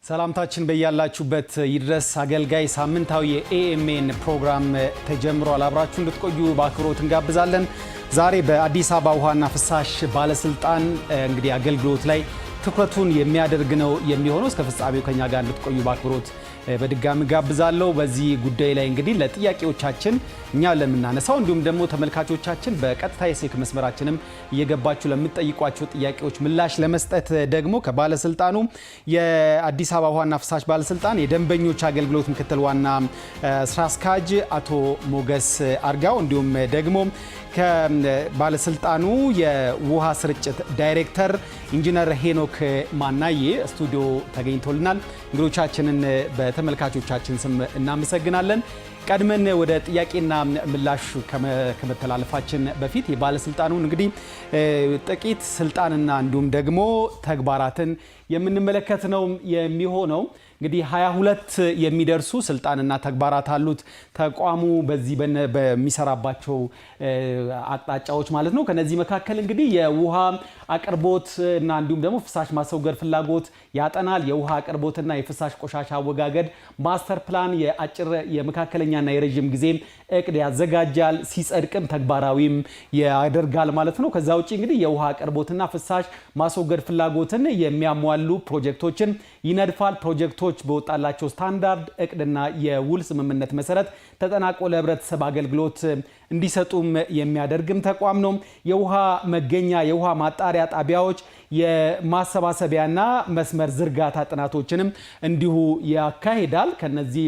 ሰላምታችን በያላችሁበት ይድረስ። አገልጋይ ሳምንታዊ የኤኤምኤን ፕሮግራም ተጀምሯል። አብራችሁ እንድትቆዩ በአክብሮት እንጋብዛለን። ዛሬ በአዲስ አበባ ውሃና ፍሳሽ ባለስልጣን እንግዲህ አገልግሎት ላይ ትኩረቱን የሚያደርግ ነው የሚሆነው። እስከ ፍጻሜው ከኛ ጋር እንድትቆዩ በአክብሮት በድጋሚ ጋብዛለሁ። በዚህ ጉዳይ ላይ እንግዲህ ለጥያቄዎቻችን እኛ ለምናነሳው እንዲሁም ደግሞ ተመልካቾቻችን በቀጥታ የስልክ መስመራችንም እየገባችሁ ለምትጠይቋቸው ጥያቄዎች ምላሽ ለመስጠት ደግሞ ከባለስልጣኑ የአዲስ አበባ ውሃና ፍሳሽ ባለስልጣን የደንበኞች አገልግሎት ምክትል ዋና ስራ አስኪያጅ አቶ ሞገስ አርጋው እንዲሁም ደግሞ ከባለስልጣኑ የውሃ ስርጭት ዳይሬክተር ኢንጂነር ሄኖክ ማናዬ ስቱዲዮ ተገኝቶልናል። እንግዶቻችንን በተመልካቾቻችን ስም እናመሰግናለን። ቀድመን ወደ ጥያቄና ምላሽ ከመተላለፋችን በፊት የባለስልጣኑን እንግዲህ ጥቂት ስልጣንና እንዲሁም ደግሞ ተግባራትን የምንመለከት ነው የሚሆነው። እንግዲህ 22 የሚደርሱ ስልጣንና ተግባራት አሉት ተቋሙ በዚህ በሚሰራባቸው አቅጣጫዎች ማለት ነው። ከነዚህ መካከል እንግዲህ የውሃ አቅርቦት እና እንዲሁም ደግሞ ፍሳሽ ማስወገድ ፍላጎት ያጠናል። የውሃ አቅርቦትና የፍሳሽ ቆሻሻ አወጋገድ ማስተር ፕላን የአጭር የመካከለኛና የረጅም ጊዜ እቅድ ያዘጋጃል፣ ሲጸድቅም ተግባራዊም ያደርጋል ማለት ነው። ከዛ ውጪ እንግዲህ የውሃ አቅርቦትና ፍሳሽ ማስወገድ ፍላጎትን የሚያሟሉ ፕሮጀክቶችን ይነድፋል። ፕሮጀክቶች በወጣላቸው ስታንዳርድ እቅድና የውል ስምምነት መሰረት ተጠናቆ ለህብረተሰብ አገልግሎት እንዲሰጡም የሚያደርግም ተቋም ነው። የውሃ መገኛ የውሃ ማጣሪያ ጣቢያዎች የማሰባሰቢያና መስመር ዝርጋታ ጥናቶችንም እንዲሁ ያካሂዳል። ከነዚህ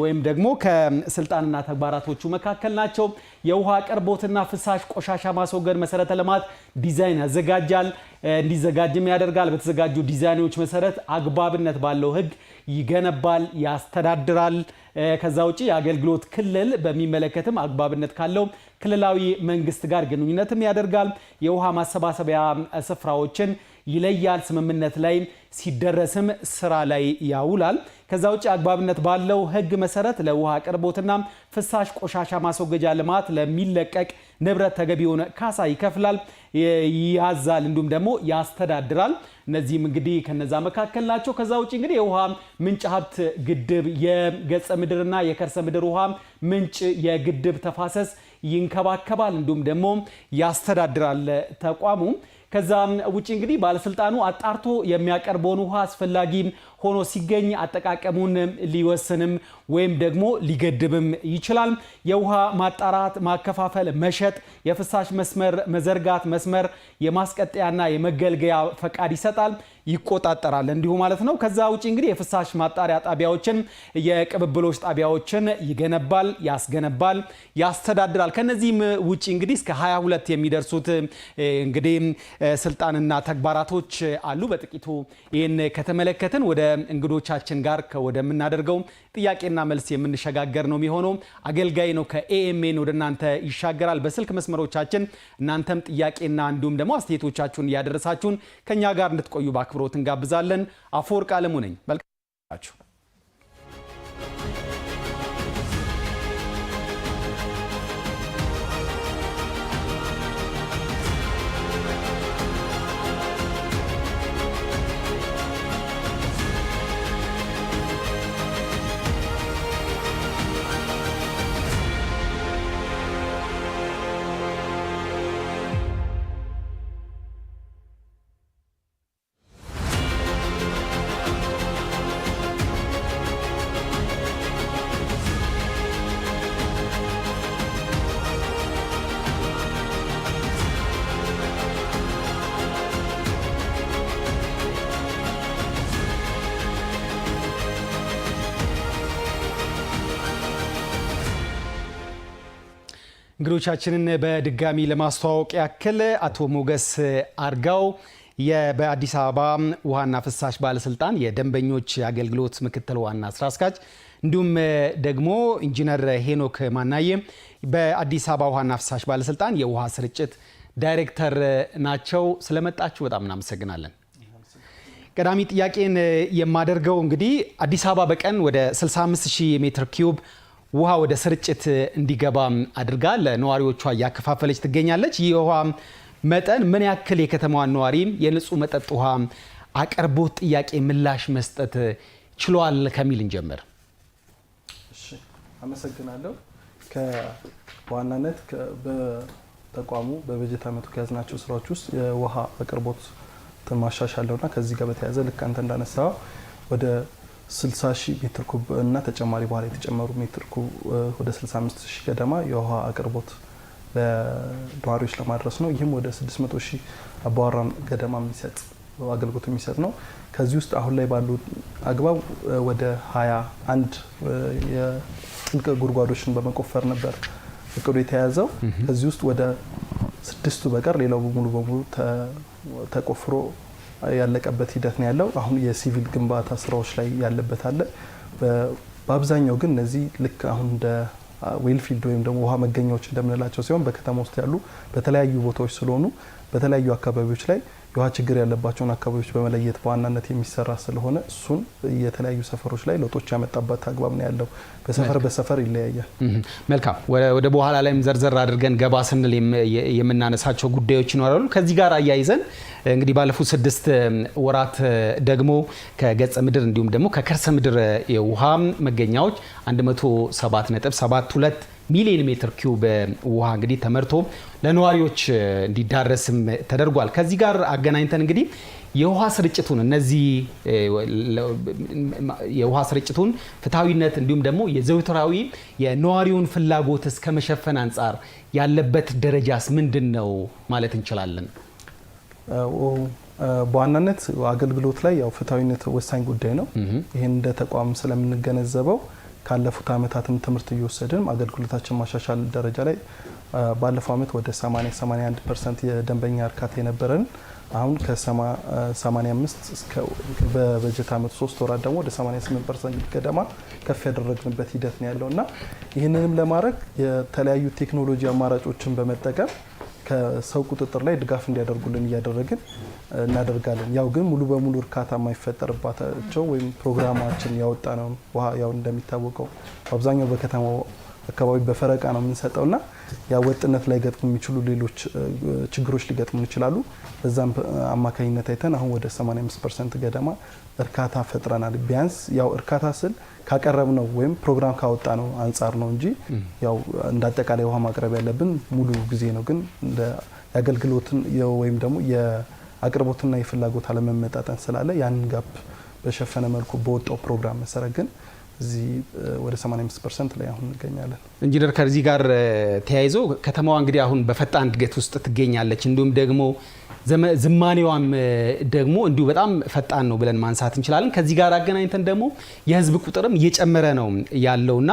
ወይም ደግሞ ከስልጣንና ተግባራቶቹ መካከል ናቸው። የውሃ አቅርቦትና ፍሳሽ ቆሻሻ ማስወገድ መሰረተ ልማት ዲዛይን ያዘጋጃል፣ እንዲዘጋጅም ያደርጋል። በተዘጋጁ ዲዛይኖች መሰረት አግባብነት ባለው ህግ ይገነባል፣ ያስተዳድራል። ከዛ ውጪ የአገልግሎት ክልል በሚመለከትም አግባብነት ካለው ክልላዊ መንግስት ጋር ግንኙነትም ያደርጋል። የውሃ ማሰባሰቢያ ስፍራዎችን ይለያል። ስምምነት ላይ ሲደረስም ስራ ላይ ያውላል። ከዛ ውጪ አግባብነት ባለው ህግ መሰረት ለውሃ አቅርቦትና ፍሳሽ ቆሻሻ ማስወገጃ ልማት ለሚለቀቅ ንብረት ተገቢውን ካሳ ይከፍላል፣ ያዛል፣ እንዲሁም ደግሞ ያስተዳድራል። እነዚህም እንግዲህ ከነዛ መካከል ናቸው። ከዛ ውጪ እንግዲህ የውሃ ምንጭ ሀብት ግድብ የገጸ ምድርና የከርሰ ምድር ውሃ ምንጭ የግድብ ተፋሰስ ይንከባከባል፣ እንዲሁም ደግሞ ያስተዳድራል ተቋሙ። ከዛ ውጪ እንግዲህ ባለስልጣኑ አጣርቶ የሚያቀርበውን ውሃ አስፈላጊ ሆኖ ሲገኝ አጠቃቀሙን ሊወስንም ወይም ደግሞ ሊገድብም ይችላል። የውሃ ማጣራት፣ ማከፋፈል፣ መሸጥ፣ የፍሳሽ መስመር መዘርጋት፣ መስመር የማስቀጠያና የመገልገያ ፈቃድ ይሰጣል፣ ይቆጣጠራል እንዲሁ ማለት ነው። ከዛ ውጪ እንግዲህ የፍሳሽ ማጣሪያ ጣቢያዎችን የቅብብሎች ጣቢያዎችን ይገነባል፣ ያስገነባል፣ ያስተዳድራል። ከነዚህም ውጪ እንግዲህ እስከ 22 የሚደርሱት እንግዲህ ስልጣንና ተግባራቶች አሉ። በጥቂቱ ይህን ከተመለከትን ወደ እንግዶቻችን ጋር ወደምናደርገው ጥያቄና መልስ የምንሸጋገር ነው የሚሆነው። አገልጋይ ነው ከኤኤምኤን ወደ እናንተ ይሻገራል። በስልክ መስመሮቻችን እናንተም ጥያቄና እንዲሁም ደግሞ አስተያየቶቻችሁን እያደረሳችሁን ከኛ ጋር እንድትቆዩ በአክብሮት እንጋብዛለን። አፈወርቅ አለሙ ነኝ። መልካም እንግዶቻችንን በድጋሚ ለማስተዋወቅ ያክል አቶ ሞገስ አርጋው በአዲስ አበባ ውሃና ፍሳሽ ባለስልጣን የደንበኞች አገልግሎት ምክትል ዋና ስራ አስኪያጅ እንዲሁም ደግሞ ኢንጂነር ሄኖክ ማናዬ በአዲስ አበባ ውሃና ፍሳሽ ባለስልጣን የውሃ ስርጭት ዳይሬክተር ናቸው። ስለመጣችሁ በጣም እናመሰግናለን። ቀዳሚ ጥያቄን የማደርገው እንግዲህ አዲስ አበባ በቀን ወደ 65000 ሜትር ኪዩብ ውሃ ወደ ስርጭት እንዲገባ አድርጋ ለነዋሪዎቿ እያከፋፈለች ትገኛለች። ይህ ውሃ መጠን ምን ያክል የከተማዋን ነዋሪ የንጹህ መጠጥ ውሃ አቅርቦት ጥያቄ ምላሽ መስጠት ችሏል ከሚል እንጀምር። እሺ አመሰግናለሁ። ከዋናነት በተቋሙ በበጀት ዓመቱ ከያዝናቸው ስራዎች ውስጥ የውሃ አቅርቦት ማሻሻለውና ከዚህ ጋር በተያያዘ ልክ አንተ እንዳነሳው ወደ 60,000 ሜትር ኩብ እና ተጨማሪ በኋላ የተጨመሩ ሜትር ኩብ ወደ 65,000 ገደማ የውሃ አቅርቦት ለነዋሪዎች ለማድረስ ነው። ይህም ወደ 600,000 አባወራ ገደማ የሚሰጥ አገልግሎት የሚሰጥ ነው። ከዚህ ውስጥ አሁን ላይ ባሉ አግባብ ወደ 21 የጥልቅ ጉድጓዶችን በመቆፈር ነበር እቅዱ የተያዘው። ከዚህ ውስጥ ወደ 6ቱ በቀር ሌላው ሙሉ በሙሉ ተቆፍሮ ያለቀበት ሂደት ነው ያለው። አሁን የሲቪል ግንባታ ስራዎች ላይ ያለበት አለ። በአብዛኛው ግን እነዚህ ልክ አሁን እንደ ዌልፊልድ ወይም ደግሞ ውሃ መገኛዎች እንደምንላቸው ሲሆን በከተማ ውስጥ ያሉ በተለያዩ ቦታዎች ስለሆኑ በተለያዩ አካባቢዎች ላይ የውሃ ችግር ያለባቸውን አካባቢዎች በመለየት በዋናነት የሚሰራ ስለሆነ እሱን የተለያዩ ሰፈሮች ላይ ለውጦች ያመጣበት አግባብ ነው ያለው። በሰፈር ይለያያል። መልካም። ወደ በኋላ ላይም ዘርዘር አድርገን ገባ ስንል የምናነሳቸው ጉዳዮች ይኖራሉ። ከዚህ ጋር አያይዘን እንግዲህ ባለፉት 6 ወራት ደግሞ ከገጸ ምድር እንዲሁም ደግሞ ከከርሰ ምድር የውሃ መገኛዎች 107.72 ሚሊዮን ሜትር ኪዩብ ውሃ እንግዲህ ተመርቶ ለነዋሪዎች እንዲዳረስም ተደርጓል። ከዚህ ጋር አገናኝተን እንግዲህ የውሃ ስርጭቱን የውሃ ስርጭቱን ፍትሐዊነት እንዲሁም ደግሞ የዘውትራዊ የነዋሪውን ፍላጎት እስከ መሸፈን አንጻር ያለበት ደረጃስ ምንድነው ማለት እንችላለን? በዋናነት አገልግሎት ላይ ያው ፍትሐዊነት ወሳኝ ጉዳይ ነው። ይሄን እንደ ተቋም ስለምንገነዘበው ካለፉት አመታትም ትምህርት እየወሰድን አገልግሎታችን ማሻሻል ደረጃ ላይ ባለፈው አመት ወደ 81% የደንበኛ እርካታ የነበረን አሁን ከ85 እስከ በበጀት አመት 3 ወራት ደግሞ ወደ 88% ገደማ ከፍ ያደረግንበት ሂደት ነው ያለውና ይህንንም ለማድረግ የተለያዩ ቴክኖሎጂ አማራጮችን በመጠቀም ከሰው ቁጥጥር ላይ ድጋፍ እንዲያደርጉልን እያደረግን እናደርጋለን። ያው ግን ሙሉ በሙሉ እርካታ የማይፈጠርባቸው ወይም ፕሮግራማችን ያወጣ ነው ውሃ ያው እንደሚታወቀው አብዛኛው በከተማው አካባቢ በፈረቃ ነው የምንሰጠውና ያ ወጥነት ላይ ገጥሙ የሚችሉ ሌሎች ችግሮች ሊገጥሙ ይችላሉ። በዛም አማካኝነት አይተን አሁን ወደ 85% ገደማ እርካታ ፈጥረናል። ቢያንስ ያው እርካታ ስል ካቀረብነው ወይም ፕሮግራም ካወጣ ነው አንጻር ነው እንጂ ያው እንዳጠቃላይ ውሃ ማቅረብ ያለብን ሙሉ ጊዜ ነው። ግን እንደ አገልግሎትን ወይም ደግሞ የአቅርቦትና የፍላጎት አለመመጣጠን ስላለ ያንን ጋፕ በሸፈነ መልኩ በወጣው ፕሮግራም መሰረት ግን እዚህ ወደ 85% ላይ አሁን እንገኛለን። ኢንጂነር ከዚህ ጋር ተያይዞ ከተማዋ እንግዲህ አሁን በፈጣን እድገት ውስጥ ትገኛለች። እንዲሁም ደግሞ ዝማኔዋም ደግሞ እንዲሁ በጣም ፈጣን ነው ብለን ማንሳት እንችላለን። ከዚህ ጋር አገናኝተን ደግሞ የህዝብ ቁጥርም እየጨመረ ነው ያለውና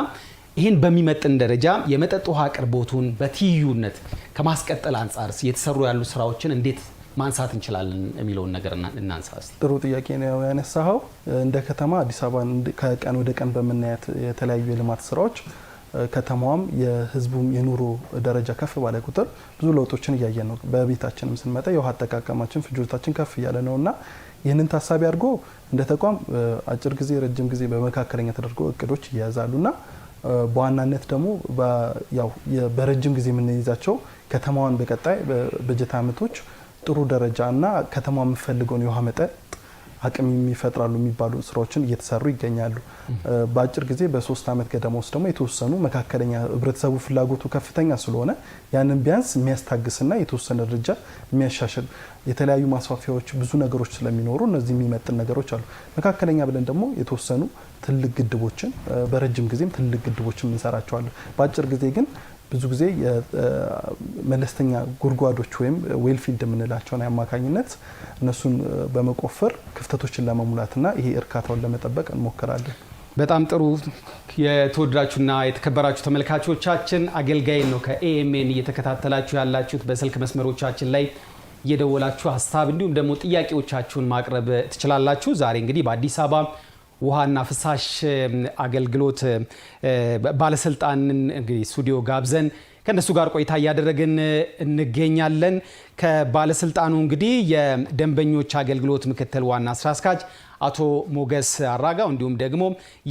ይህን በሚመጥን ደረጃ የመጠጥ ውሃ አቅርቦቱን በትይዩነት ከማስቀጠል አንጻር የተሰሩ ያሉ ስራዎችን እንዴት ማንሳት እንችላለን የሚለውን ነገር እናንሳ። ጥሩ ጥያቄ ነው ያነሳኸው። እንደ ከተማ አዲስ አበባ ከቀን ወደ ቀን በመናየት የተለያዩ የልማት ስራዎች ከተማዋም የህዝቡም የኑሮ ደረጃ ከፍ ባለ ቁጥር ብዙ ለውጦችን እያየን ነው። በቤታችንም ስንመጣ የውሃ አጠቃቀማችን ፍጆታችን ከፍ እያለ ነውና ይህንን ታሳቢ አድርጎ እንደ ተቋም አጭር ጊዜ ረጅም ጊዜ በመካከለኛ ተደርጎ እቅዶች ይያዛሉና በዋናነት ደግሞ ያው በረጅም ጊዜ የምንይዛቸው ከተማዋን በቀጣይ በበጀት ዓመቶች ጥሩ ደረጃና ከተማ የምፈልገውን የውሃ መጠጥ አቅም የሚፈጥራሉ የሚባሉ ስራዎችን እየተሰሩ ይገኛሉ። በአጭር ጊዜ በ3 አመት ገደማ ውስጥ ደግሞ የተወሰኑ መካከለኛ ህብረተሰቡ ፍላጎቱ ከፍተኛ ስለሆነ ያንን ቢያንስ የሚያስታግስና የተወሰነ ደረጃ የሚያሻሽል የተለያዩ ማስፋፊያዎች ብዙ ነገሮች ስለሚኖሩ እነዚህ የሚመጥን ነገሮች አሉ። መካከለኛ ብለን ደግሞ የተወሰኑ ትልቅ ግድቦችን በረጅም ጊዜም ትልቅ ግድቦችን እንሰራቸዋለን። በአጭር ጊዜ ግን ብዙ ጊዜ መለስተኛ ጉድጓዶች ወይም ዌልፊልድ የምንላቸውን አማካኝነት እነሱን በመቆፈር ክፍተቶችን ለመሙላትና ይሄ እርካታውን ለመጠበቅ እንሞክራለን። በጣም ጥሩ። የተወደዳችሁና የተከበራችሁ ተመልካቾቻችን አገልጋይ ነው ከኤኤምኤን እየተከታተላችሁ ያላችሁት። በስልክ መስመሮቻችን ላይ እየደወላችሁ ሀሳብ እንዲሁም ደግሞ ጥያቄዎቻችሁን ማቅረብ ትችላላችሁ። ዛሬ እንግዲህ በአዲስ አበባ ውሃና ፍሳሽ አገልግሎት ባለስልጣንን እንግዲህ ስቱዲዮ ጋብዘን ከነሱ ጋር ቆይታ እያደረግን እንገኛለን። ከባለስልጣኑ እንግዲህ የደንበኞች አገልግሎት ምክትል ዋና ስራ አስኪያጅ አቶ ሞገስ አራጋው እንዲሁም ደግሞ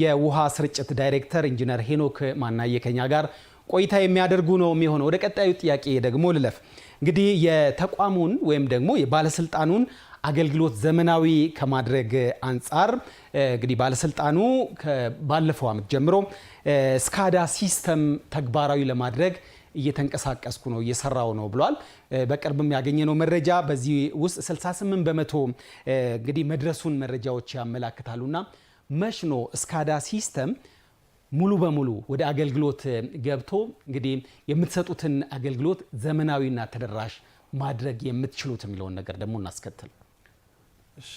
የውሃ ስርጭት ዳይሬክተር ኢንጂነር ሄኖክ ማናየከኛ ጋር ቆይታ የሚያደርጉ ነው የሚሆነው። ወደ ቀጣዩ ጥያቄ ደግሞ ልለፍ። እንግዲህ የተቋሙን ወይም ደግሞ የባለስልጣኑን አገልግሎት ዘመናዊ ከማድረግ አንጻር እንግዲህ ባለስልጣኑ ባለፈው ዓመት ጀምሮ ስካዳ ሲስተም ተግባራዊ ለማድረግ እየተንቀሳቀስኩ ነው እየሰራው ነው ብሏል። በቅርብም ያገኘነው መረጃ በዚህ ውስጥ 68 በመቶ እንግዲህ መድረሱን መረጃዎች ያመላክታሉና መሽኖ ስካዳ ሲስተም ሙሉ በሙሉ ወደ አገልግሎት ገብቶ እንግዲህ የምትሰጡትን አገልግሎት ዘመናዊና ተደራሽ ማድረግ የምትችሉት የሚለውን ነገር ደግሞ እናስከትል። እሺ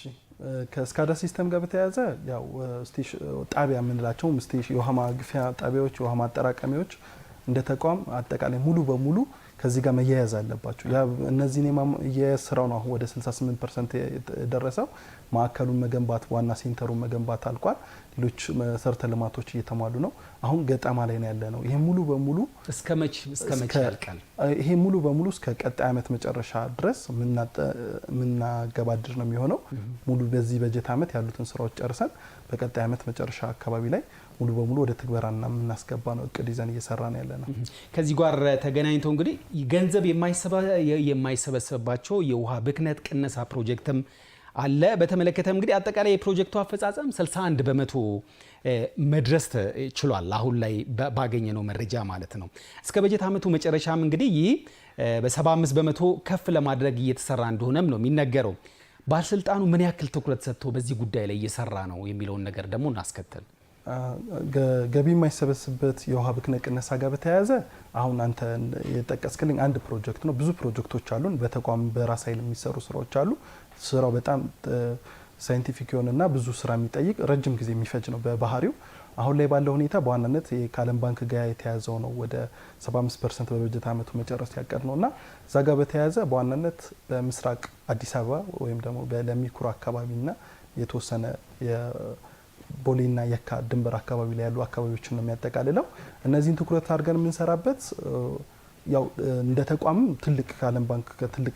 ከስካዳ ሲስተም ጋር በተያያዘ ያው ጣቢያ የምንላቸው የውሃ ማግፊያ ጣቢያዎች፣ የውሃ ማጠራቀሚያዎች እንደ ተቋም አጠቃላይ ሙሉ በሙሉ ከዚህ ጋር መያያዝ አለባቸው። ያ እነዚህን የስራው ነው ወደ 68% የደረሰው። ማዕከሉን መገንባት ዋና ሴንተሩን መገንባት አልቋል። ሌሎች መሰረተ ልማቶች እየተሟሉ ነው። አሁን ገጠማ ላይ ነው ያለ ነው። ይሄ ሙሉ በሙሉ እስከ መቼ ያልቃል? ይሄ ሙሉ በሙሉ እስከ ቀጣይ ዓመት መጨረሻ ድረስ ምናገባድር ነው የሚሆነው። ሙሉ በዚህ በጀት ዓመት ያሉትን ስራዎች ጨርሰን በቀጣይ ዓመት መጨረሻ አካባቢ ላይ ሙሉ በሙሉ ወደ ትግበራና የምናስገባ ነው እቅድ ይዘን እየሰራ ነው ያለ ነው። ከዚህ ጋር ተገናኝቶ እንግዲህ ገንዘብ የማይሰበሰብባቸው የውሃ ብክነት ቅነሳ ፕሮጀክትም አለ። በተመለከተ እንግዲህ አጠቃላይ የፕሮጀክቱ አፈጻጸም 61 በመቶ መድረስ ችሏል። አሁን ላይ ባገኘነው መረጃ ማለት ነው። እስከ በጀት ዓመቱ መጨረሻም እንግዲህ ይህ በ75 በመቶ ከፍ ለማድረግ እየተሰራ እንደሆነም ነው የሚነገረው። ባለስልጣኑ ምን ያክል ትኩረት ሰጥቶ በዚህ ጉዳይ ላይ እየሰራ ነው የሚለውን ነገር ደግሞ እናስከትል። ገቢ የማይሰበስብበት የውሃ ብክነት ቅነሳ ጋር በተያያዘ አሁን አንተ የጠቀስክልኝ አንድ ፕሮጀክት ነው። ብዙ ፕሮጀክቶች አሉን። በተቋም በራስ ኃይል የሚሰሩ ስራዎች አሉ። ስራው በጣም ሳይንቲፊክ የሆነና ብዙ ስራ የሚጠይቅ ረጅም ጊዜ የሚፈጅ ነው በባህሪው። አሁን ላይ ባለው ሁኔታ በዋናነት ከዓለም ባንክ ጋር የተያዘው ነው ወደ 75% በበጀት ዓመቱ መጨረስ ያቀድ ነውና እዛ ጋር በተያያዘ በዋናነት በምስራቅ አዲስ አበባ ወይም ደግሞ በለሚኩራ አካባቢና የተወሰነ ቦሌና የካ ድንበር አካባቢ ላይ ያሉ አካባቢዎችን ነው የሚያጠቃልለው። እነዚህን ትኩረት አድርገን የምንሰራበት ያው እንደ ተቋም ትልቅ ከዓለም ባንክ ከትልቅ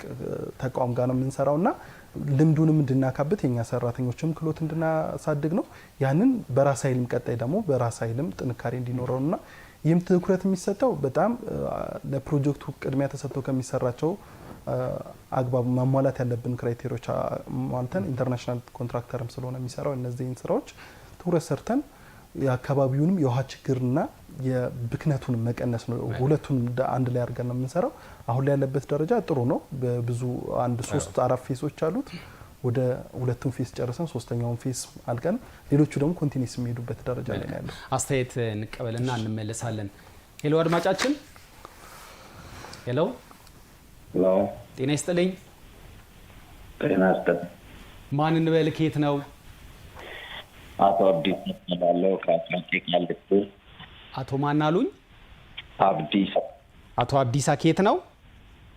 ተቋም ጋር ነው የምንሰራውና ልምዱንም እንድናካበት የኛ ሰራተኞችም ክሎት እንድናሳድግ ነው። ያንን በራስ ኃይልም ቀጣይ ደግሞ በራስ ኃይልም ጥንካሬ እንዲኖረውና ይህም ትኩረት የሚሰጠው በጣም ለፕሮጀክቱ ቅድሚያ ተሰጥቶ ከሚሰራቸው አግባብ ማሟላት ያለብን ክራይቴሪያዎች ማለተን ኢንተርናሽናል ኮንትራክተርም ስለሆነ የሚሰራው እነዚህን ስራዎች ትኩረት ሰርተን የአካባቢውንም የውሃ ችግርና የብክነቱን መቀነስ ነው። ሁለቱንም አንድ ላይ አድርገን ነው የምንሰራው። አሁን ላይ ያለበት ደረጃ ጥሩ ነው። በብዙ 3-4 ፌሶች አሉት። ወደ ሁለቱን ፌስ ጨርሰን ሶስተኛውን ፌስ አልቀን ሌሎቹ ደግሞ ኮንቲኒስ የሚሄዱበት ደረጃ ላይ ነው ያለው። አስተያየት እንቀበልና እንመለሳለን። ሄሎ አድማጫችን። ሄሎ ጤና ይስጥልኝ። ጤና ይስጥልኝ። ማን እንበል? ከየት ነው? አቶ አብዲሳ እባላለሁ ከአቃቂ ቃሊቲ። አቶ ማን አሉኝ? አብዲሳ። አቶ አብዲሳ ከየት ነው?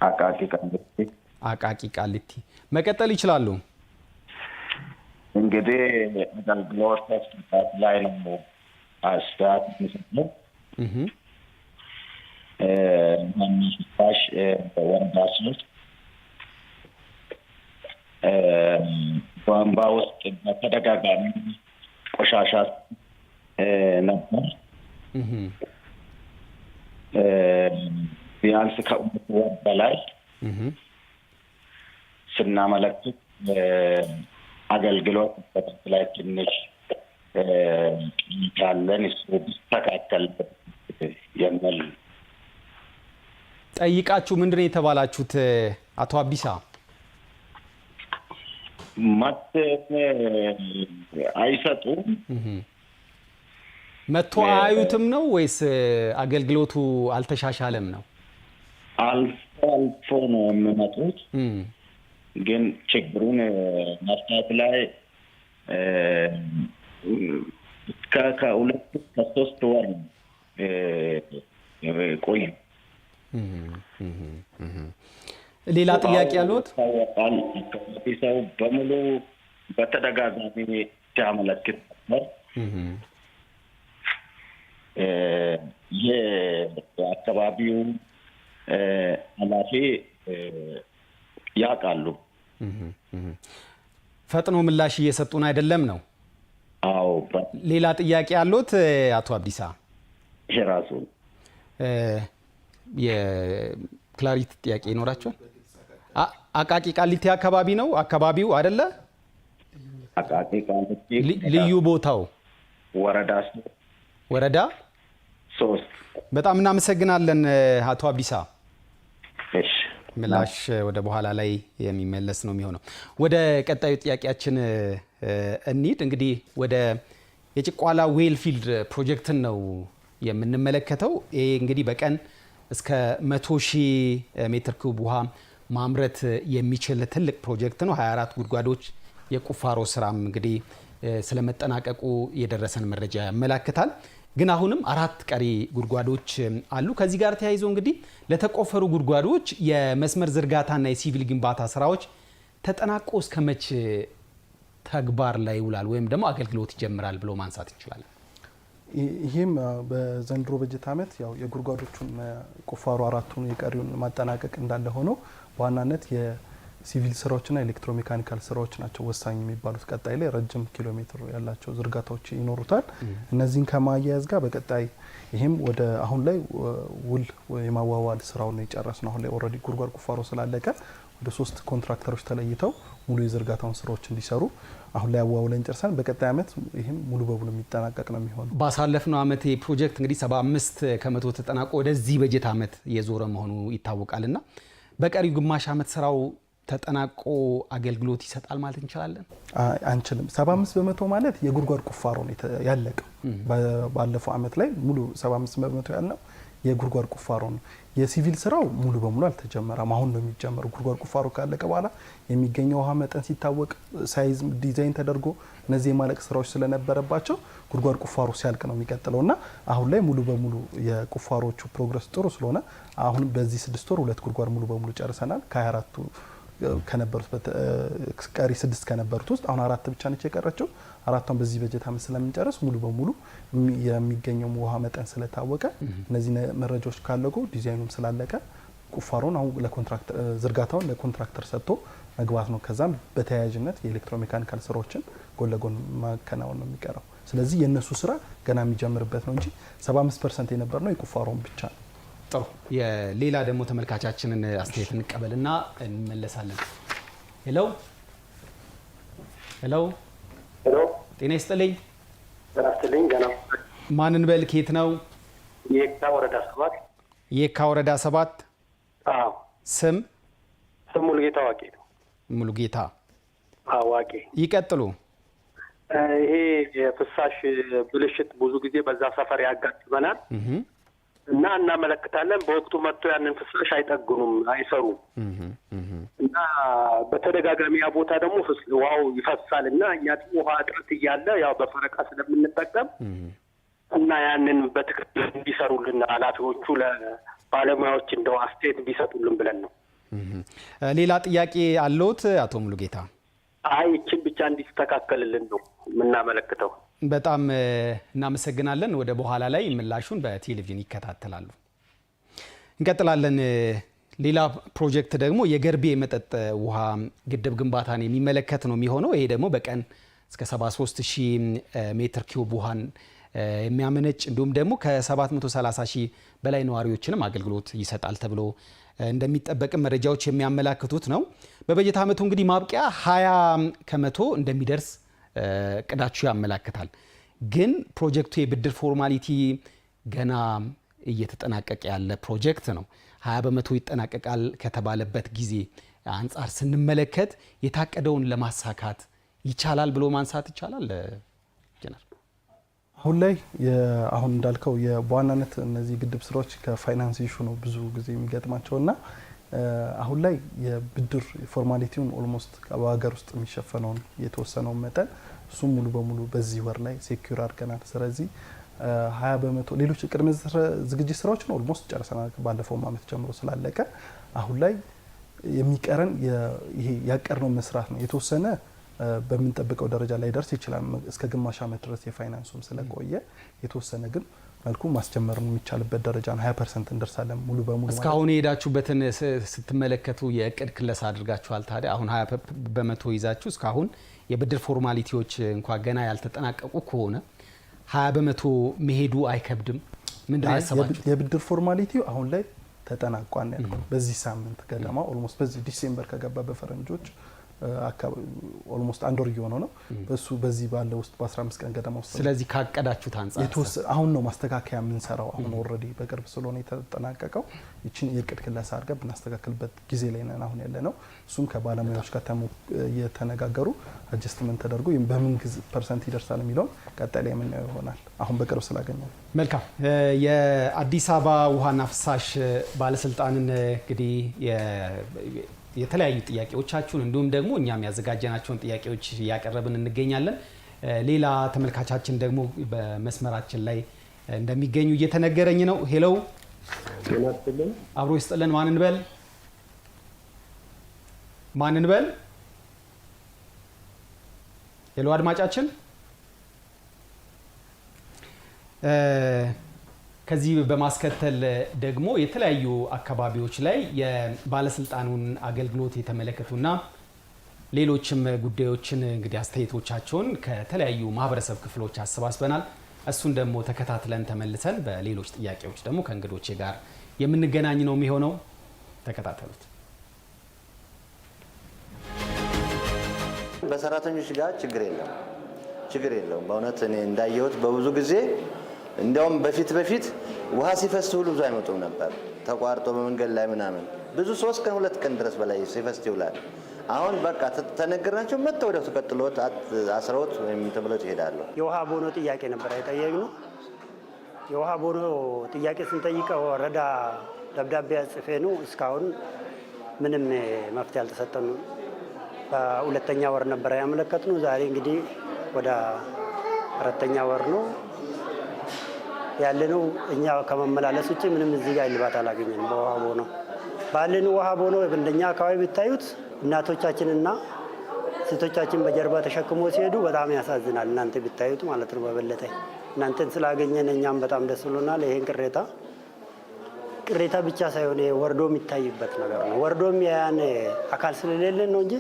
አቃቂ ቃሊቲ። አቃቂ ቃሊቲ። መቀጠል ይችላሉ። እንግዲህ አገልግሎት መስጠት ላይ ነው አስተያየት የሚሰጠው። ማንሽፋሽ ወረዳ ውስጥ ቧንቧ ውስጥ በተደጋጋሚ ቆሻሻ ነበር። ቢያንስ ከሁለት ወር በላይ ስናመለክት አገልግሎት መስጠት ላይ ትንሽ ካለን እሱ ቢስተካከል የሚል ጠይቃችሁ ምንድን ነው የተባላችሁት? አቶ አብዲሳ አይሰጡም። መጥቶ አያዩትም ነው ወይስ አገልግሎቱ አልተሻሻለም ነው? አልፎ አልፎ ነው የሚመጡት። ግን ችግሩን መፍታት ላይ ከሁለት ከሶስት ወር ቆይ። ሌላ ጥያቄ ያሉት? ሰው በሙሉ በተደጋጋሚ ሲያመለክት ነበር። የአካባቢው ኃላፊ ያውቃሉ። ፈጥኖ ምላሽ እየሰጡን አይደለም ነው? አዎ። ሌላ ጥያቄ ያሉት አቶ አብዲሳ? ይሄ ራሱ የክላሪቲ ጥያቄ ይኖራቸዋል? አቃቂ ቃሊቲ አካባቢ ነው አካባቢው አይደለ? አቃቂ ቃሊቲ ልዩ ቦታው ወረዳ 3። በጣም እናመሰግናለን አቶ አብዲሳ። እሺ ምላሽ ወደ በኋላ ላይ የሚመለስ ነው የሚሆነው። ወደ ቀጣዩ ጥያቄያችን እንሂድ። እንግዲህ ወደ የጭቋላ ዌልፊልድ ፕሮጀክትን ነው የምንመለከተው። ይሄ እንግዲህ በቀን እስከ 100,000 ሜትር ኩብ ውሃ ማምረት የሚችል ትልቅ ፕሮጀክት ነው። 24 ጉድጓዶች የቁፋሮ ስራም እንግዲህ ስለመጠናቀቁ የደረሰን መረጃ ያመላክታል። ግን አሁንም 4 ቀሪ ጉድጓዶች አሉ። ከዚህ ጋር ተያይዞ እንግዲህ ለተቆፈሩ ጉድጓዶች የመስመር ዝርጋታና የሲቪል ግንባታ ስራዎች ተጠናቆ እስከ መቼ ተግባር ላይ ይውላል ወይም ደግሞ አገልግሎት ይጀምራል ብሎ ማንሳት እንችላለን? ይህም በዘንድሮ በጀት ዓመት ያው የጉድጓዶቹን ቁፋሮ 4ቱን የቀሪውን ማጠናቀቅ እንዳለ ሆኖ በዋናነት የሲቪል ስራዎችና ኤሌክትሮሜካኒካል ስራዎች ናቸው ወሳኝ የሚባሉት። ቀጣይ ላይ ረጅም ኪሎ ሜትር ያላቸው ዝርጋታዎች ይኖሩታል። እነዚህን ከማያያዝ ጋር በቀጣይ ይህም ወደ አሁን ላይ ውል የማዋዋል ስራውን የጨረስነው አሁን ላይ ኦልሬዲ ጉድጓድ ቁፋሮ ስላለቀ ወደ 3 ኮንትራክተሮች ተለይተው ሙሉ የዝርጋታውን ስራዎች እንዲሰሩ አሁን ላይ አዋውለን ጨርሰን በቀጣይ ዓመት ይህም ሙሉ በሙሉ የሚጠናቀቅ ነው የሚሆነው። ባሳለፍነው ዓመት የፕሮጀክት እንግዲህ 75% ተጠናቆ ወደዚህ በጀት ዓመት የዞረ መሆኑ ይታወቃልና በቀሪው ግማሽ ዓመት ስራው ተጠናቆ አገልግሎት ይሰጣል ማለት እንችላለን? አንችልም። 75% ማለት የጉድጓድ ቁፋሮ ነው ያለቀው። ባለፈው ዓመት ላይ ሙሉ 75% ያልነው የጉድጓድ ቁፋሮ ነው። የሲቪል ስራው ሙሉ በሙሉ አልተጀመረም። አሁን ነው የሚጀመረው። ጉድጓድ ቁፋሮ ካለቀ በኋላ የሚገኘው ውሃ መጠን ሲታወቅ ሳይዝ ዲዛይን ተደርጎ እነዚህ የማለቅ ስራዎች ስለነበረባቸው ጉድጓድ ቁፋሮ ሲያልቅ ነው የሚቀጥለውና አሁን ላይ ሙሉ በሙሉ የቁፋሮቹ ፕሮግረስ ጥሩ ስለሆነ አሁን በዚህ 6 ወር 2 ጉድጓድ ሙሉ በሙሉ ጨርሰናል። ከ24ቱ ከነበሩት ቀሪ 6 ከነበሩት ውስጥ አሁን 4 ብቻ ነች የቀረችው። 4ቷን በዚህ በጀት ዓመት ስለምንጨርስ ሙሉ በሙሉ የሚገኘው ውሃ መጠን ስለታወቀ እነዚህ መረጃዎች ካለቁ ዲዛይኑም ስላለቀ ቁፋሮን አሁን ለኮንትራክተር ዝርጋታውን ለኮንትራክተር ሰጥቶ መግባት ነው። ከዛም በተያያዥነት የኤሌክትሮሜካኒካል ስራዎችን ጎን ለጎን ማከናወን ነው የሚቀረው። ስለዚህ የነሱ ስራ ገና የሚጀምርበት ነው እንጂ 75% የነበርነው የቁፋሮን ብቻ ነው። ጥሩ። የሌላ ደግሞ ተመልካቻችንን አስተያየት እንቀበልና እንመለሳለን። ሄሎ ጤና ይስጥልኝ። ገና ማንን በል? ከየት ነው? የካ ወረዳ 7። የካ ወረዳ 7። አዎ። ስም ሙሉጌታ ዋቄ ነው። ሙሉጌታ ዋቄ። ይቀጥሉ። ይሄ የፍሳሽ ብልሽት ብዙ ጊዜ በዛ ሰፈር ያጋጥመናል እና እናመለክታለን። በወቅቱ መጥቶ ያንን ፍሳሽ አይጠግኑም፣ አይሰሩም እና በተደጋጋሚ ያ ቦታ ደግሞ ውሃው ይፈሳል እና እኛ ውሃ እጥረት እያለ ያው በፈረቃ ስለምንጠቀም እና ያንን በትክክል እንዲሰሩልን ኃላፊዎቹ ለባለሙያዎች እንደው አስተያየት እንዲሰጡልን ብለን ነው። ሌላ ጥያቄ አለዎት አቶ ሙሉጌታ? አይ ይችን ብቻ እንዲስተካከልልን ነው የምናመለክተው። በጣም እናመሰግናለን። ወደ በኋላ ላይ ምላሹን በቴሌቪዥን ይከታተላሉ። እንቀጥላለን። ሌላ ፕሮጀክት ደግሞ የገርቤ የመጠጥ ውሃ ግድብ ግንባታን የሚመለከት ነው የሚሆነው። ይሄ ደግሞ በቀን እስከ 73,000 ሜትር ኪዩብ ውሃን የሚያመነጭ እንዲሁም ደግሞ ከ730,000 በላይ ነዋሪዎችንም አገልግሎት ይሰጣል ተብሎ እንደሚጠበቅም መረጃዎች የሚያመላክቱት ነው። በበጀት ዓመቱ እንግዲህ ማብቂያ 20% እንደሚደርስ እቅዳችሁ ያመላክታል። ግን ፕሮጀክቱ የብድር ፎርማሊቲ ገና እየተጠናቀቀ ያለ ፕሮጀክት ነው። 20% ይጠናቀቃል ከተባለበት ጊዜ አንጻር ስንመለከት የታቀደውን ለማሳካት ይቻላል ብሎ ማንሳት ይቻላል? አሁን ላይ አሁን እንዳልከው በዋናነት እነዚህ ግድብ ስራዎች ከፋይናንስ ኢሹ ነው ብዙ ጊዜ የሚገጥማቸውና አሁን ላይ የብድር ፎርማሊቲውን ኦልሞስት በሀገር ውስጥ የሚሸፈነውን የተወሰነውን መጠን እሱም ሙሉ በሙሉ በዚህ ወር ላይ ሴኩር አድርገናል። ስለዚህ 20% ሌሎች ቅድመ ዝግጅት ስራዎችን ኦልሞስት ጨርሰናል ባለፈው ዓመት ጀምሮ ስላለቀ አሁን ላይ የሚቀረን ይሄ ያቀርነው መስራት ነው። የተወሰነ በምንጠብቀው ደረጃ ላይ ደርስ ይችላል እስከ ግማሽ ዓመት ድረስ የፋይናንሱም ስለቆየ የተወሰነ ግን መልኩ ማስጀመር የሚቻልበት ደረጃ ነው። 20% እንደርሳለን ሙሉ በሙሉ። እስካሁን የሄዳችሁበትን ስትመለከቱ የእቅድ ክለሳ አድርጋችኋል። ታዲያ አሁን 20% ይዛችሁ እስካሁን የብድር ፎርማሊቲዎች እንኳን ገና ያልተጠናቀቁ ከሆነ 20% መሄዱ አይከብድም? ምንድነው ያሰባችሁት? የብድር ፎርማሊቲው አሁን ላይ ተጠናቋል ያልኩት በዚህ ሳምንት ገደማ ኦልሞስት በዚህ ዲሴምበር ከገባ በፈረንጆች ኦልሞስት አንድ ወር እየሆነው ነው በዚህ ባለው ውስጥ በ15 ቀን ገደማ ውስጥ ስለዚህ ካቀዳችሁት አንፃር አሁን ነው ማስተካከያ የምንሰራው አሁን ኦልሬዲ በቅርብ ስለሆነ የተጠናቀቀው ይችን የቅድ ክለሳ አድርገን ብናስተካክልበት ጊዜ ላይ ነን አሁን ያለ ነው እሱም ከባለሙያዎች ጋር የተነጋገሩ አጀስትመንት ተደርጎ በምን ፐርሰንት ይደርሳል የሚለው ቀጣይ ላይ የምናየው ይሆናል አሁን በቅርብ ስላገኘው መልካም የአዲስ አበባ ውሃና ፍሳሽ ባለስልጣንን እንግዲህ የተለያዩ ጥያቄዎቻችሁን እንዲሁም ደግሞ እኛም ያዘጋጀናቸውን ጥያቄዎች ያቀረብን እንገኛለን ሌላ ተመልካቻችን ደግሞ በመስመራችን ላይ እንደሚገኙ እየተነገረኝ ነው ሄሎ አብሮ ይስጥልን ማንን በል ሄሎ አድማጫችን ከዚህ በማስከተል ደግሞ የተለያዩ አካባቢዎች ላይ የባለስልጣኑን አገልግሎት የተመለከቱና ሌሎችም ጉዳዮችን እንግዲህ አስተያየቶቻቸውን ከተለያዩ ማህበረሰብ ክፍሎች አሰባስበናል እሱን ደግሞ ተከታትለን ተመልሰን በሌሎች ጥያቄዎች ደግሞ ከእንግዶቼ ጋር የምንገናኝ ነው የሚሆነው ተከታተሉት በሰራተኞች ጋር ችግር የለውም በእውነት እኔ እንዳየሁት በብዙ ጊዜ እንደውም በፊት ውሃ ሲፈስ ሁሉ ብዙ አይመጡም ነበር ተቋርጦ በመንገድ ላይ ምናምን ብዙ 3 ቀን 2 ቀን ድረስ በላይ ሲፈስ ይውላል አሁን በቃ ተነገርናቸው መጥተው ወዲያው ተቀጥሎት አስረውት ወይም ተብለው ይሄዳሉ የውሃ ቦኖ ጥያቄ ነበር አይጠየቅነው የውሃ ቦኖ ጥያቄ ስንጠይቀው ወረዳ ደብዳቤ ጽፌ ነው እስካሁን ምንም መፍትሄ አልተሰጠንም በሁለተኛ ወር ነበር ያመለከትነው ዛሬ እንግዲህ ወደ አራተኛ ወር ነው ያለነው እኛ ከመመላለስ ውጪ ምንም እዚህ ጋር ልባት አላገኘንም በውሃ ቦኖ ባለን ውሃ ቦኖ እንደኛ አካባቢ ብታዩት እናቶቻችንና ሴቶቻችን በጀርባ ተሸክሞ ሲሄዱ በጣም ያሳዝናል እናንተ ብታዩት ማለት ነው በበለጠ እናንተን ስላገኘን እኛም በጣም ደስ ብሎናል ይሄን ቅሬታ ብቻ ሳይሆን ወርዶ የሚታይበት ነገር ነው ወርዶም ያን አካል ስለሌለን ነው እንጂ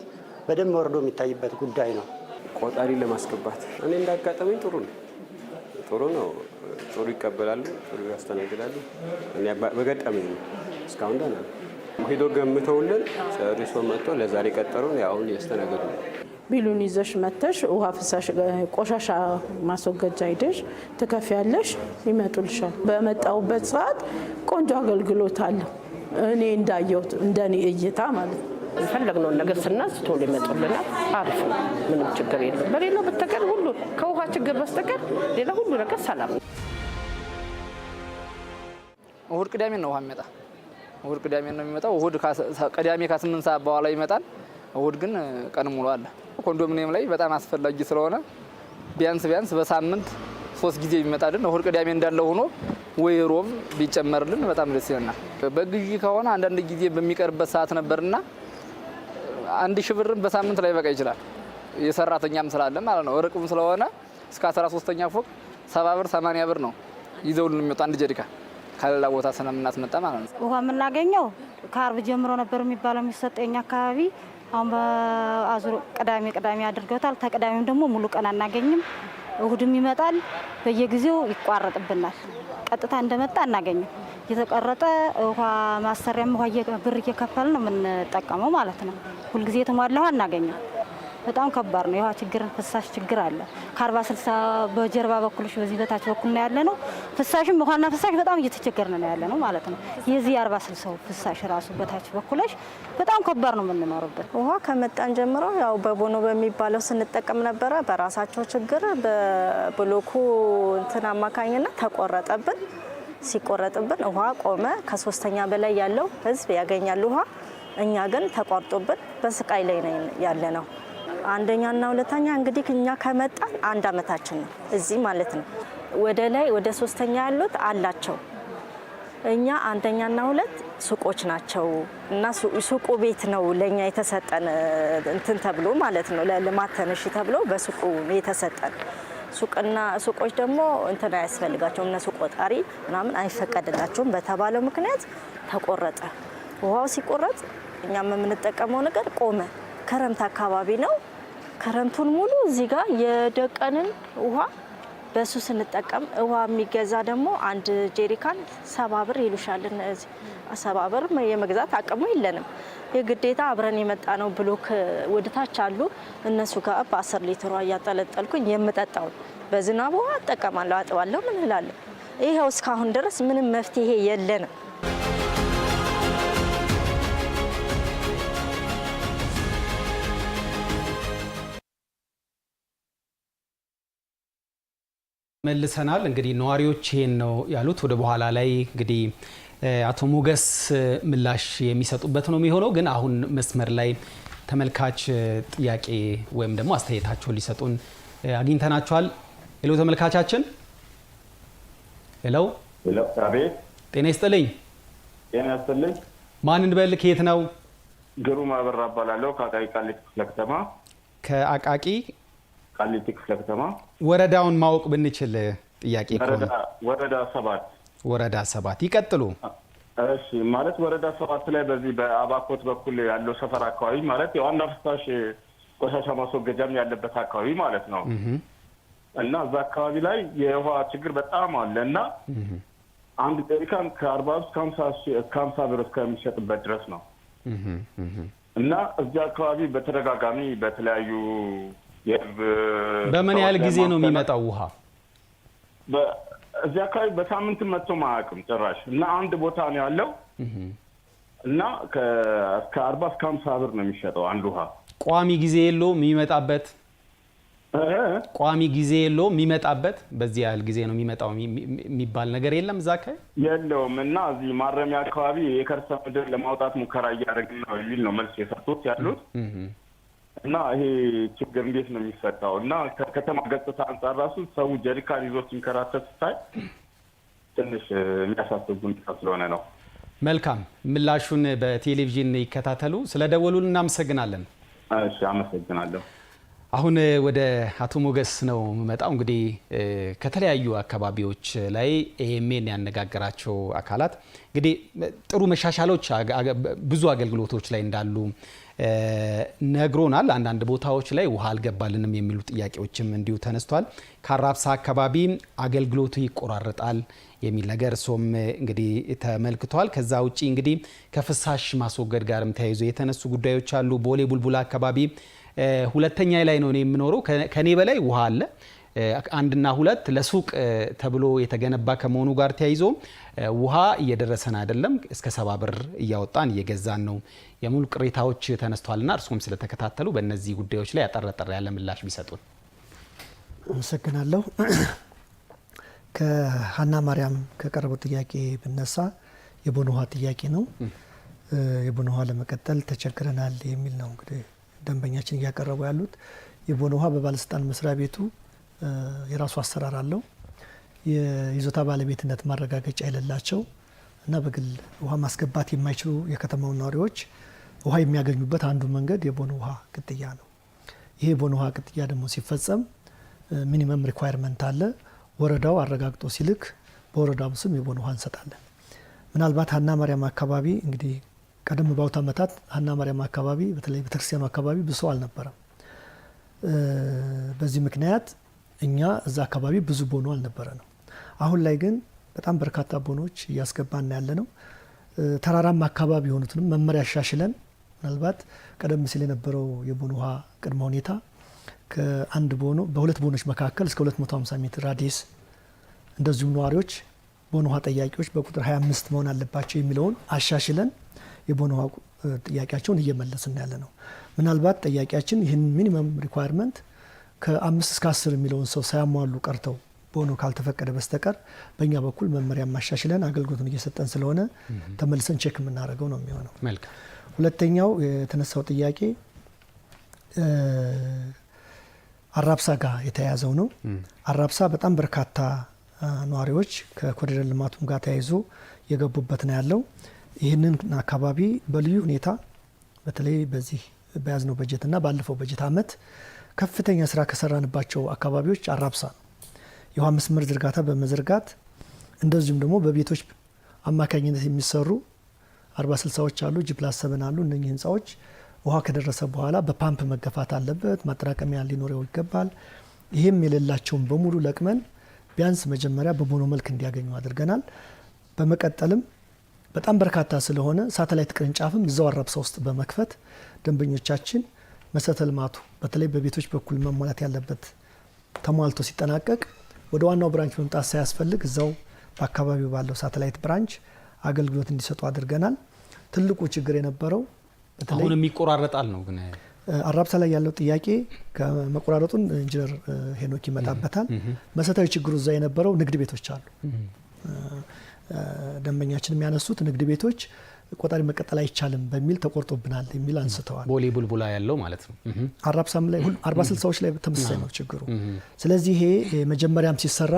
በደንብ ወርዶ የሚታይበት ጉዳይ ነው ቆጣሪ ለማስገባት እኔ እንዳጋጠመኝ ጥሩ ነው ጥሩ ይቀበላሉ ጥሩ ያስተናግዳሉ እኔ በገጠመኝ እስካሁን ደህና ሄዶ ገምተውልን ሰርቪስ መጥቶ ለዛሬ ቀጠሩን ያውን ያስተናግዱ ቢሉን ይዘሽ መተሽ ውሃ ፍሳሽ ቆሻሻ ማስወገጃ ሄደሽ ትከፍያለሽ ይመጡልሻል በመጣውበት ሰዓት ቆንጆ አገልግሎት አለ እኔ እንዳየሁት እንደኔ እይታ ማለት ነው የፈለግነውን ነገር ስናዝ ቶሎ ይመጡልናል አሪፍ ነው ምንም ችግር የለም በሌላው በተቀር ሁሉ ከውሃ ችግር በስተቀር ሌላ ሁሉ ነገር ሰላም ነው እሁድ ቅዳሜ ነው ውሃ የሚመጣ እሁድ ቅዳሜ ነው የሚመጣው እሁድ ቅዳሜ ከ8 ሰዓት በኋላ ይመጣል እሁድ ግን ቀን ሙሉ አለ ኮንዶሚኒየም ላይ በጣም አስፈላጊ ስለሆነ ቢያንስ በሳምንት 3 ጊዜ ይመጣልን እሁድ ቅዳሜ እንዳለው ሆኖ ወይ ሮብ ቢጨመርልን በጣም ደስ ይለናል በግዢ ከሆነ አንዳንድ ጊዜ በሚቀርበት ሰዓት ነበርና 1000 ብር በሳምንት ላይ በቃ ይችላል የሰራተኛም ስላለ ማለት ነው ርቁም ስለሆነ እስከ 13ኛ ፎቅ 70 ብር 80 ብር ነው ይዘውልን የሚወጣ አንድ ጀሪካ ካለላ ቦታ ስለምናስመጣ ማለት ነው ውሃ የምናገኘው ከአርብ ጀምሮ ነበር የሚባለው የሚሰጠኝ አካባቢ አሁን በአዙር ቅዳሜ አድርገውታል ተቀዳሚም ደግሞ ሙሉ ቀን አናገኝም እሁድም ይመጣል በየጊዜው ይቋረጥብናል ቀጥታ እንደመጣ አናገኝም የተቀረጠ ውሃ ማሰሪያም ውሃ ብር እየከፈልን ነው የምንጠቀመው ማለት ነው ሁሉ ጊዜ ተሟላው አናገኝም በጣም ከባድ ነው የውሃ ችግር ፍሳሽ ችግር አለ ከ40-60 በጀርባ በኩልሽ በዚህ በታች በኩል ነው ያለ ነው ፍሳሽም ውሃና ፍሳሽ በጣም እየተቸገርን ነው ያለ ነው ማለት ነው የዚህ 40-60 ፍሳሽ ራሱ በታች በኩልሽ በጣም ከባድ ነው የምንኖርበት ውሃ ከመጣን ጀምሮ ያው በቦኖ በሚባለው ስንጠቀም ነበረ በራሳቸው ችግር በብሎኩ እንትን አማካኝነት ተቆረጠብን ሲቆረጥብን ውሃ ቆመ ከ3ኛ በላይ ያለው ህዝብ ያገኛል ውሃ እኛ ግን ተቋርጦብን በስቃይ ላይ ያለ ነው አንደኛና ሁለተኛ እንግዲህ እኛ ከመጣን 1 አመታችን ነው እዚህ ማለት ነው ወደ ላይ ወደ 3ኛ ያሉት አላቸው እኛ አንደኛና 2 ሱቆች ናቸው እና ሱቁ ቤት ነው ለኛ የተሰጠን እንትን ተብሎ ማለት ነው ለልማት ተነሽ ተብሎ በሱቁ የተሰጠን ሱቅና ሱቆች ደግሞ እንትን አያስፈልጋቸውም እነሱ ቆጣሪ ምናምን አይፈቀድላቸውም በተባለው ምክንያት ተቆረጠ ውሃው ሲቆረጥ እኛም የምንጠቀመው ነገር ቆመ ከረምት አካባቢ ነው ከረምቱን ሙሉ እዚህ ጋር የደቀንን ውሃ በሱ ስንጠቀም ውሃ የሚገዛ ደግሞ አንድ ጄሪካን 70 ብር ይሉሻል። እነዚህ 70 ብር የመግዛት አቅሙ የለንም። የግዴታ አብረን የመጣ ነው ብሎክ ወደታች አሉ እነሱ ጋር በ10 ሊትሯ እያጠለጠልኩኝ የምጠጣው በዝናብ ውሃ እጠቀማለሁ፣ አጥባለሁ፣ ምን እላለሁ። ይሄው እስካሁን ድረስ ምንም መፍትሄ የለንም። መልሰናል። እንግዲህ ነዋሪዎች ይሄን ነው ያሉት። ወደ በኋላ ላይ እንግዲህ አቶ ሞገስ ምላሽ የሚሰጡበት ነው የሚሆነው። ግን አሁን መስመር ላይ ተመልካች ጥያቄ ወይም ደግሞ አስተያየታቸውን ሊሰጡን አግኝተናቸዋል። ሄሎ ተመልካቻችን። ሄሎ አቤት። ጤና ይስጥልኝ። ጤና ይስጥልኝ። ማን እንበል? ከየት ነው? ግሩም አበራ እባላለሁ ከአቃቂ ቃሊቲ ክፍለ ከተማ። ከአቃቂ ቃሊቲ ክፍለ ከተማ። ወረዳውን ማወቅ ብንችል ጥያቄ ከሆነ ወረዳ 7 ወረዳ 7 ይቀጥሉ። እሺ ማለት ወረዳ 7 ላይ በዚህ በአባኮት በኩል ያለው ሰፈር አካባቢ ማለት የዋና ፍሳሽ ቆሻሻ ማስወገጃም ያለበት አካባቢ ማለት ነው። እና እዛ አካባቢ ላይ የውሃ ችግር በጣም አለ እና አንድ ጀሪካን ከ40 እስከ 50 ብር እስከሚሸጥበት ድረስ ነው። እና እዚህ አካባቢ በተደጋጋሚ በተለያዩ በምን ያህል ጊዜ ነው የሚመጣው ውሃ? እዚህ አካባቢ በሳምንት መጥቶ ማያውቅም ጭራሽ። እና አንድ ቦታ ነው ያለው እና እስከ 40 እስከ 50 ብር ነው የሚሸጠው አንድ ውሃ። ቋሚ ጊዜ የለውም የሚመጣበት? ቋሚ ጊዜ የለውም የሚመጣበት? በዚህ ያህል ጊዜ ነው የሚመጣው የሚባል ነገር የለም እዛ አካባቢ? የለውም። እና እዚህ ማረሚያ አካባቢ የከርሰ ምድር ለማውጣት ሙከራ እያደረግን ነው የሚል ነው መልስ የሰጡት ያሉት። እና ይሄ ችግር እንዴት ነው የሚፈታው? እና ከከተማ ገጽታ አንጻር ራሱ ሰው ጀሪካን ይዞ ሲንከራተት ስታይ ትንሽ የሚያሳስብ ሁኔታ ስለሆነ ነው። መልካም፣ ምላሹን በቴሌቪዥን ይከታተሉ። ስለደወሉን እናመሰግናለን። እሺ፣ አመሰግናለሁ። አሁን ወደ አቶ ሞገስ ነው የምመጣው። እንግዲህ ከተለያዩ አካባቢዎች ላይ ኤኤምኤን ያነጋገራቸው አካላት እንግዲህ ጥሩ መሻሻሎች ብዙ አገልግሎቶች ላይ እንዳሉ ነግሮናል። አንዳንድ ቦታዎች ላይ ውሃ አልገባልንም የሚሉ ጥያቄዎችም እንዲሁ ተነስቷል። ከአራብሳ አካባቢ አገልግሎቱ ይቆራረጣል የሚል ነገር እሱም እንግዲህ ተመልክቷል። ከዛ ውጪ እንግዲህ ከፍሳሽ ማስወገድ ጋርም ተያይዞ የተነሱ ጉዳዮች አሉ። ቦሌ ቡልቡላ አካባቢ ሁለተኛ ላይ ነው የምኖረው። ከኔ በላይ ውሃ አለ። 1 እና 2 ለሱቅ ተብሎ የተገነባ ከመሆኑ ጋር ተያይዞ ውሃ እየደረሰን አይደለም። እስከ 70 ብር እያወጣን እየገዛን ነው የሚሉ ቅሬታዎች ተነስተዋልና እርሱም ስለተከታተሉ በእነዚህ ጉዳዮች ላይ አጠረጠረ ያለ ምላሽ ቢሰጡን። አመሰግናለሁ። ከሀና ማርያም ከቀረበው ጥያቄ ብነሳ የቦኖ ውሃ ጥያቄ ነው። የቦኖ ውሃ ለመቀጠል ተቸግረናል የሚል ነው እንግዲህ ደንበኛችን እያቀረቡ ያሉት። የቦኖ ውሃ በባለስልጣን መስሪያ ቤቱ የራሱ አሰራር አለው። የይዞታ ባለቤትነት ማረጋገጫ የሌላቸው እና በግል ውሃ ማስገባት የማይችሉ የከተማው ነዋሪዎች ውሃ የሚያገኙበት አንዱ መንገድ የቦኖ ውሃ ቅጥያ ነው። ይሄ የቦኖ ውሃ ቅጥያ ደግሞ ሲፈጸም ሚኒመም ሪኳየርመንት አለ። ወረዳው አረጋግጦ ሲልክ በወረዳው ስም የቦኖ ውሃ እንሰጣለን። ምናልባት ሀና ማርያም አካባቢ እንግዲህ ቀደም ባሉት ዓመታት ሀና ማርያም አካባቢ በተለይ ቤተክርስቲያኑ አካባቢ ብዙ ሰው አልነበረም። በዚህ ምክንያት እኛ እዛ አካባቢ ብዙ ቦኖ አልነበረ ነው። አሁን ላይ ግን በጣም በርካታ ቦኖች እያስገባን ያለ ነው። ተራራማ አካባቢ የሆኑትንም መመሪያ አሻሽለን ምናልባት ቀደም ሲል የነበረው የቦኖ ውሃ ቅድመ ሁኔታ ከአንድ ቦኖ በሁለት ቦኖች መካከል እስከ 250 ሜትር ራዲየስ እንደዚሁም ነዋሪዎች ቦኖ ውሃ ጠያቂዎች በቁጥር 25 መሆን አለባቸው የሚለውን አሻሽለን የቦኖ ውሃ ጥያቄያቸውን እየመለስን ያለ ነው። ምናልባት ጠያቂያችን ይህን ሚኒመም ሪኳየርመንት ከ5 እስከ 10 የሚለውን ሰው ሳያሟሉ ቀርተው ቦኖ ካልተፈቀደ በስተቀር በእኛ በኩል መመሪያ ማሻሽለን አገልግሎቱን እየሰጠን ስለሆነ ተመልሰን ቼክ የምናደርገው ነው የሚሆነው። ሁለተኛው የተነሳው ጥያቄ አራብሳ ጋር የተያያዘው ነው። አራብሳ በጣም በርካታ ነዋሪዎች ከኮሪደር ልማቱም ጋር ተያይዞ የገቡበት ነው ያለው። ይህንን አካባቢ በልዩ ሁኔታ በተለይ በዚህ በያዝነው በጀትና ባለፈው በጀት ዓመት ከፍተኛ ስራ ከሰራንባቸው አካባቢዎች አራብሳ ነው። የውሃ መስመር ዝርጋታ በመዘርጋት እንደዚሁም ደግሞ በቤቶች አማካኝነት የሚሰሩ 40/60ዎች አሉ፣ ጂ+7 አሉ። እነኚህ ህንፃዎች ውሃ ከደረሰ በኋላ በፓምፕ መገፋት አለበት፣ ማጠራቀሚያ ሊኖረው ይገባል። ይህም የሌላቸውን በሙሉ ለቅመን ቢያንስ መጀመሪያ በቦኖ መልክ እንዲያገኙ አድርገናል። በመቀጠልም በጣም በርካታ ስለሆነ ሳተላይት ቅርንጫፍም እዛው አራብሳ ውስጥ በመክፈት ደንበኞቻችን መሰረተ ልማቱ በተለይ በቤቶች በኩል መሟላት ያለበት ተሟልቶ ሲጠናቀቅ ወደ ዋናው ብራንች መምጣት ሳያስፈልግ እዛው በአካባቢው ባለው ሳተላይት ብራንች አገልግሎት እንዲሰጡ አድርገናል። ትልቁ ችግር የነበረው አሁን የሚቆራረጣል ነው። ግን አራብሳ ላይ ያለው ጥያቄ ከመቆራረጡን ኢንጂነር ሄኖክ ይመጣበታል። መሰረታዊ ችግሩ እዛ የነበረው ንግድ ቤቶች አሉ። ደንበኛችን የሚያነሱት ንግድ ቤቶች ቆጣሪ መቀጠል አይቻልም በሚል ተቆርጦብናል የሚል አንስተዋል። ቦሌ ቡልቡላ ያለው ማለት ነው። አራብሳም ላይ 40/60ዎች ላይ ተመሳሳይ ነው ችግሩ። ስለዚህ ይሄ መጀመሪያም ሲሰራ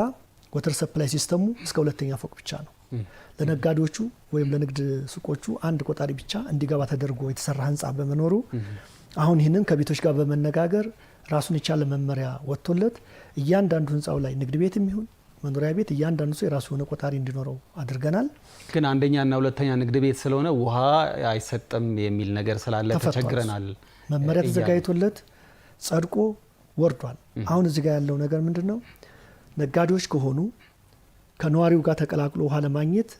ወተር ሰፕላይ ሲስተሙ እስከ 2ኛ ፎቅ ብቻ ነው። ለነጋዴዎቹ ወይም ለንግድ ሱቆቹ አንድ ቆጣሪ ብቻ እንዲገባ ተደርጎ የተሰራ ህንፃ በመኖሩ አሁን ይህንን ከቤቶች ጋር በመነጋገር ራሱን የቻለ መመሪያ ወጥቶለት እያንዳንዱ ህንፃው ላይ ንግድ ቤት የሚሆን መኖሪያ ቤት እያንዳንዱ ሰው የራሱ የሆነ ቆጣሪ እንዲኖረው አድርገናል። ግን አንደኛና ሁለተኛ ንግድ ቤት ስለሆነ ውሃ አይሰጥም የሚል ነገር ስላለ ተቸግረናል። መመሪያ ተዘጋጅቶለት ጸድቆ ወርዷል። አሁን እዚህ ጋር ያለው ነገር ምንድነው? ነጋዴዎች ከሆኑ ከነዋሪው ጋር ተቀላቅሎ ውሃ ለማግኘት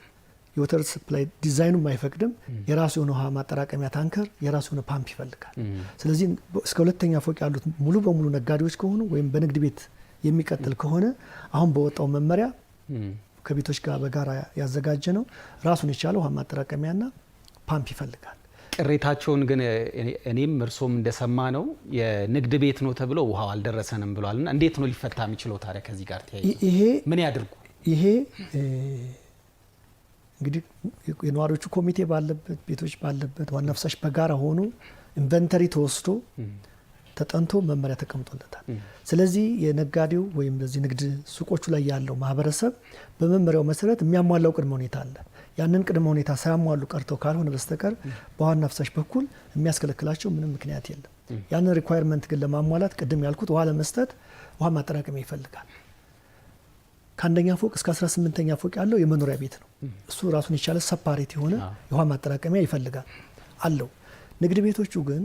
የወተር ሰፕላይ ዲዛይኑ አይፈቅድም። የራሱ የሆነ ውሃ ማጠራቀሚያ ታንከር፣ የራሱ የሆነ ፓምፕ ይፈልጋል። ስለዚህ እስከ 2ኛ ፎቅ ያሉት ሙሉ በሙሉ ነጋዴዎች ከሆኑ ወይም በንግድ ቤት የሚቀጥል ከሆነ አሁን በወጣው መመሪያ ከቤቶች ጋር በጋራ ያዘጋጀ ነው ራሱን የቻለ ውሃ ማጠራቀሚያና ፓምፕ ይፈልጋል። ቅሬታቸውን ግን እኔም እርሶም እንደሰማ ነው የንግድ ቤት ነው ተብሎ ውሃው አልደረሰንም ብሏልና እንዴት ነው ሊፈታ የሚችለው ታዲያ? ከዚህ ጋር ተያይዞ ይሄ ምን ያድርጉ? ይሄ እንግዲህ የነዋሪዎቹ ኮሚቴ ባለበት ቤቶች ባለበት ዋና ፍሳሽ በጋራ ሆኖ ኢንቨንተሪ ተወስዶ ተጠንቶ መመሪያ ተቀምጦለታል። ስለዚህ የነጋዴው ወይም ለዚህ ንግድ ሱቆቹ ላይ ያለው ማህበረሰብ በመመሪያው መሰረት የሚያሟላው ቅድመ ሁኔታ አለ። ያንን ቅድመ ሁኔታ ሳያሟሉ ቀርተው ካልሆነ በስተቀር በዋና ፍሳሽ በኩል የሚያስከለክላቸው ምንም ምክንያት የለም። ያንን ሪኳየርመንት ግን ለማሟላት ቅድም ያልኩት ውሃ ለመስጠት ውሃ ማጠራቀሚያ ይፈልጋል። ከአንደኛ ፎቅ እስከ 18ኛ ፎቅ ያለው የመኖሪያ ቤት ነው። እሱ ራሱን የቻለ ሰፓሬት የሆነ የውሃ ማጠራቀሚያ ይፈልጋል አለው። ንግድ ቤቶቹ ግን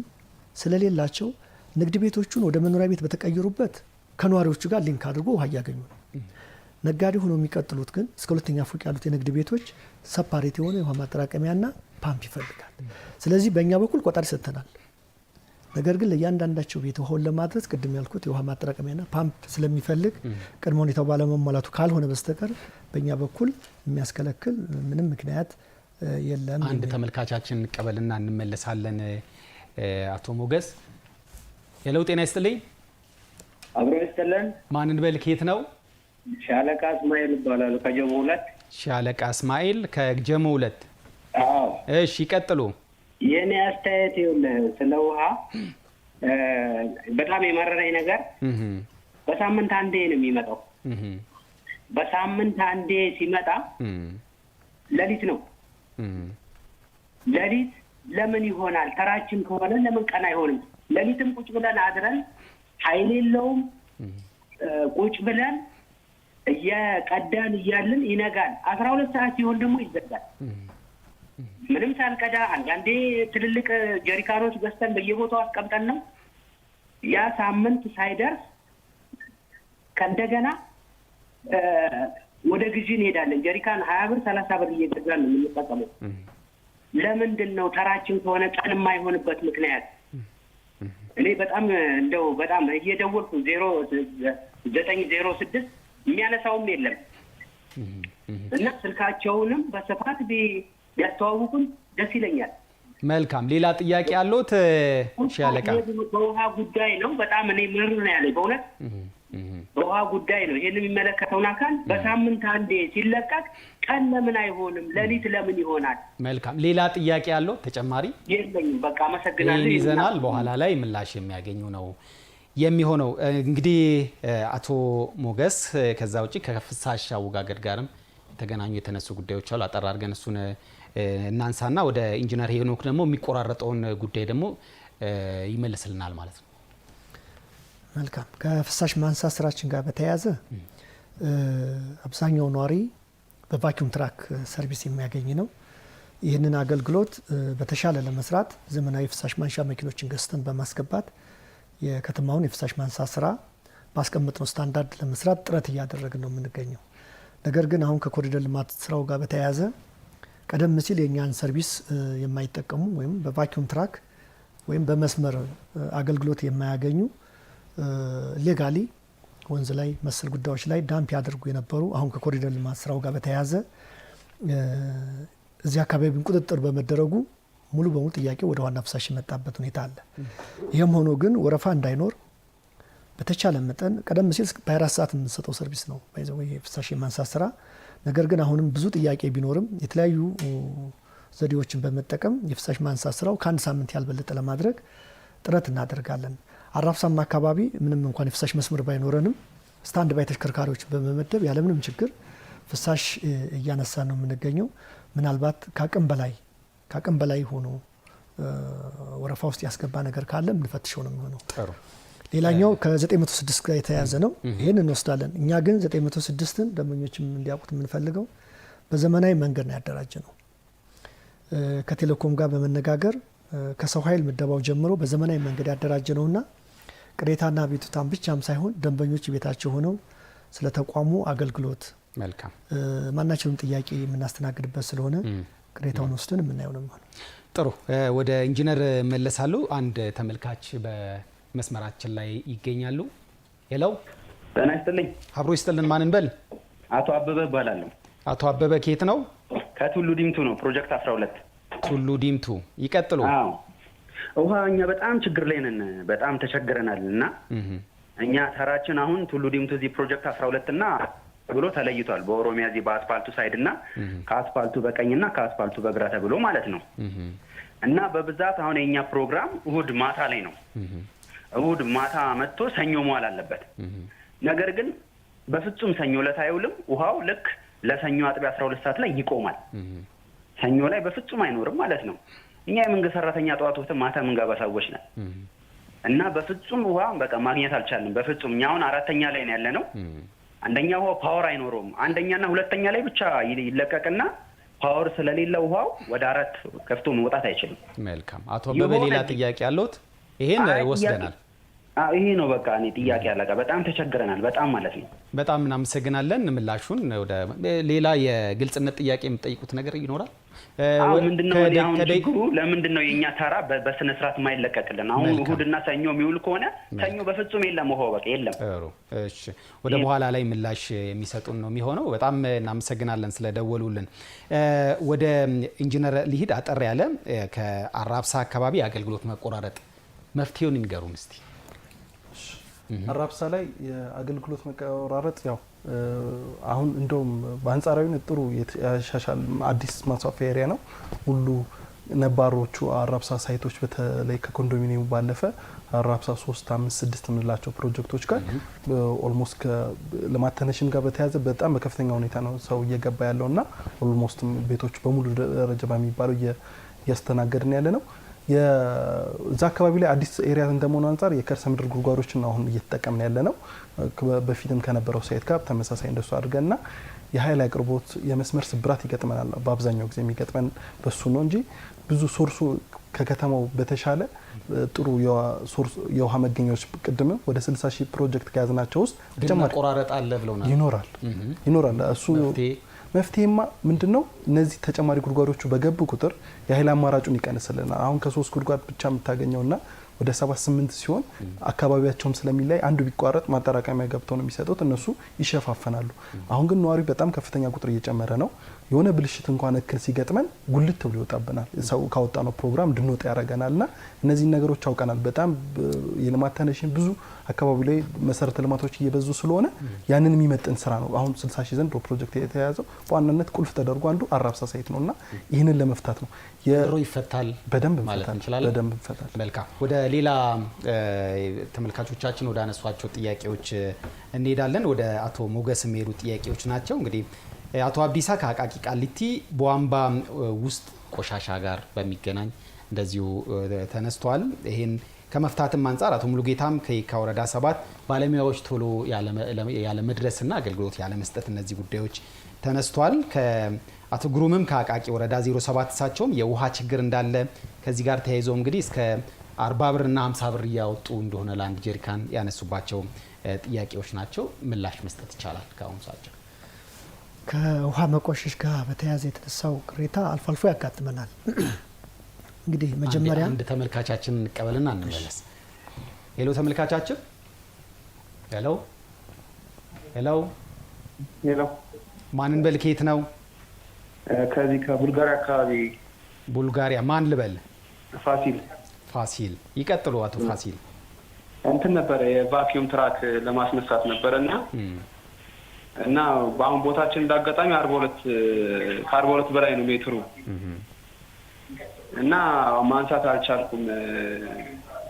ስለሌላቸው ንግድ ቤቶቹን ወደ መኖሪያ ቤት በተቀየሩበት ከነዋሪዎቹ ጋር ሊንክ አድርጎ ውሃ እያገኙ ነው። ነጋዴ ሆኖ የሚቀጥሉት ግን እስከ 2ኛ ፎቅ ያሉት የንግድ ቤቶች ሰፓሬት የሆነ የውሃ ማጠራቀሚያና ፓምፕ ይፈልጋል። ስለዚህ በእኛ በኩል ቆጣሪ ሰጥተናል። ነገር ግን ለእያንዳንዳቸው ቤት ውሃውን ለማድረስ ቅድም ያልኩት የውሃ ማጠራቀሚያና ፓምፕ ስለሚፈልግ ቅድመ ሁኔታው ባለመሟላቱ ካልሆነ በስተቀር በእኛ በኩል የሚያስከለክል ምንም ምክንያት የለም። አንድ ተመልካቻችን እንቀበልና እንመለሳለን። አቶ ሞገስ የለው ጤና ይስጥልኝ። አብሮ ይስጥልን። ማንን በል ከየት ነው? ሻለቃ እስማኤል ይባላል ከጀሞ 2። ሻለቃ እስማኤል ከጀሞ 2። አዎ እሺ ይቀጥሉ። የኔ አስተያየት ይኸውልህ ስለ ውሃ በጣም የመረረኝ ነገር በሳምንት አንዴ ነው የሚመጣው። በሳምንት አንዴ ሲመጣ ሌሊት ነው። ሌሊት ለምን ይሆናል? ተራችን ከሆነ ለምን ቀን አይሆንም? ሌሊትም ቁጭ ብለን አድረን ኃይል የለውም ቁጭ ብለን እየቀዳን እያልን ይነጋል። 12 ሰዓት ሲሆን ደግሞ ይዘጋል። ምንም ሳልቀዳ አንዳንዴ ትልልቅ ጀሪካኖች ገዝተን በየቦታው አስቀምጠን ነው ያ ሳምንት ሳይደርስ ከእንደገና ወደ ግዢ እንሄዳለን። ጀሪካን 20 ብር 30 ብር እየገዛን ነው የምንጠቀመው። ለምንድን ነው ተራችን ከሆነ ቀን የማይሆንበት ምክንያት? እኔ በጣም እንደው በጣም እየደወልኩ 0906 የሚያነሳውም የለም እና ስልካቸውንም በስፋት ቢያስተዋውቁን ደስ ይለኛል። መልካም። ሌላ ጥያቄ ያለዎት ሻለቃ? በውሃ ጉዳይ ነው። በጣም እኔ ምር ነው ያለኝ በእውነት በውሃ ጉዳይ ነው። ይሄን የሚመለከተውን አካል በሳምንት አንዴ ሲለቀቅ ቀን ለምን አይሆንም? ሌሊት ለምን ይሆናል? መልካም። ሌላ ጥያቄ ያለው ተጨማሪ? የለኝም። በቃ አመሰግናለሁ። ይዘናል። በኋላ ላይ ምላሽ የሚያገኙ ነው የሚሆነው። እንግዲህ አቶ ሞገስ ከዛ ውጪ ከፍሳሽ አወጋገድ ጋርም የተገናኙ የተነሱ ጉዳዮች አሉ። አጠር አድርገን እሱን እናንሳና ወደ ኢንጂነር ሄኖክ ደግሞ የሚቆራረጠውን ጉዳይ ደግሞ ይመልስልናል ማለት ነው። መልካም። ከፍሳሽ ማንሳት ስራችን ጋር በተያያዘ አብዛኛው ነዋሪ በቫኪዩም ትራክ ሰርቪስ የሚያገኝ ነው። ይህንን አገልግሎት በተሻለ ለመስራት ዘመናዊ ፍሳሽ ማንሻ መኪኖችን ገዝተን በማስገባት የከተማውን የፍሳሽ ማንሳት ስራ ባስቀመጥነው ስታንዳርድ ለመስራት ጥረት እያደረግን ነው የምንገኘው። ነገር ግን አሁን ከኮሪደር ልማት ስራው ጋር በተያያዘ ቀደም ሲል የኛን ሰርቪስ የማይጠቀሙ ወይም በቫኪዩም ትራክ ወይም በመስመር አገልግሎት የማያገኙ ሌጋሊ ወንዝ ላይ መሰል ጉዳዮች ላይ ዳምፕ ያደርጉ የነበሩ አሁን ከኮሪደር ልማት ስራው ጋር በተያያዘ እዚህ አካባቢ ቁጥጥር በመደረጉ ሙሉ በሙሉ ጥያቄ ወደ ዋና ፍሳሽ የመጣበት ሁኔታ አለ። ይህም ሆኖ ግን ወረፋ እንዳይኖር በተቻለ መጠን ቀደም ሲል በ24 ሰዓት የምንሰጠው ሰርቪስ ነው ባይዘው ፍሳሽ የማንሳት ስራ። ነገር ግን አሁንም ብዙ ጥያቄ ቢኖርም የተለያዩ ዘዴዎችን በመጠቀም የፍሳሽ ማንሳት ስራው ከአንድ ሳምንት ያልበለጠ ለማድረግ ጥረት እናደርጋለን። አራብሳማ አካባቢ ምንም እንኳን የፍሳሽ መስመር ባይኖረንም ስታንድ ባይ ተሽከርካሪዎች በመመደብ ያለምንም ችግር ፍሳሽ እያነሳ ነው የምንገኘው። ምናልባት ከአቅም በላይ ሆኖ ወረፋ ውስጥ ያስገባ ነገር ካለ የምንፈትሸው ነው የሚሆነው። ሌላኛው ከ906 ጋር የተያያዘ ነው። ይህን እንወስዳለን። እኛ ግን 906ን ደንበኞችም እንዲያውቁት የምንፈልገው በዘመናዊ መንገድ ነው ያደራጀ ነው። ከቴሌኮም ጋር በመነጋገር ከሰው ኃይል ምደባው ጀምሮ በዘመናዊ መንገድ ያደራጀ ነውና ቅሬታና ቤቱታን ብቻም ሳይሆን ደንበኞች ቤታቸው ሆነው ስለ ተቋሙ አገልግሎት መልካም ማናቸውም ጥያቄ የምናስተናግድበት ስለሆነ ቅሬታውን ወስደን የምናየው ነው የሚሆነው። ጥሩ። ወደ ኢንጂነር መለሳሉ። አንድ ተመልካች በመስመራችን ላይ ይገኛሉ። ሄሎ፣ ጤና ይስጥልኝ። አብሮ ይስጥልን። ማን እንበል? አቶ አበበ እባላለሁ። አቶ አበበ ከየት ነው? ከቱሉ ዲምቱ ነው። ፕሮጀክት 12 ቱሉ ዲምቱ። ይቀጥሉ። ውሃ እኛ በጣም ችግር ላይ ነን። በጣም ተቸግረናል እና እኛ ተራችን አሁን ቱሉ ዲምቱ እዚህ ፕሮጀክት 12 እና ብሎ ተለይቷል። በኦሮሚያ እዚህ በአስፋልቱ ሳይድ እና ከአስፋልቱ በቀኝና ከአስፋልቱ በግራ ተብሎ ማለት ነው። እና በብዛት አሁን የኛ ፕሮግራም እሁድ ማታ ላይ ነው። እሁድ ማታ መጥቶ ሰኞ መዋል አለበት። ነገር ግን በፍጹም ሰኞ ዕለት አይውልም። ውሃው ልክ ለሰኞ አጥቢያ 12 ሰዓት ላይ ይቆማል። ሰኞ ላይ በፍጹም አይኖርም ማለት ነው። እኛ የመንግስት ሰራተኛ ጠዋት ወጥተን ማታ የምንገባ ሰዎች ነን እና በፍጹም ውሃ በቃ ማግኘት አልቻልንም። በፍጹም እኛ አሁን 4ኛ ላይ ነው ያለነው። አንደኛ ውሃው ፓወር አይኖረውም። አንደኛና ሁለተኛ ላይ ብቻ ይለቀቅና ፓወር ስለሌለ ውሃው ወደ 4 ከፍቶ መውጣት አይችልም። መልካም። አቶ አበበ ሌላ ጥያቄ ያለዎት? ይሄን ወስደናል። ይሄ ነው በቃ እኔ ጥያቄ አለቃ። በጣም ተቸግረናል፣ በጣም ማለት ነው። በጣም እናመሰግናለን ምላሹን። ወደ ሌላ የግልጽነት ጥያቄ የምጠይቁት ነገር ይኖራል? ምንድነው አሁን ችግሩ? ለምንድነው የኛ ተራ በስነ ስርዓት የማይለቀቅልን? አሁን እሁድና ሰኞ የሚውል ከሆነ ሰኞ በፍጹም የለም፣ ውሃው በቃ የለም። እሺ፣ ወደ በኋላ ላይ ምላሽ የሚሰጡን ነው የሚሆነው። በጣም እናመሰግናለን ስለደወሉልን። ወደ ኢንጂነር ሊሂድ። አጠር ያለ ከአራብሳ አካባቢ አገልግሎት መቆራረጥ መፍትሄውን ይንገሩን እስቲ። አራብሳ ላይ የአገልግሎት መቆራረጥ ያው አሁን እንደውም በአንጻራዊነት ጥሩ ያሻሻል አዲስ ማስፋፊያ ኤሪያ ነው። ሁሉ ነባሮቹ አራብሳ ሳይቶች በተለይ ከኮንዶሚኒየሙ ባለፈ አራብሳ 3፣ 5፣ 6 የምንላቸው ፕሮጀክቶች ጋር ኦልሞስት ከልማት ተነሽን ጋር በተያያዘ በጣም በከፍተኛ ሁኔታ ነው ሰው እየገባ ያለውና ኦልሞስት ቤቶች በሙሉ ደረጃ በሚባለው እያስተናገድን ያለ ነው። የዛ አካባቢ ላይ አዲስ ኤሪያ እንደመሆኑ አንጻር የከርሰ ምድር ጉድጓዶችን አሁን እየተጠቀምን ያለ ነው። በፊትም ከነበረው ሳይት ጋር ተመሳሳይ እንደሱ አድርገንና የኃይል አቅርቦት የመስመር ስብራት ይገጥመናል። በአብዛኛው ጊዜ የሚገጥመን በሱ ነው እንጂ ብዙ ሶርሱ ከከተማው በተሻለ ጥሩ የውሃ መገኛዎች ቅድም ወደ 60 ሺህ ፕሮጀክት ከያዝናቸው ውስጥ ተጨማሪ ቆራረጥ አለ ብለውናል። ይኖራል። እሱ መፍትሄማ ምንድነው? እነዚህ ተጨማሪ ጉድጓዶቹ በገቡ ቁጥር የኃይል አማራጩን ይቀንስልናል። አሁን ከ3 ጉድጓድ ብቻ የምታገኘውና ወደ 7-8 ሲሆን አካባቢያቸውም ስለሚላይ አንዱ ቢቋረጥ ማጠራቀሚያ ገብተው ነው የሚሰጡት፣ እነሱ ይሸፋፈናሉ። አሁን ግን ነዋሪው በጣም ከፍተኛ ቁጥር እየጨመረ ነው። የሆነ ብልሽት እንኳን እክል ሲገጥመን ጉልት ብሎ ይወጣብናል። ሰው ካወጣነው ፕሮግራም እንድንወጣ ያደርገናልና እነዚህን ነገሮች አውቀናል። በጣም የልማት ተነሽን ብዙ አካባቢ ላይ መሰረተ ልማቶች እየበዙ ስለሆነ ያንን የሚመጥን ስራ ነው። አሁን 60 ሺህ ዘንድሮ ፕሮጀክት የተያዘው በዋናነት ቁልፍ ተደርጎ አንዱ አራብሳ ሳይት ነውና ይህንን ለመፍታት ነው። የሮ ይፈታል በደንብ ማለት እንችላለን። በደንብ ይፈታል። መልካም። ወደ ሌላ ተመልካቾቻችን ወደ አነሷቸው ጥያቄዎች እንሄዳለን። ወደ አቶ ሞገስ የሚሄዱ ጥያቄዎች ናቸው። እንግዲህ አቶ አብዲሳ ከአቃቂ ቃሊቲ በዋንባ ውስጥ ቆሻሻ ጋር በሚገናኝ እንደዚሁ ተነስቷል። ይሄን ከመፍታትም አንጻር አቶ ሙሉጌታም ከየካ ወረዳ 7 ባለሙያዎች ቶሎ ያለ መድረስና አገልግሎት ያለ መስጠት እነዚህ ጉዳዮች ተነስቷል። ከአቶ ግሩምም ከአቃቂ ወረዳ 07 እሳቸውም የውሃ ችግር እንዳለ ከዚህ ጋር ተያይዞ እንግዲህ እስከ 40 ብርና 50 ብር እያወጡ እንደሆነ ለአንድ ጀሪካን ያነሱባቸው ጥያቄዎች ናቸው። ምላሽ መስጠት ይቻላል? ከአሁኑ ሰዓት ከውሃ መቆሸሽ ጋር በተያያዘ የተነሳው ቅሬታ አልፎ አልፎ ያጋጥመናል። እንግዲህ መጀመሪያ አንድ ተመልካቻችን እንቀበልና እንመለስ። ሄሎ ተመልካቻችን። ሄሎ ሄሎ ሄሎ፣ ማንን በል? ከየት ነው? ከዚህ ከቡልጋሪያ አካባቢ። ቡልጋሪያ ማን ልበል? ፋሲል። ፋሲል ይቀጥሉ አቶ ፋሲል። እንትን ነበረ የቫኪዩም ትራክ ለማስነሳት ነበረ እና በአሁን ቦታችን እንዳጋጣሚ 42 በላይ ነው ሜትሩ እና ማንሳት አልቻልኩም።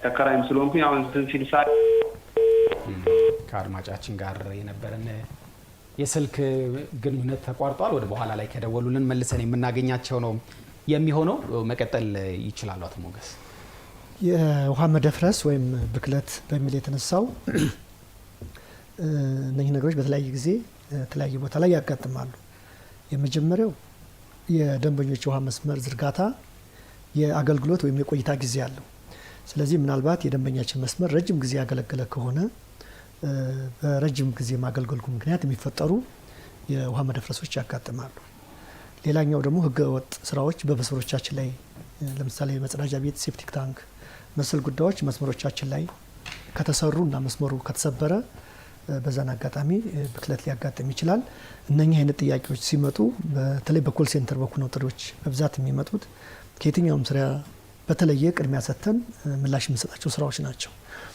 ተከራይም ስለሆንኩኝ አሁን እንትን ሲል ከአድማጫችን ጋር የነበረን የስልክ ግንኙነት ተቋርጧል። ወደ በኋላ ላይ ከደወሉልን መልሰን የምናገኛቸው ነው የሚሆነው። መቀጠል ይችላሉ አቶ ሞገስ። የውሃ መደፍረስ ወይም ብክለት በሚል የተነሳው እነዚህ ነገሮች በተለያየ ጊዜ የተለያየ ቦታ ላይ ያጋጥማሉ። የመጀመሪያው የደንበኞች የውሃ መስመር ዝርጋታ የአገልግሎት ወይም የቆይታ ጊዜ አለው። ስለዚህ ምናልባት የደንበኛችን መስመር ረጅም ጊዜ ያገለገለ ከሆነ በረጅም ጊዜ ማገልገሉ ምክንያት የሚፈጠሩ የውሃ መደፍረሶች ያጋጥማሉ። ሌላኛው ደግሞ ህገወጥ ስራዎች በመስመሮቻችን ላይ ለምሳሌ መጸዳጃ ቤት፣ ሴፕቲክ ታንክ መሰል ጉዳዮች መስመሮቻችን ላይ ከተሰሩ እና መስመሩ ከተሰበረ በዛን አጋጣሚ ብክለት ሊያጋጥም ይችላል። እነኚህ አይነት ጥያቄዎች ሲመጡ በተለይ በኮል ሴንተር በኩል ነው ጥሪዎች በብዛት የሚመጡት። ከየትኛውም ስራ በተለየ ቅድሚያ ሰጥተን ምላሽ የምንሰጣቸው ስራዎች ናቸው።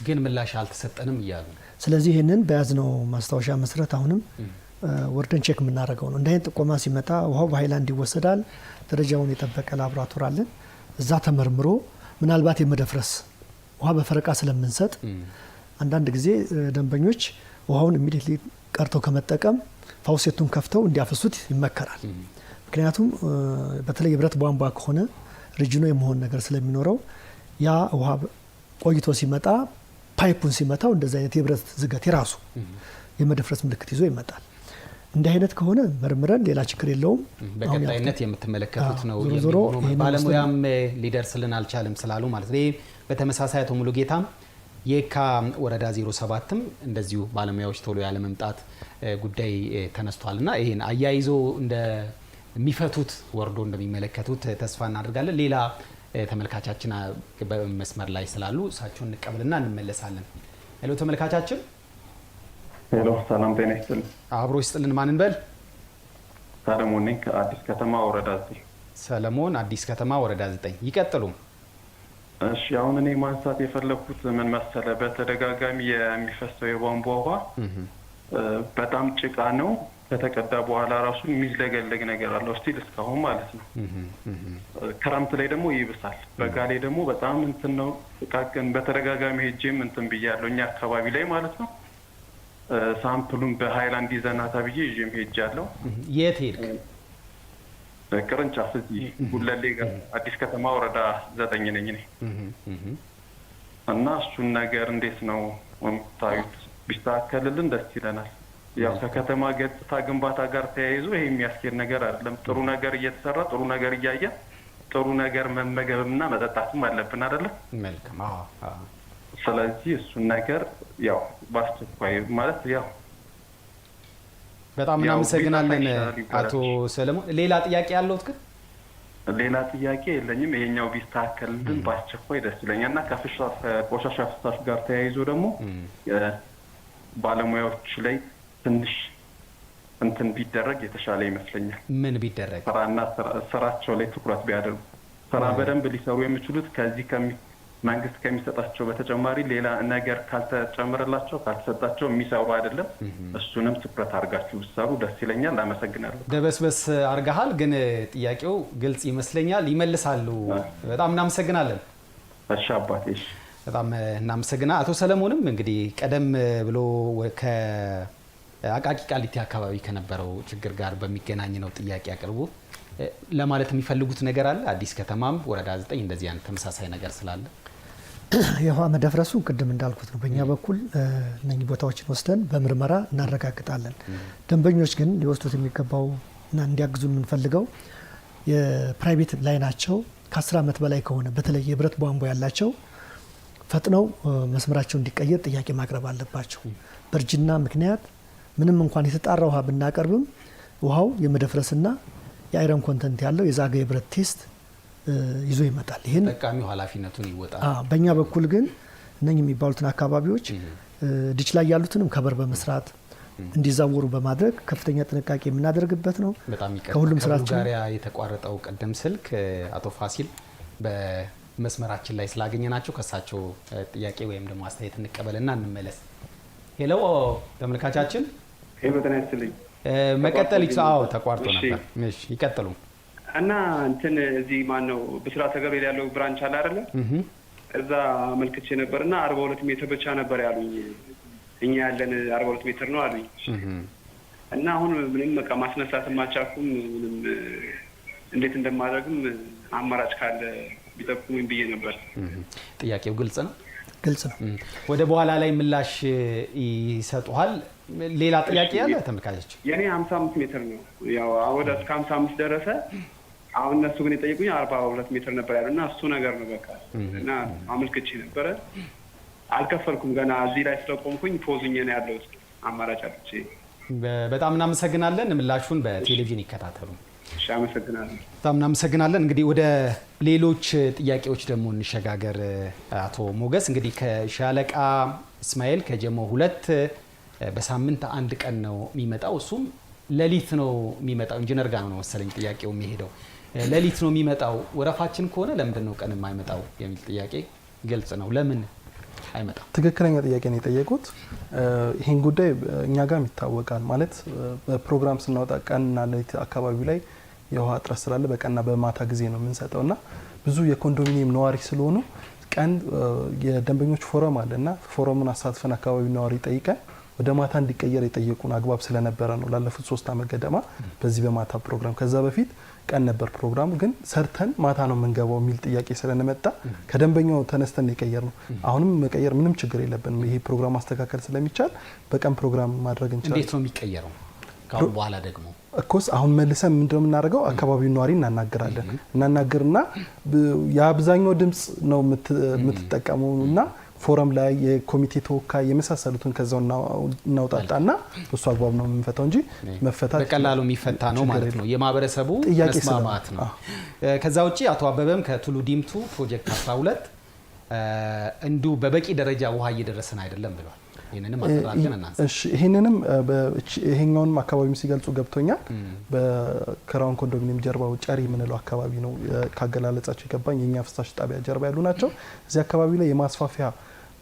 ግን ምላሽ አልተሰጠንም እያሉ ስለዚህ ይህንን በያዝነው ማስታወሻ መሰረት አሁንም ወርደን ቼክ የምናደርገው ነው። እንደ አይነት ጥቆማ ሲመጣ ውሃው በሃይላንድ ይወሰዳል። ደረጃውን የጠበቀ ላቦራቶሪ አለን። እዛ ተመርምሮ ምናልባት የመደፍረስ ውሃ በፈረቃ ስለምንሰጥ አንዳንድ ጊዜ ደንበኞች ውሃውን ኢሚዲየትሊ ቀርተው ከመጠቀም ፋውሴቱን ከፍተው እንዲያፈሱት ይመከራል። ምክንያቱም በተለይ የብረት ቧንቧ ከሆነ ሪጅኖ የመሆን ነገር ስለሚኖረው ያ ውሃ ቆይቶ ሲመጣ ፓይፑን ሲመታው እንደዚህ አይነት የብረት ዝገት የራሱ የመደፍረስ ምልክት ይዞ ይመጣል። እንዲህ አይነት ከሆነ መርምረን ሌላ ችግር የለውም በቀጣይነት የምትመለከቱት ነው። ባለሙያም ሊደርስልን አልቻለም ስላሉ ማለት ነው። በተመሳሳይ አቶ ሙሉጌታም የካ ወረዳ 07ም እንደዚሁ ባለሙያዎች ቶሎ ያለ መምጣት ጉዳይ ተነስቷልና ይሄን አያይዞ እንደሚፈቱት ወርዶ እንደሚመለከቱት ተስፋ እናደርጋለን። ሌላ ተመልካቻችን በመስመር ላይ ስላሉ እሳቸውን እንቀበልና እንመለሳለን። ሄሎ ተመልካቻችን። ሄሎ ሰላም ጤና ይስጥልን። አብሮ ይስጥልን። ማንን በል? ሰለሞን ነኝ ከአዲስ ከተማ ወረዳ 9። ሰለሞን አዲስ ከተማ ወረዳ 9 ይቀጥሉ። እሺ አሁን እኔ ማንሳት የፈለኩት ምን መሰለ፣ በተደጋጋሚ የሚፈሰው የቧንቧ ውሃ በጣም ጭቃ ነው። ከተቀዳ በኋላ ራሱ የሚዝለገለግ ነገር አለው ስቲል እስካሁን ማለት ነው። ክረምት ላይ ደግሞ ይብሳል፣ በጋ ላይ ደግሞ በጣም እንትን ነው። ቃቅን በተደጋጋሚ ሄጄም እንትን ብያለሁ እኛ አካባቢ ላይ ማለት ነው። ሳምፕሉን በሃይላንድ ይዘና ተብዬ ይዤም ሄጃለሁ። የት ሄድክ? ቅርንጫፍ እዚህ ጉለሌ ጋር አዲስ ከተማ ወረዳ 9 ነኝ እኔ እና እሱን ነገር እንዴት ነው የምታዩት? ቢስተካከልልን ደስ ይለናል። ያው ከከተማ ገጽታ ግንባታ ጋር ተያይዞ ይሄ የሚያስኬድ ነገር አይደለም። ጥሩ ነገር እየተሰራ ጥሩ ነገር እያየን ጥሩ ነገር መመገብና መጠጣትም አለብን አይደለ? መልካም። ስለዚህ እሱን ነገር ያው በአስቸኳይ ማለት ያው በጣም እናመሰግናለን አቶ ሰለሞን። ሌላ ጥያቄ ያለዎት? ግን ሌላ ጥያቄ የለኝም። ይሄኛው ቢስተካከልልን በአስቸኳይ ደስ ይለኛል እና ከቆሻሻ ፍሳሽ ጋር ተያይዞ ደግሞ ባለሙያዎች ላይ ትንሽ እንትን ቢደረግ የተሻለ ይመስለኛል። ምን ቢደረግ? ስራቸው ላይ ትኩረት ቢያደርጉ። ስራ በደንብ ሊሰሩ የሚችሉት ከዚህ መንግስት ከሚሰጣቸው በተጨማሪ ሌላ ነገር ካልተጨመረላቸው ካልተሰጣቸው የሚሰሩ አይደለም። እሱንም ትኩረት አድርጋችሁ ሰሩ ደስ ይለኛል። አመሰግናለሁ። ደበስበስ አርጋሃል፣ ግን ጥያቄው ግልጽ ይመስለኛል። ይመልሳሉ። በጣም እናመሰግናለን። እሺ አባቴ። በጣም እናመሰግናለን። አቶ ሰለሞንም እንግዲህ ቀደም ብሎ ከአቃቂ ቃሊቲ አካባቢ ከነበረው ችግር ጋር በሚገናኝ ነው ጥያቄ ያቀርቡ ለማለት የሚፈልጉት ነገር አለ? አዲስ ከተማም ወረዳ 9 እንደዚህ አይነት ተመሳሳይ ነገር ስላለ የውሃ መደፍረሱ ቅድም እንዳልኩት ነው። በእኛ በኩል እነኚህ ቦታዎችን ወስደን በምርመራ እናረጋግጣለን። ደንበኞች ግን ሊወስዱት የሚገባው እና እንዲያግዙ የምንፈልገው የፕራይቬት ላይ ናቸው ከ10 ዓመት በላይ ከሆነ በተለይ የብረት ቧንቧ ያላቸው ፈጥነው መስመራቸው እንዲቀየር ጥያቄ ማቅረብ አለባቸው። በእርጅና ምክንያት ምንም እንኳን የተጣራ ውሃ ብናቀርብም ውሃው የመደፍረስና የአይረን ኮንተንት ያለው የዛገ የብረት ቴስት ይዞ ይመጣል። ይሄን ተጠቃሚው ኃላፊነቱን ይወጣል። በእኛ በኩል ግን እነኚህ የሚባሉትን አካባቢዎች ዲች ላይ ያሉትንም ከበር በመስራት እንዲዛወሩ በማድረግ ከፍተኛ ጥንቃቄ የምናደርግበት ነው። ከሁሉም ስራችን ጋር የተቋረጠው ቀደም ስልክ አቶ ፋሲል በመስመራችን ላይ ስላገኘናቸው ከሳቸው ጥያቄ ወይም ደግሞ አስተያየት እንቀበልና እንመለስ። ሄሎ ተመልካቻችን። ሄሎ ጤና ይስጥልኝ። መቀጠል ይቻላል። ተቋርጦ ነበር። እሺ ይቀጥሉ። እና እንትን እዚህ ማን ነው ብስራተ ገብርኤል ያለው ብራንች አለ አይደለ? እዛ አመልክቼ ነበርና 42 ሜትር ብቻ ነበር ያሉኝ። እኛ ያለን 42 ሜትር ነው አሉኝ። እና አሁን ምንም በቃ ማስነሳትም አልቻልኩም። ምንም እንዴት እንደማደርግም አማራጭ ካለ ቢጠቁሙኝ ብዬ ነበር። ጥያቄው ግልጽ ነው። ግልጽ ነው። ወደ በኋላ ላይ ምላሽ ይሰጡሃል። ሌላ ጥያቄ ያለ ተመልካቾች? የኔ 55 ሜትር ነው። ያው ወደ እስከ 55 ደረሰ። አሁን እነሱ ግን የጠየቁኝ 42 ሜትር ነበር ያሉና እሱ ነገር ነው በቃ። እና አመልክቼ ነበረ አልከፈልኩም ገና እዚህ ላይ ስለቆምኩኝ ፖዝኜ ነው ያለው አማራጭ አጥቼ። በጣም እናመሰግናለን። ምላሹን በቴሌቪዥን ይከታተሉ። እሺ አመሰግናለሁ። በጣም እናመሰግናለን። እንግዲህ ወደ ሌሎች ጥያቄዎች ደግሞ እንሸጋገር። አቶ ሞገስ እንግዲህ ከሻለቃ እስማኤል ከጀሞ 2 በሳምንት አንድ ቀን ነው የሚመጣው። እሱም ሌሊት ነው የሚመጣው። ኢንጂነር ጋር ነው መሰለኝ ጥያቄው የሚሄደው። ሌሊት ነው የሚመጣው። ወረፋችን ከሆነ ለምንድን ነው ቀን የማይመጣው የሚል ጥያቄ ግልጽ ነው። ለምን አይመጣም? ትክክለኛ ጥያቄ ነው የጠየቁት። ይህን ጉዳይ እኛ ጋር ይታወቃል። ማለት በፕሮግራም ስናወጣ ቀንና ሌሊት አካባቢ ላይ የውሃ እጥረት ስላለ በቀንና በማታ ጊዜ ነው የምንሰጠው እና ብዙ የኮንዶሚኒየም ነዋሪ ስለሆኑ ቀን የደንበኞች ፎረም አለና ፎረሙን አሳትፈን አካባቢ ነዋሪ ጠይቀን ወደ ማታ እንዲቀየር የጠየቁን አግባብ ስለነበረ ነው ላለፉት 3 ዓመት ገደማ በዚህ በማታ ፕሮግራም። ከዛ በፊት ቀን ነበር ፕሮግራሙ፣ ግን ሰርተን ማታ ነው የምንገባው የሚል ጥያቄ ስለነመጣ ከደንበኛው ተነስተን የቀየር ነው። አሁንም መቀየር ምንም ችግር የለብንም። ይሄ ፕሮግራም ማስተካከል ስለሚቻል በቀን ፕሮግራም ማድረግ እንችላለን። እንዴት ነው የሚቀየረው? ካሁን በኋላ ደግሞ እኮስ አሁን መልሰን ምንድነው የምናደርገው? አካባቢው ነዋሪ እናናገርና የአብዛኛው ድምጽ ነው የምትጠቀሙና ፎረም ላይ የኮሚቴ ተወካይ የመሳሰሉትን ከዛው እናውጣጣና እሱ አግባብ ነው የምንፈታው እንጂ መፈታት በቀላሉ የሚፈታ ነው ማለት ነው። የማህበረሰቡ መስማማት ነው። ከዛ ውጪ አቶ አበበም ከቱሉ ዲምቱ ፕሮጀክት 12 እንዱ በበቂ ደረጃ ውሃ እየደረሰን አይደለም ብሏል። ይሄንንም አጥራለን እናንተ። እሺ ይሄኛውንም አካባቢ ሲገልጹ ገብቶኛል። በክራውን ኮንዶሚኒየም ጀርባው ጨሪ የምንለው አካባቢ ነው ካገላለጻቸው የገባኝ። የኛ ፍሳሽ ጣቢያ ጀርባ ያሉ ናቸው። እዚህ አካባቢ ላይ የማስፋፊያ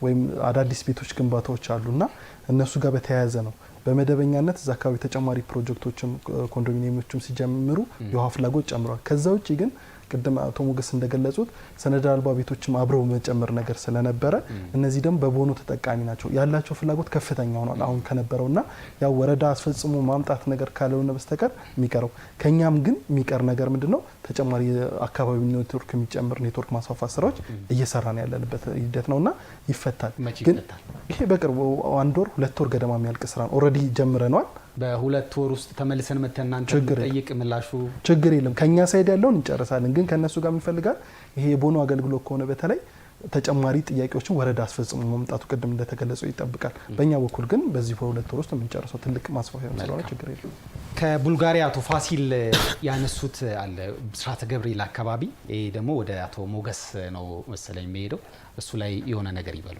ወይም አዳዲስ ቤቶች ግንባታዎች አሉና እነሱ ጋር በተያያዘ ነው በመደበኛነት እዛ አካባቢ ተጨማሪ ፕሮጀክቶችም ኮንዶሚኒየሞችም ሲጀምሩ የውሃ ፍላጎት ጨምሯል። ከዛ ውጪ ግን ቅድም አቶ ሞገስ እንደገለጹት ሰነድ አልባ ቤቶችም አብረው መጨመር ነገር ስለነበረ እነዚህ ደግሞ በቦኖ ተጠቃሚ ናቸው። ያላቸው ፍላጎት ከፍተኛ ሆኗል አሁን ከነበረውና ያው ወረዳ አስፈጽሞ ማምጣት ነገር ካልሆነ በስተቀር የሚቀረው ከኛም ግን የሚቀር ነገር ምንድነው? ተጨማሪ አካባቢ ኔትወርክ የሚጨምር ኔትወርክ ማስፋፋት ስራዎች እየሰራን ያለንበት ሂደት ነውና ይፈታል። ግን ይሄ በቅርቡ 1 ወር 2 ወር ገደማ የሚያልቅ ስራ ነው። ኦሬዲ ጀምረናል። በ2 ወር ውስጥ ተመልሰን መተናንተ ጠይቅ ምላሹ ችግር የለም። ከኛ ሳይድ ያለውን እንጨርሳለን። ግን ከነሱ ጋር የሚፈልጋል ይሄ የቦኖ አገልግሎት ከሆነ በተለይ ተጨማሪ ጥያቄዎችን ወረዳ አስፈጽሞ መምጣቱ ቅድም እንደተገለጸው ይጠብቃል። በእኛ በኩል ግን በዚህ በ2 ወር ውስጥ የምንጨርሰው ትልቅ ማስፋፊያ ስለሆነ ችግር የለም። ከቡልጋሪያ አቶ ፋሲል ያነሱት አለ ብስራተ ገብርኤል አካባቢ። ይሄ ደግሞ ወደ አቶ ሞገስ ነው መሰለኝ የሚሄደው። እሱ ላይ የሆነ ነገር ይበሉ።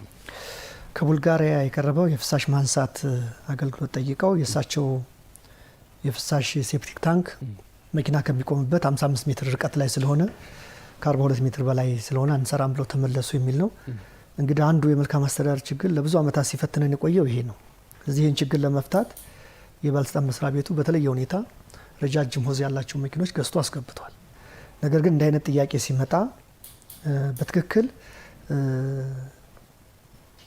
ከቡልጋሪያ የቀረበው የፍሳሽ ማንሳት አገልግሎት ጠይቀው የእሳቸው የፍሳሽ ሴፕቲክ ታንክ መኪና ከሚቆምበት 55 ሜትር ርቀት ላይ ስለሆነ ከ42 ሜትር በላይ ስለሆነ አንሰራም ብለው ተመለሱ የሚል ነው። እንግዲህ አንዱ የመልካም አስተዳደር ችግር ለብዙ ዓመታት ሲፈትነን የቆየው ይሄ ነው። ስለዚህ ይህን ችግር ለመፍታት የባለስልጣን መስሪያ ቤቱ በተለየ ሁኔታ ረጃጅም ሆዝ ያላቸው መኪኖች ገዝቶ አስገብቷል። ነገር ግን እንዲህ አይነት ጥያቄ ሲመጣ በትክክል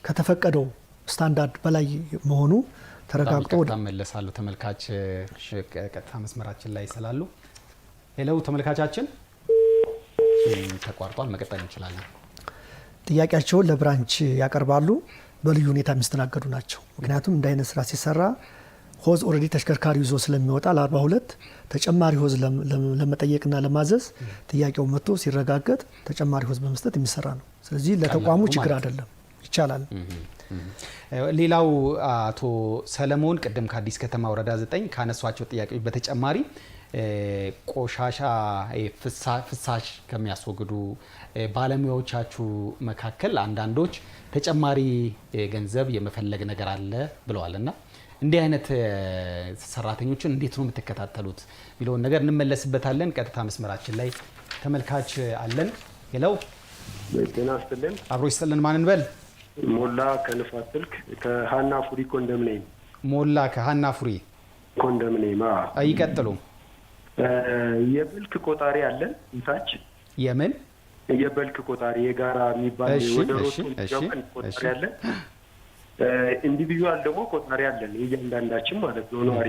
ከተፈቀደው ስታንዳርድ በላይ መሆኑ ተረጋግጦ ተመለሳለሁ። ተመልካች ቀጥታ መስመራችን ላይ ስላሉ ሄሎ ተመልካቻችን ተቋርጧል። መቀጠል እንችላለን። ጥያቄያቸውን ለብራንች ያቀርባሉ። በልዩ ሁኔታ የሚስተናገዱ ናቸው። ምክንያቱም እንደ አይነት ስራ ሲሰራ ሆዝ ኦልሬዲ ተሽከርካሪ ይዞ ስለሚወጣ ለ42 ተጨማሪ ሆዝ ለመጠየቅና ለማዘዝ ጥያቄው መጥቶ ሲረጋገጥ ተጨማሪ ሆዝ በመስጠት የሚሰራ ነው። ስለዚህ ለተቋሙ ችግር አይደለም፣ ይቻላል። ሌላው አቶ ሰለሞን ቅድም ከአዲስ ከተማ ወረዳ 9 ካነሷቸው ጥያቄዎች በተጨማሪ ቆሻሻ ፍሳሽ ከሚያስወግዱ ባለሙያዎቻችሁ መካከል አንዳንዶች ተጨማሪ ገንዘብ የመፈለግ ነገር አለ ብለዋልና እንዲህ አይነት ሰራተኞችን እንዴት ነው የምትከታተሉት የሚለውን ነገር እንመለስበታለን። ቀጥታ መስመራችን ላይ ተመልካች አለን። ሄሎ፣ ጤና ይስጥልን። አብሮ ይስጥልን። ማን እንበል? ሞላ ከንፋስ ስልክ ከሃና ፉሪ ኮንዶሚኒየም። ሞላ ከሃና ፉሪ ኮንዶሚኒየም። ይቀጥሉ። የበልክ ቆጣሪ አለን ታች። የምን የበልክ ቆጣሪ የጋራ የሚባል ወደ ሮቶ የሚገባን ቆጣሪ አለን። ኢንዲቪጁዋል ደግሞ ቆጣሪ አለን እያንዳንዳችን ማለት ነው ነዋሪ።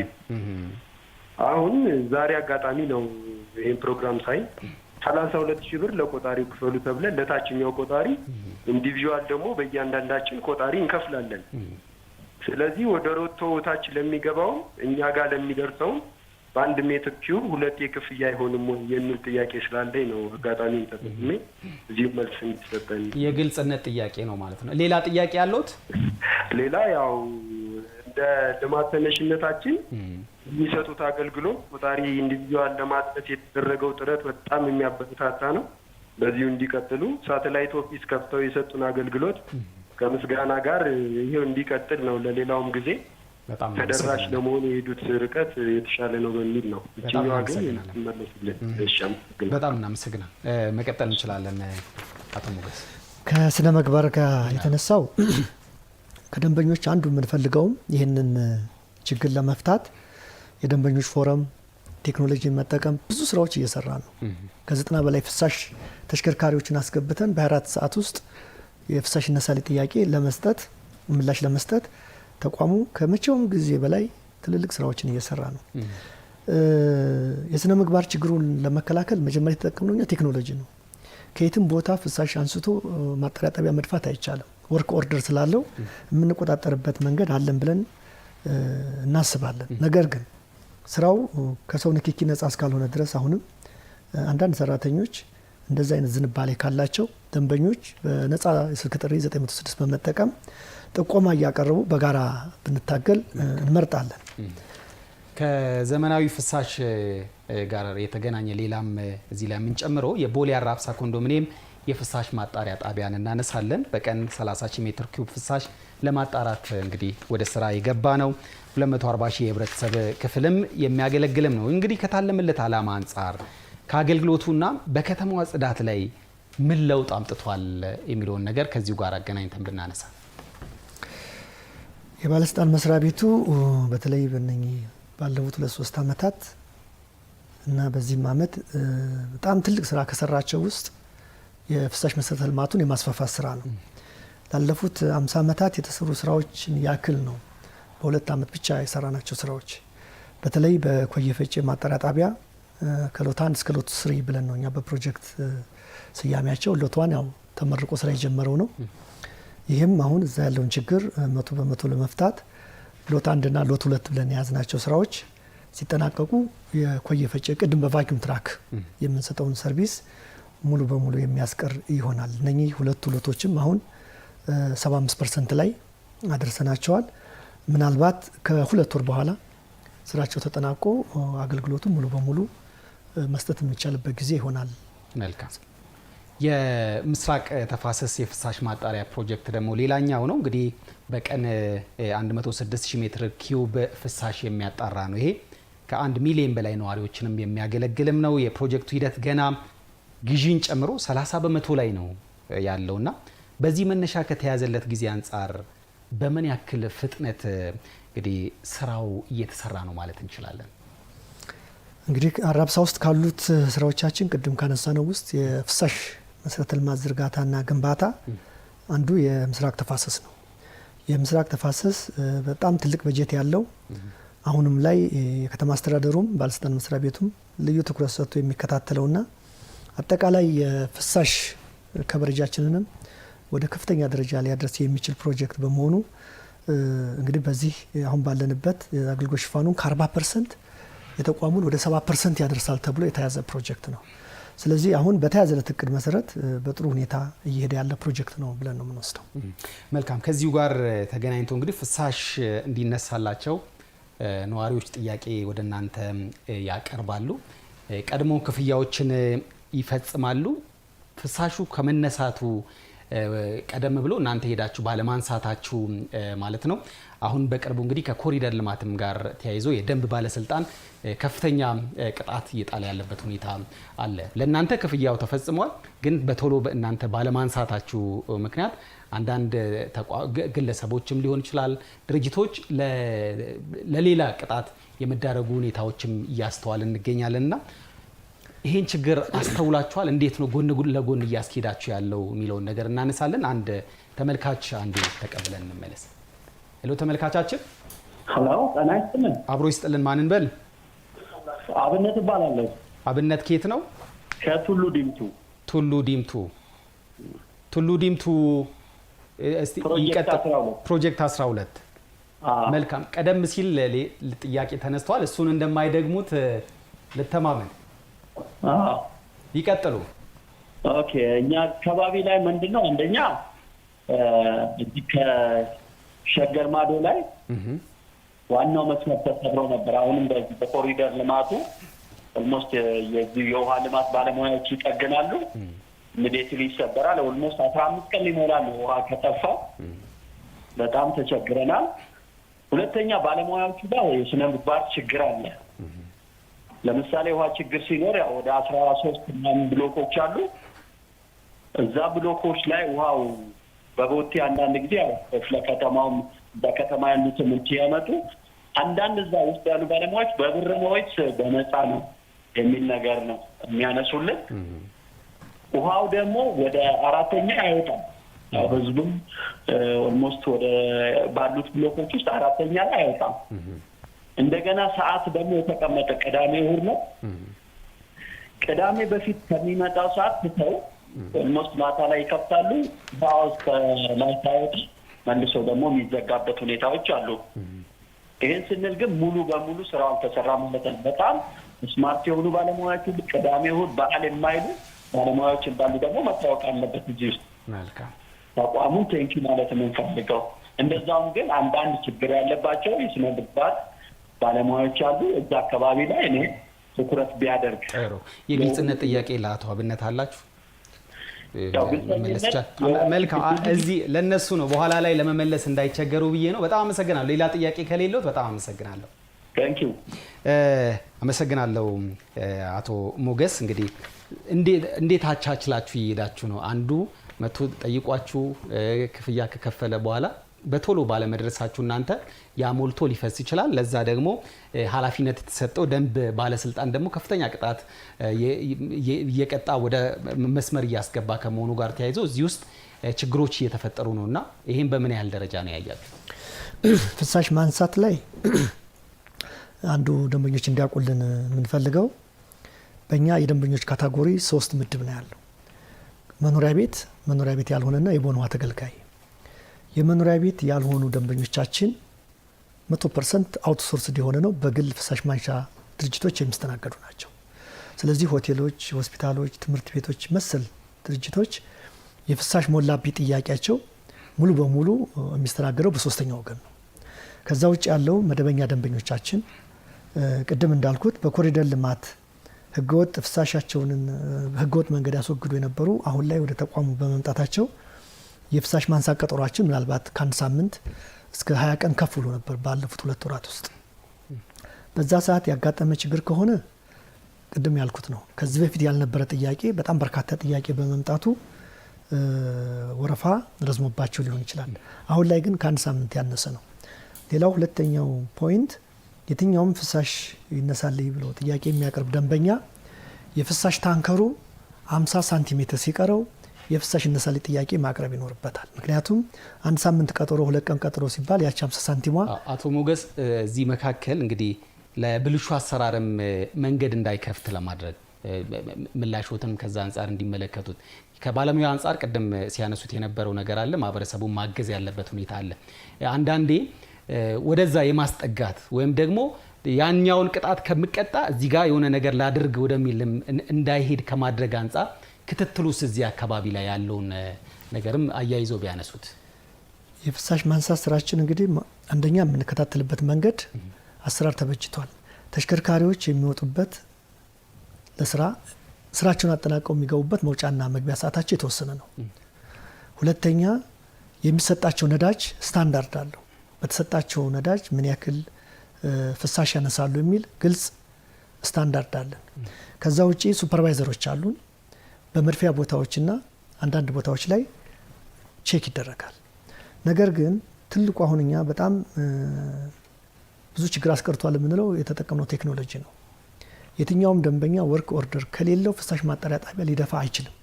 አሁን ዛሬ አጋጣሚ ነው ይሄን ፕሮግራም ሳይ 32,000 ብር ለቆጣሪው ክፈሉ ተብለን ለታችኛው ቆጣሪ ኢንዲቪጁዋል ደግሞ በእያንዳንዳችን ቆጣሪ እንከፍላለን። ስለዚህ ወደ ሮቶ ታች ለሚገባው እኛ ጋር ለሚደርሰው በአንድ ሜትር ኪዩብ 2 የክፍያ አይሆንም ወይ የሚል ጥያቄ ስላለኝ ነው አጋጣሚ ተጠቅሜ እዚህ መልስ እንዲሰጠን። የግልጽነት ጥያቄ ነው ማለት ነው። ሌላ ጥያቄ ያለዎት? ሌላ ያው እንደ ልማት ተነሽነታችን የሚሰጡት አገልግሎት ቆጣሪ ኢንዲቪጁዋል ለማጥረት የተደረገው ጥረት በጣም የሚያበረታታ ነው። በዚሁ እንዲቀጥሉ ሳተላይት ኦፊስ ከፍተው የሰጡን አገልግሎት ከምስጋና ጋር ይሄው እንዲቀጥል ነው። ለሌላውም ጊዜ ተደራሽ ለመሆኑ የሄዱት ርቀት የተሻለ ነው በሚል ነው። እችኛዋ ግን መለሱልን። በጣም እናመሰግናለን። መቀጠል እንችላለን። አቶ ሞገስ፣ ከስነ ምግባር ጋር የተነሳው ከደንበኞች አንዱ የምንፈልገውም ይህንን ችግር ለመፍታት የደንበኞች ፎረም ቴክኖሎጂ መጠቀም ብዙ ስራዎች እየሰራ ነው። ከ90 በላይ ፍሳሽ ተሽከርካሪዎችን አስገብተን በ24 ሰዓት ውስጥ የፍሳሽ ይነሳል ጥያቄ ለመስጠት ምላሽ ለመስጠት ተቋሙ ከመቼውም ጊዜ በላይ ትልልቅ ስራዎችን እየሰራ ነው። የስነ ምግባር ችግሩን ለመከላከል መጀመሪያ የተጠቀምነው እኛ ቴክኖሎጂ ነው። ከየትም ቦታ ፍሳሽ አንስቶ ማጣሪያ ጣቢያ መድፋት አይቻልም። ወርክ ኦርደር ስላለው የምንቆጣጠርበት መንገድ አለን ብለን እናስባለን። ነገር ግን ስራው ከሰው ንክኪ ነጻ እስካልሆነ ድረስ አሁንም አንዳንድ ሰራተኞች እንደዛ አይነት ዝንባሌ ካላቸው ደንበኞች በነጻ የስልክ ጥሪ 906 በመጠቀም ጥቆማ እያቀረቡ በጋራ ብንታገል እንመርጣለን። ከዘመናዊ ፍሳሽ ጋር የተገናኘ ሌላም እዚህ ላይ የምንጨምረው የቦሌ አራብሳ ኮንዶሚኒየም የፍሳሽ ማጣሪያ ጣቢያን እናነሳለን። በቀን 30,000 ሜትር ኪዩብ ፍሳሽ ለማጣራት እንግዲህ ወደ ስራ የገባ ነው። 240,000 የህብረተሰብ ክፍልም የሚያገለግልም ነው። እንግዲህ ከታለመለት ዓላማ አንጻር ከአገልግሎቱና በከተማዋ ጽዳት ላይ ምን ለውጥ አምጥቷል የሚለውን ነገር ከዚሁ ጋር አገናኝተን ብናነሳ የባለስልጣን መስሪያ ቤቱ በተለይ በእነኚህ ባለፉት 2-3 ዓመታት እና በዚህም ዓመት በጣም ትልቅ ስራ ከሰራቸው ውስጥ የፍሳሽ መሰረተ ልማቱን የማስፋፋት ስራ ነው። ላለፉት 50 ዓመታት የተሰሩ ስራዎችን ያክል ነው በ2 ዓመት ብቻ የሰራናቸው ስራዎች። በተለይ በኮየ ፈጬ ማጣሪያ ጣቢያ ከሎት 1 እስከ ሎት 3 ብለን ነው እኛ በፕሮጀክት ስያሜያቸው። ሎት 1 ያው ተመርቆ ስራ የጀመረው ነው። ይህም አሁን እዛ ያለውን ችግር 100% ለመፍታት ሎት 1 እና ሎት 2 ብለን የያዝናቸው ስራዎች ሲጠናቀቁ የኮየ ፈጬ ቅድም በቫኪዩም ትራክ የምንሰጠውን ሰርቪስ ሙሉ በሙሉ የሚያስቀር ይሆናል። እነኚህ ሁለቱ ሎቶችም አሁን 75% ላይ አድርሰናቸዋል። ምናልባት ከ2 ወር በኋላ ስራቸው ተጠናቆ አገልግሎቱ ሙሉ በሙሉ መስጠት የሚቻልበት ጊዜ ይሆናል። መልካም። የምስራቅ ተፋሰስ የፍሳሽ ማጣሪያ ፕሮጀክት ደግሞ ሌላኛው ነው። እንግዲህ በቀን 106,000 ሜትር ኪዩብ ፍሳሽ የሚያጣራ ነው። ይሄ ከ1 ሚሊዮን በላይ ነዋሪዎችንም የሚያገለግልም ነው። የፕሮጀክቱ ሂደት ገና ግዢን ጨምሮ 30% ላይ ነው ያለውና በዚህ መነሻ ከተያዘለት ጊዜ አንጻር በምን ያክል ፍጥነት እንግዲህ ስራው እየተሰራ ነው ማለት እንችላለን? እንግዲህ አራብሳ ውስጥ ካሉት ስራዎቻችን ቅድም ካነሳነው ውስጥ የፍሳሽ መሰረተ ልማት ዝርጋታና ግንባታ አንዱ የምስራቅ ተፋሰስ ነው። የምስራቅ ተፋሰስ በጣም ትልቅ በጀት ያለው አሁንም ላይ የከተማ አስተዳደሩም ባለስልጣን መስሪያ ቤቱም ልዩ ትኩረት ሰጥቶ የሚከታተለውና አጠቃላይ የፍሳሽ ከበረጃችንንም ወደ ከፍተኛ ደረጃ ሊያደርስ የሚችል ፕሮጀክት በመሆኑ እንግዲህ በዚህ አሁን ባለንበት አገልግሎት ሽፋኑን ከ40% የተቋሙን ወደ 70% ያደርሳል ተብሎ የተያዘ ፕሮጀክት ነው። ስለዚህ አሁን በተያዘለት እቅድ መሰረት በጥሩ ሁኔታ እየሄደ ያለ ፕሮጀክት ነው ብለን ነው የምንወስደው። መልካም። ከዚሁ ጋር ተገናኝቶ እንግዲህ ፍሳሽ እንዲነሳላቸው ነዋሪዎች ጥያቄ ወደ እናንተ ያቀርባሉ። ቀድሞ ክፍያዎችን ይፈጽማሉ። ፍሳሹ ከመነሳቱ ቀደም ብሎ እናንተ ሄዳችሁ ባለማንሳታችሁ ማለት ነው። አሁን በቅርቡ እንግዲህ ከኮሪደር ልማትም ጋር ተያይዞ የደንብ ባለስልጣን ከፍተኛ ቅጣት እየጣለ ያለበት ሁኔታ አለ። ለእናንተ ክፍያው ተፈጽሟል፣ ግን በቶሎ በእናንተ ባለማንሳታችሁ ምክንያት አንዳንድ ግለሰቦችም ሊሆን ይችላል ድርጅቶች ለሌላ ቅጣት የመዳረጉ ሁኔታዎችም እያስተዋል እንገኛለንና ይሄን ችግር አስተውላችኋል? እንዴት ነው ጎን ለጎን እያስኬዳችሁ ያለው የሚለውን ነገር እናነሳለን። አንድ ተመልካች አንዴ ተቀብለን እንመለስ። ሄሎ ተመልካቻችን። ሄሎ ጤና ይስጥልን። አብሮ ይስጥልን። ማንን በል? አብነት እባላለሁ። አብነት ከየት ነው? ከቱሉ ዲምቱ። ቱሉ ዲምቱ። ቱሉ ዲምቱ እስቲ ፕሮጀክት 12 መልካም። ቀደም ሲል ጥያቄ ተነስተዋል። እሱን እንደማይደግሙት ልተማመን። ይቀጥሉ። ኦኬ። እኛ አካባቢ ላይ ምንድነው አንደኛ እዚህ ከሸገር ማዶ ላይ ዋናው መስመር ተሰብሮ ነበር። አሁንም በዚህ በኮሪደር ልማቱ ኦልሞስት የዚህ የውሃ ልማት ባለሙያዎች ይጠግናሉ። ኢሚዲየትሊ ይሰበራል። ኦልሞስት 15 ቀን ይሞላል ውሃ ከጠፋ። በጣም ተቸግረናል። ሁለተኛ ባለሙያዎቹ ጋር የስነ ምግባር ችግር አለ። ለምሳሌ ውሃ ችግር ሲኖር ያው ወደ 13 ምናምን ብሎኮች አሉ። እዛ ብሎኮች ላይ ውሃው በቦቴ አንዳንድ ጊዜ ያው ለከተማውም በከተማ ያሉት ምንጭ ያመጡ አንዳንድ እዛ ውስጥ ያሉ ባለሙያዎች በብር ነው ወይስ በነፃ ነው የሚል ነገር ነው የሚያነሱልን። ውሃው ደግሞ ወደ አራተኛ አይወጣም። ያው ህዝቡም ኦልሞስት ወደ ባሉት ብሎኮች ውስጥ አራተኛ ላይ አይወጣም። እንደገና ሰዓት ደግሞ የተቀመጠ ቅዳሜ እሑድ ነው። ቅዳሜ በፊት ከሚመጣው ሰዓት ትተው ኦልሞስት ማታ ላይ ይከፍታሉ። ባውስ ከላይ ሳይወጣ መልሶ ደግሞ የሚዘጋበት ሁኔታዎች አሉ። ይህን ስንል ግን ሙሉ በሙሉ ስራው አልተሰራም ማለት ነው። በጣም ስማርት የሆኑ ባለሙያዎች ቅዳሜ እሑድ በዓል የማይሉ ባለሙያዎች እንዳሉ ደግሞ መታወቅ አለበት እዚህ ውስጥ። መልካም። ተቋሙን ቴንኪ ማለት የምንፈልገው እንደዛውም ግን አንዳንድ ችግር ያለባቸው የስነ ምግባር ባለሙያዎች አሉ እዛ አካባቢ ላይ እኔ ትኩረት ቢያደርግ። የግልጽነት ጥያቄ ለአቶ አብነት አላችሁ? መልካም። እዚህ ለነሱ ነው በኋላ ላይ ለመመለስ እንዳይቸገሩ ብዬ ነው። በጣም አመሰግናለሁ። ሌላ ጥያቄ ከሌለው በጣም አመሰግናለሁ። ታንክ ዩ። አመሰግናለሁ አቶ ሞገስ። እንግዲህ እንዴት አቻችላችሁ እየሄዳችሁ ነው? አንዱ መቶ ጠይቋችሁ ክፍያ ከከፈለ በኋላ በቶሎ ባለመድረሳችሁ እናንተ ያሞልቶ ሊፈስ ይችላል። ለዛ ደግሞ ኃላፊነት የተሰጠው ደንብ ባለስልጣን ደግሞ ከፍተኛ ቅጣት እየቀጣ ወደ መስመር እያስገባ ከመሆኑ ጋር ተያይዞ እዚህ ውስጥ ችግሮች እየተፈጠሩ ነውና ይሄን በምን ያህል ደረጃ ነው ያያችሁ? ፍሳሽ ማንሳት ላይ አንዱ ደንበኞች እንዲያውቁልን የምንፈልገው በእኛ የደንበኞች ካታጎሪ 3 ምድብ ነው ያለው። መኖሪያ ቤት ያልሆነና የቦኖ ውሃ ተገልጋይ። የመኖሪያ ቤት ያልሆኑ ደንበኞቻችን 100% አውትሶርስድ የሆነ ነው፣ በግል ፍሳሽ ማንሻ ድርጅቶች የሚስተናገዱ ናቸው። ስለዚህ ሆቴሎች፣ ሆስፒታሎች፣ ትምህርት ቤቶች መሰል ድርጅቶች የፍሳሽ ሞላቢ ጥያቄያቸው ሙሉ በሙሉ የሚስተናገደው በሶስተኛ ወገን ነው። ከዛ ውጭ ያለው መደበኛ ደንበኞቻችን ቅድም እንዳልኩት በኮሪደር ልማት ህገወጥ ፍሳሻቸውን ህገወጥ መንገድ ያስወግዱ የነበሩ አሁን ላይ ወደ ተቋሙ በመምጣታቸው የፍሳሽ ማንሳት ቀጠሯችን ምናልባት ከአንድ ሳምንት እስከ 20 ቀን ከፍ ብሎ ነበር ባለፉት 2 ወራት ውስጥ። በዛ ሰዓት ያጋጠመ ችግር ከሆነ ቅድም ያልኩት ነው። ከዚህ በፊት ያልነበረ ጥያቄ በጣም በርካታ ጥያቄ በመምጣቱ ወረፋ ረዝሞባቸው ሊሆን ይችላል። አሁን ላይ ግን ከአንድ ሳምንት ያነሰ ነው። ሌላው ሁለተኛው ፖይንት የትኛውም ፍሳሽ ይነሳልኝ ብሎ ጥያቄ የሚያቀርብ ደንበኛ የፍሳሽ ታንከሩ 50 ሳንቲሜትር ሲቀረው የፍሳሽ ይነሳልኝ ጥያቄ ማቅረብ ይኖርበታል። ምክንያቱም አንድ ሳምንት ቀጠሮ 2 ቀን ቀጠሮ ሲባል ያቺ 50 ሳንቲሟ። አቶ ሞገስ እዚህ መካከል እንግዲህ ለብልሹ አሰራርም መንገድ እንዳይከፍት ለማድረግ ምላሾትም ከዛ አንፃር እንዲመለከቱት ከባለሙያ አንፃር ቀደም ሲያነሱት የነበረው ነገር አለ። ማህበረሰቡን ማገዝ ያለበት ሁኔታ አለ። አንዳንዴ ወደዛ የማስጠጋት ወይም ደግሞ ያኛውን ቅጣት ከምቀጣ እዚህ ጋር የሆነ ነገር ላድርግ ወደሚል እንዳይሄድ ከማድረግ አንፃር ክትትሉስ እዚህ አካባቢ ላይ ያለውን ነገርም አያይዞ ቢያነሱት። የፍሳሽ ማንሳት ስራችን እንግዲህ አንደኛ የምንከታተልበት መንገድ አሰራር ተበጅቷል። ተሽከርካሪዎች የሚወጡበት ስራቸውን አጠናቀው የሚገቡበት መውጫና መግቢያ ሰዓታቸው የተወሰነ ነው። ሁለተኛ የሚሰጣቸው ነዳጅ ስታንዳርድ አለው። በተሰጣቸው ነዳጅ ምን ያክል ፍሳሽ ያነሳሉ የሚል ግልጽ ስታንዳርድ አለን። ከዛ ውጪ ሱፐርቫይዘሮች አሉን። በመድፊያ ቦታዎችና አንዳንድ ቦታዎች ላይ ቼክ ይደረጋል። ነገር ግን ትልቁ አሁን እኛ በጣም ብዙ ችግር አስቀርቷል የምንለው የተጠቀምነው ቴክኖሎጂ ነው። የትኛውም ደንበኛ ወርክ ኦርደር ከሌለው ፍሳሽ ማጣሪያ ጣቢያ ሊደፋ አይችልም፣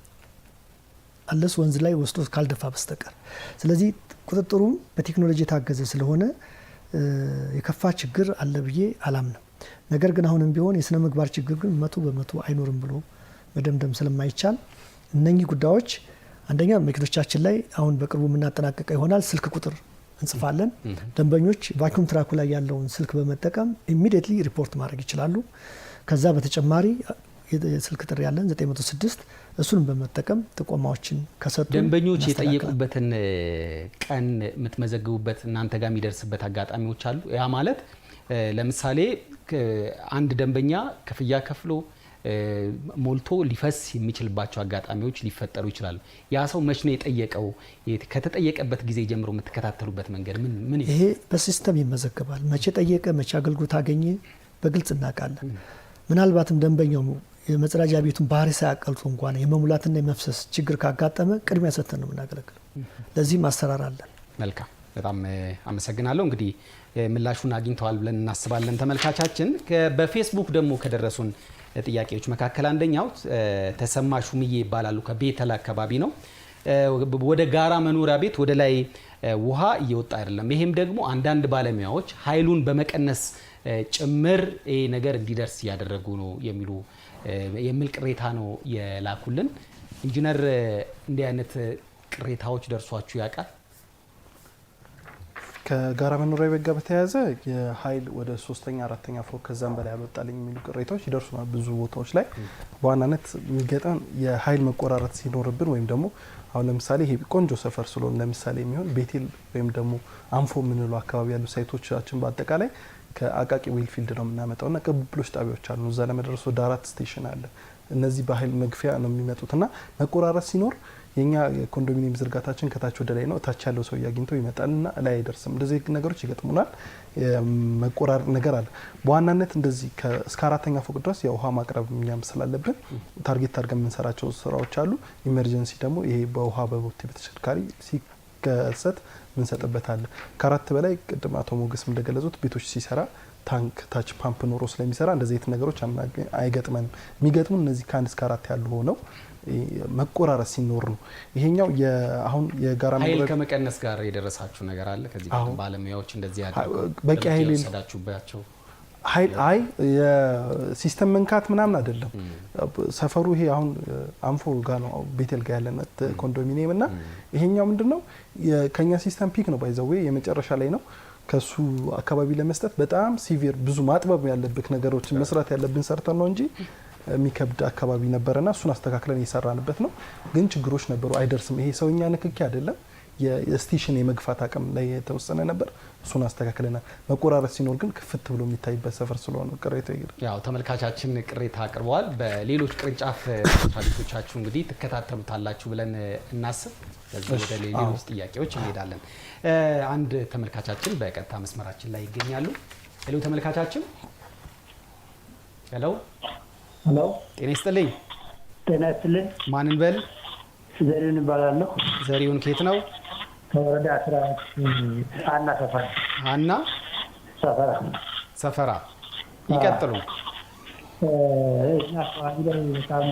አለስ ወንዝ ላይ ወስዶ ካልደፋ በስተቀር። ስለዚህ ቁጥጥሩም በቴክኖሎጂ የታገዘ ስለሆነ የከፋ ችግር አለ ብዬ አላምንም። ነገር ግን አሁንም ቢሆን የስነ ምግባር ችግር ግን 100% አይኖርም ብሎ መደምደም ስለማይቻል እነኚህ ጉዳዮች አንደኛ መኪኖቻችን ላይ አሁን በቅርቡ የምናጠናቀቀ ይሆናል። ስልክ ቁጥር እንጽፋለን። ደንበኞች ቫኩም ትራኩ ላይ ያለውን ስልክ በመጠቀም ኢሚዲየትሊ ሪፖርት ማድረግ ይችላሉ። ከዛ በተጨማሪ የስልክ ጥሪ ያለን 906 እሱንም በመጠቀም ጥቆማዎችን ከሰጡ ደንበኞች የጠየቁበትን ቀን የምትመዘግቡበት እናንተ ጋር የሚደርስበት አጋጣሚዎች አሉ። ያ ማለት ለምሳሌ አንድ ደንበኛ ክፍያ ከፍሎ ሞልቶ ሊፈስ የሚችልባቸው አጋጣሚዎች ሊፈጠሩ ይችላሉ። ያ ሰው መች ነው የጠየቀው? ከተጠየቀበት ጊዜ ጀምሮ የምትከታተሉበት መንገድ ምን? ይሄ በሲስተም ይመዘገባል። መቼ ጠየቀ፣ መቼ አገልግሎት አገኘ በግልጽ እናውቃለን። ምናልባትም ደንበኛው የመጸዳጃ ቤቱን ባህሪ ሳያቀልጡ እንኳን የመሙላትና የመፍሰስ ችግር ካጋጠመ ቅድሚያ ሰጥተን ነው የምናገለግለው። ለዚህም አሰራር አለን። መልካም፣ በጣም አመሰግናለሁ። እንግዲህ ምላሹን አግኝተዋል ብለን እናስባለን ተመልካቻችን። በፌስቡክ ደግሞ ከደረሱን ጥያቄዎች መካከል አንደኛው ተሰማ ሹምዬ ይባላሉ። ከቤተል አካባቢ ነው። ወደ ጋራ መኖሪያ ቤት ወደ ላይ ውሃ እየወጣ አይደለም። ይሄም ደግሞ አንዳንድ ባለሙያዎች ኃይሉን በመቀነስ ጭምር ይሄ ነገር እንዲደርስ እያደረጉ ነው የሚል ቅሬታ ነው የላኩልን። ኢንጂነር እንዲህ አይነት ቅሬታዎች ደርሷችሁ ያውቃል? ከጋራ መኖሪያ ቤት ጋር በተያያዘ የኃይል ወደ 3ኛ 4ኛ ፎቅ ከዛም በላይ ያልወጣልኝ የሚሉ ቅሬታዎች ይደርሱናል ብዙ ቦታዎች ላይ። በዋናነት የሚገጠን የኃይል መቆራረጥ ሲኖርብን ወይም ደግሞ አሁን ለምሳሌ ይሄ ቆንጆ ሰፈር ስለሆነ ለምሳሌ የሚሆን ቤቴል ወይም ደግሞ አንፎ የምንለው አካባቢ ያሉ ሳይቶቻችን በአጠቃላይ ከአቃቂ ዌልፊልድ ነው የምናመጣውና ቅብብሎች ጣቢያዎች አሉ። እዛ ለመድረስ ወደ 4 ስቴሽን አለ። እነዚህ በኃይል መግፊያ ነው የሚመጡትና መቆራረጥ ሲኖር የኛ የኮንዶሚኒየም ዝርጋታችን ከታች ወደ ላይ ነው። ታች ያለው ሰው ያግኝተው ይመጣልና ላይ አይደርስም። እንደዚህ ነገሮች ይገጥሙናል። መቆራረጥ ነገር አለ። በዋናነት እንደዚህ እስከ 4ኛ ፎቅ ድረስ የውሃ ማቅረብ እኛም ስላለብን ታርጌት አድርገን የምንሰራቸው ስራዎች አሉ። ኢመርጀንሲ ደግሞ ይሄ በውሃ በቦቴ በተሽከርካሪ ሲከሰት ምንሰጥበት አለ። ከ4 በላይ ቅድም አቶ ሞገስም እንደገለጹት ቤቶች ሲሰራ ታንክ ታች ፓምፕ ኖሮ ስለሚሰራ እንደዚህ አይነት ነገሮች አይገጥመንም። የሚገጥሙ እነዚህ ከ1 እስከ 4 ያሉ ሆነው መቆራረጥ ሲኖር ነው። ይሄኛው አሁን የጋራ ኃይል ከመቀነስ ጋር የደረሳችሁ ነገር አለ? ከዚህ ባለሙያዎች እንደዚህ ያደርጉ በቂ ኃይል ወሰዳችሁባቸው? አይ የሲስተም መንካት ምናምን አይደለም። ሰፈሩ ይሄ አሁን አንፎ ጋር ነው ቤተል ጋር ያለን ኮንዶሚኒየም እና ይሄኛው ምንድነው ከኛ ሲስተም ፒክ ነው ባይዘው የመጨረሻ ላይ ነው። ከሱ አካባቢ ለመስጠት በጣም ሲቪር ብዙ ማጥበብ ያለብን ነገሮችን መስራት ያለብን ሰርተን ነው እንጂ የሚከብድ አካባቢ ነበርና እሱን አስተካክለን እየሰራንበት ነው። ግን ችግሮች ነበሩ፣ አይደርስም። ይሄ ሰውኛ ንክኪ አይደለም፣ የስቴሽን የመግፋት አቅም ላይ የተወሰነ ነበር። እሱን አስተካክለናል። መቆራረጥ ሲኖር ግን ክፍት ብሎ የሚታይበት ሰፈር ስለሆነ ቅሬታ ይግር ያው ተመልካቻችን ቅሬታ አቅርበዋል። በሌሎች ቅርንጫፍ ሰርቪሶቻችሁ እንግዲህ ትከታተሉታላችሁ ብለን እናስብ። ከዚህ ወደ ሌሎች ጥያቄዎች እንሄዳለን። አንድ ተመልካቻችን በቀጥታ መስመራችን ላይ ይገኛሉ። ሄሎ ተመልካቻችን። ሄሎ ሄሎ፣ ጤና ይስጥልኝ። ጤና ይስጥልኝ። ማንን በል? ዘሪሁን እባላለሁ። ዘሪሁን ከየት ነው? ከወረዳ 14 ሀና ሰፈራ። ሀና ሰፈራ። ይቀጥሉ። እኛ አካባቢ ላይ በጣም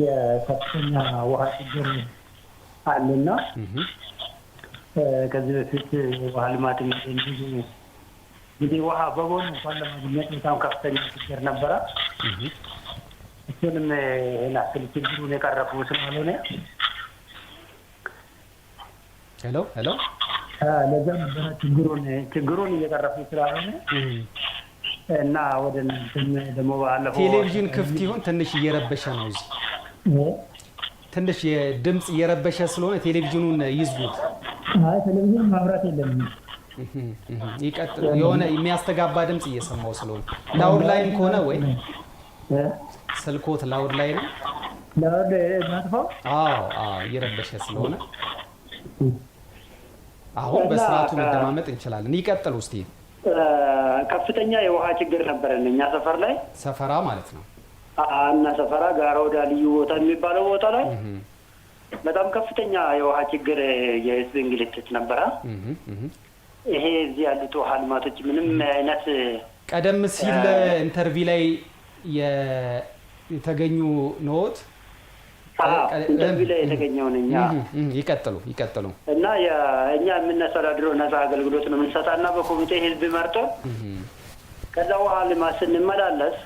የከፍተኛ ውሃ ችግር አለና ከዚህ በፊት ውሃ ልማት እንግዲህ ውሃ በቦኑ እንኳን ለማግኘት በጣም ከፍተኛ ችግር ነበረ። እሱንም ይሄን አስል ችግሩን የቀረፉ ስላልሆነ ሄሎ ለዛ ነበረ ችግሩን እየቀረፉ ስላልሆነ እና ወደ እንትን ደግሞ ባለፈው ቴሌቪዥን ክፍት ይሁን ትንሽ እየረበሸ ነው እዚህ ትንሽ የድምጽ እየረበሸ ስለሆነ ቴሌቪዥኑን ይዝጉት። ቴሌቪዥን ማብራት የለም። ይቀጥል። የሆነ የሚያስተጋባ ድምጽ እየሰማው ስለሆነ ላውድ ላይም ከሆነ ወይ ስልኮት ላውድ ላይ ነው። ላውድ ማጥፋው? አዎ እየረበሸ ስለሆነ አሁን በስርዓቱ መደማመጥ እንችላለን። ይቀጥል ውስጥ ከፍተኛ የውሃ ችግር ነበረን እኛ ሰፈር ላይ ሰፈራ ማለት ነው እና ሰፈራ ጋራውዳ ልዩ ቦታ የሚባለው ቦታ ላይ በጣም ከፍተኛ የውሃ ችግር የህዝብ እንግልት ነበረ። ይሄ እዚህ ያሉት ውሃ ልማቶች ምንም አይነት ቀደም ሲል ኢንተርቪው ላይ የተገኙ ኖት ኢንተርቪው ላይ የተገኘው ነኝ። ይቀጥሉ እና እኛ የምናስተዳድረው ነፃ አገልግሎት ነው የምንሰጣና በኮሚቴ ህዝብ መርጦ ከዛ ውሃ ልማት ስንመላለስ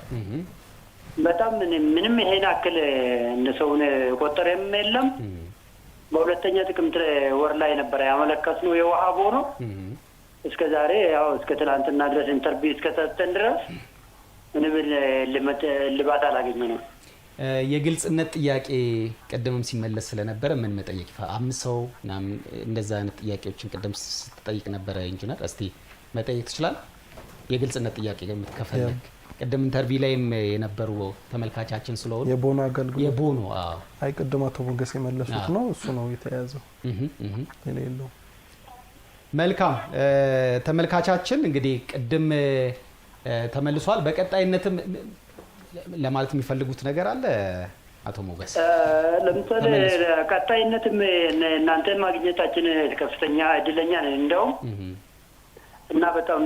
በጣም ምንም ይሄን አክል እንደሰውን ቆጠረም የለም። በሁለተኛ ጥቅምት ወር ላይ ነበረ ያመለከትነው የውሃ ቦኖ እስከ ዛሬ ያው እስከ ትናንትና ድረስ ኢንተርቪው እስከተሰጠን ድረስ ምንም ልባት አላገኘንም። የግልጽነት ጥያቄ ቀደምም ሲመለስ ስለነበረ ምን መጠየቅ 5 ሰው ምናምን እንደዛ አይነት ጥያቄዎችን ቀደም ስትጠይቅ ነበረ ኢንጂነር። እስቲ መጠየቅ ትችላል? የግልጽነት ጥያቄ የምትከፈለግ ቀደም ኢንተርቪው ላይም የነበሩ ተመልካቻችን ስለሆነ የቦኖ አገልግሎት የቦኖ አይ ቀደም አቶ ሞገስ የመለሱት ነው እሱ ነው የተያዘው የሌለው። መልካም ተመልካቻችን እንግዲህ ቅድም ተመልሷል። በቀጣይነትም ለማለት የሚፈልጉት ነገር አለ አቶ ሞገስ? ለምሳሌ ቀጣይነትም እናንተን ማግኘታችን ከፍተኛ እድለኛ ነን እንደውም እና በጣም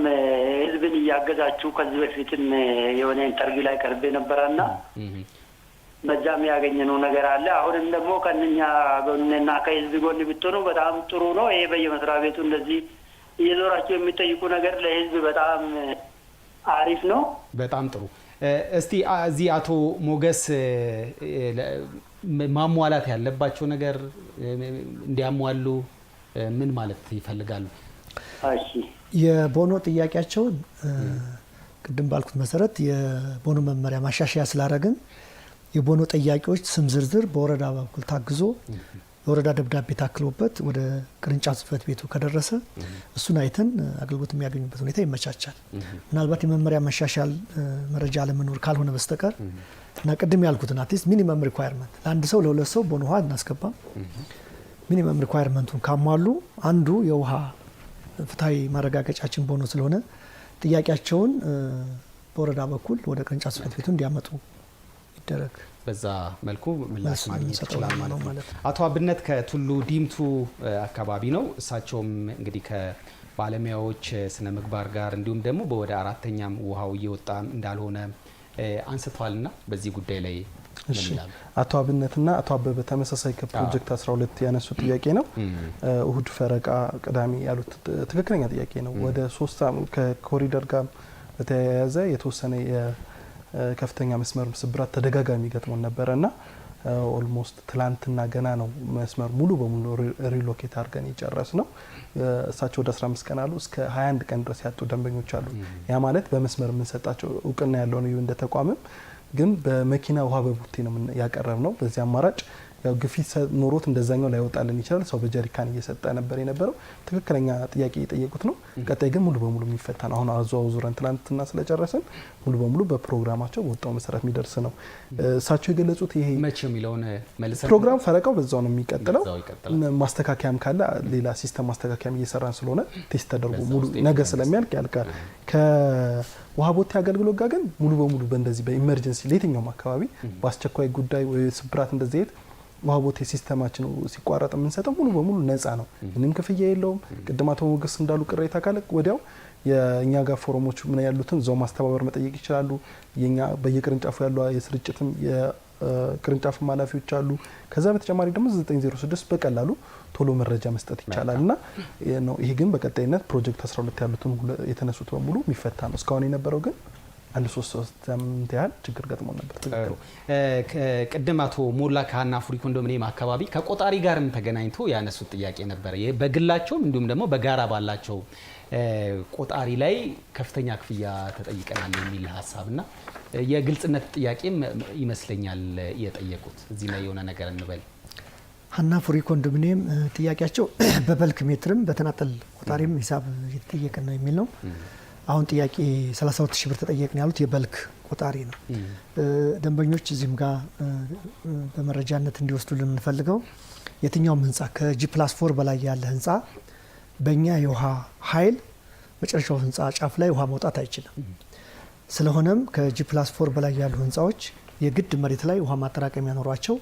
ህዝብን እያገዛችሁ ከዚህ በፊትም የሆነ ኢንተርቪው ላይ ቀርቤ ነበረና በዛም ያገኘነው ነገር አለ። አሁንም ደግሞ ከእኛ ጎንና ከህዝብ ጎን ብትሆኑ በጣም ጥሩ ነው። ይሄ በየመስሪያ ቤቱ እንደዚህ እየዞራችሁ የሚጠይቁ ነገር ለህዝብ በጣም አሪፍ ነው። በጣም ጥሩ። እስቲ እዚህ አቶ ሞገስ ማሟላት ያለባቸው ነገር እንዲያሟሉ ምን ማለት ይፈልጋሉ? እሺ የቦኖ ጥያቄያቸውን ቅድም ባልኩት መሰረት የቦኖ መመሪያ ማሻሻያ ስላደረግን የቦኖ ጠያቂዎች ስም ዝርዝር በወረዳ በኩል ታግዞ የወረዳ ደብዳቤ ታክሎበት ወደ ቅርንጫፍ ጽሕፈት ቤቱ ከደረሰ እሱን አይተን አገልግሎት የሚያገኙበት ሁኔታ ይመቻቻል። ምናልባት የመመሪያ መሻሻል መረጃ አለመኖር ካልሆነ በስተቀር እና ቅድም ያልኩትን አትሊስት ሚኒመም ሪኳየርመንት ለአንድ ሰው ለሁለት ሰው ቦኖ ውሃ እናስገባም። ሚኒመም ሪኳየርመንቱን ካሟሉ አንዱ የውሃ ፍትሐዊ ማረጋገጫችን ቦኖ ስለሆነ ጥያቄያቸውን በወረዳ በኩል ወደ ቅርንጫፍ ጽሕፈት ቤቱ እንዲያመጡ ይደረግ። በዛ መልኩ ምላሽ ማግኘት ይችላል ማለት ነው። አቶ አብነት ከቱሉ ዲምቱ አካባቢ ነው። እሳቸውም እንግዲህ ከባለሙያዎች ስነ ምግባር ጋር እንዲሁም ደግሞ ወደ አራተኛም ውሃው እየወጣ እንዳልሆነ አንስተዋልና በዚህ ጉዳይ ላይ አቶ አብነትና አቶ አበበ ተመሳሳይ ከፕሮጀክት 12 ያነሱ ጥያቄ ነው። እሁድ ፈረቃ ቅዳሜ ያሉት ትክክለኛ ጥያቄ ነው። ወደ 3 ከኮሪደር ጋር በተያያዘ የተወሰነ ከፍተኛ መስመር ስብራት ተደጋጋሚ ገጥሞን ነበረና ኦልሞስት ትላንትና ገና ነው መስመር ሙሉ በሙሉ ሪሎኬት አድርገን የጨረስ ነው። እሳቸው ወደ 15 ቀን አሉ። እስከ 21 ቀን ድረስ ያጡ ደንበኞች አሉ። ያ ማለት በመስመር የምንሰጣቸው እውቅና ያለው ነው እንደ ተቋምም ግን በመኪና ውሃ በቡቴ ነው ያቀረብ ነው። በዚህ አማራጭ ያው ግፊት ኖሮት እንደዛኛው ላይወጣልን ይችላል። ሰው በጀሪካን እየሰጠ ነበር የነበረው። ትክክለኛ ጥያቄ እየጠየቁት ነው። ቀጣይ ግን ሙሉ በሙሉ የሚፈታ ነው። አሁን አዘዋውረን ትላንትና ስለጨረስን ሙሉ በሙሉ በፕሮግራማቸው በወጣው መሰረት የሚደርስ ነው። እሳቸው የገለጹት ይሄ መቼ የሚለውን መልሰን ፕሮግራም ፈረቃው በዛው ነው የሚቀጥለው። ማስተካከያም ካለ ሌላ ሲስተም ማስተካከያም እየሰራን ስለሆነ ቴስት ተደርጎ ሙሉ ነገ ስለሚያልቅ ያልቃል። ውሃ ቦቴ አገልግሎት ጋር ግን ሙሉ በሙሉ በእንደዚህ በኢመርጀንሲ ለየትኛውም አካባቢ በአስቸኳይ ጉዳይ ወይ ስብራት እንደዚህ ውሃ ቦቴ ሲስተማችን ሲቋረጥ የምንሰጠው ሙሉ በሙሉ ነፃ ነው። ምንም ክፍያ የለውም። ቅድም አቶ ሞገስ እንዳሉ ቅሬታ ካለ ወዲያው የእኛ ጋር ፎረሞች ምን ያሉትን እዛው ማስተባበር መጠየቅ ይችላሉ። የኛ በየቅርንጫፉ ያሉ የስርጭትም የቅርንጫፍ ኃላፊዎች አሉ። ከዛ በተጨማሪ ደግሞ 906 በቀላሉ ቶሎ መረጃ መስጠት ይቻላል እና ይሄ ግን በቀጣይነት ፕሮጀክት 12 ያሉትን የተነሱት በሙሉ የሚፈታ ነው። እስካሁን የነበረው ግን አንድ 3 ሳምንት ያህል ችግር ገጥሞ ነበር። ቅድም አቶ ሞላ ከሀና አፉሪ ኮንዶሚኒየም አካባቢ ከቆጣሪ ጋርም ተገናኝቶ ያነሱት ጥያቄ ነበር። በግላቸውም እንዲሁም ደግሞ በጋራ ባላቸው ቆጣሪ ላይ ከፍተኛ ክፍያ ተጠይቀናል የሚል ሀሳብና የግልጽነት ጥያቄም ይመስለኛል የጠየቁት። እዚህ ላይ የሆነ ነገር እንበል። ሀና አፉሪ ኮንዶሚኒየም ጥያቄያቸው በበልክ ሜትርም በተናጠል ቆጣሪም ሂሳብ እየተጠየቀ ነው የሚል ነው። አሁን ጥያቄ 32,000 ብር ተጠየቅን ያሉት የበልክ ቆጣሪ ነው። ደንበኞች እዚህም ጋር በመረጃነት እንዲወስዱልን የምንፈልገው የትኛውም ህንፃ ከG+4 በላይ ያለ ህንፃ በእኛ የውሃ ኃይል መጨረሻው ህንፃ ጫፍ ላይ ውሃ መውጣት አይችልም። ስለሆነም ከG+4 በላይ ያሉ ህንፃዎች የግድ መሬት ላይ ውሃ ማጠራቀሚያ ኖሯቸው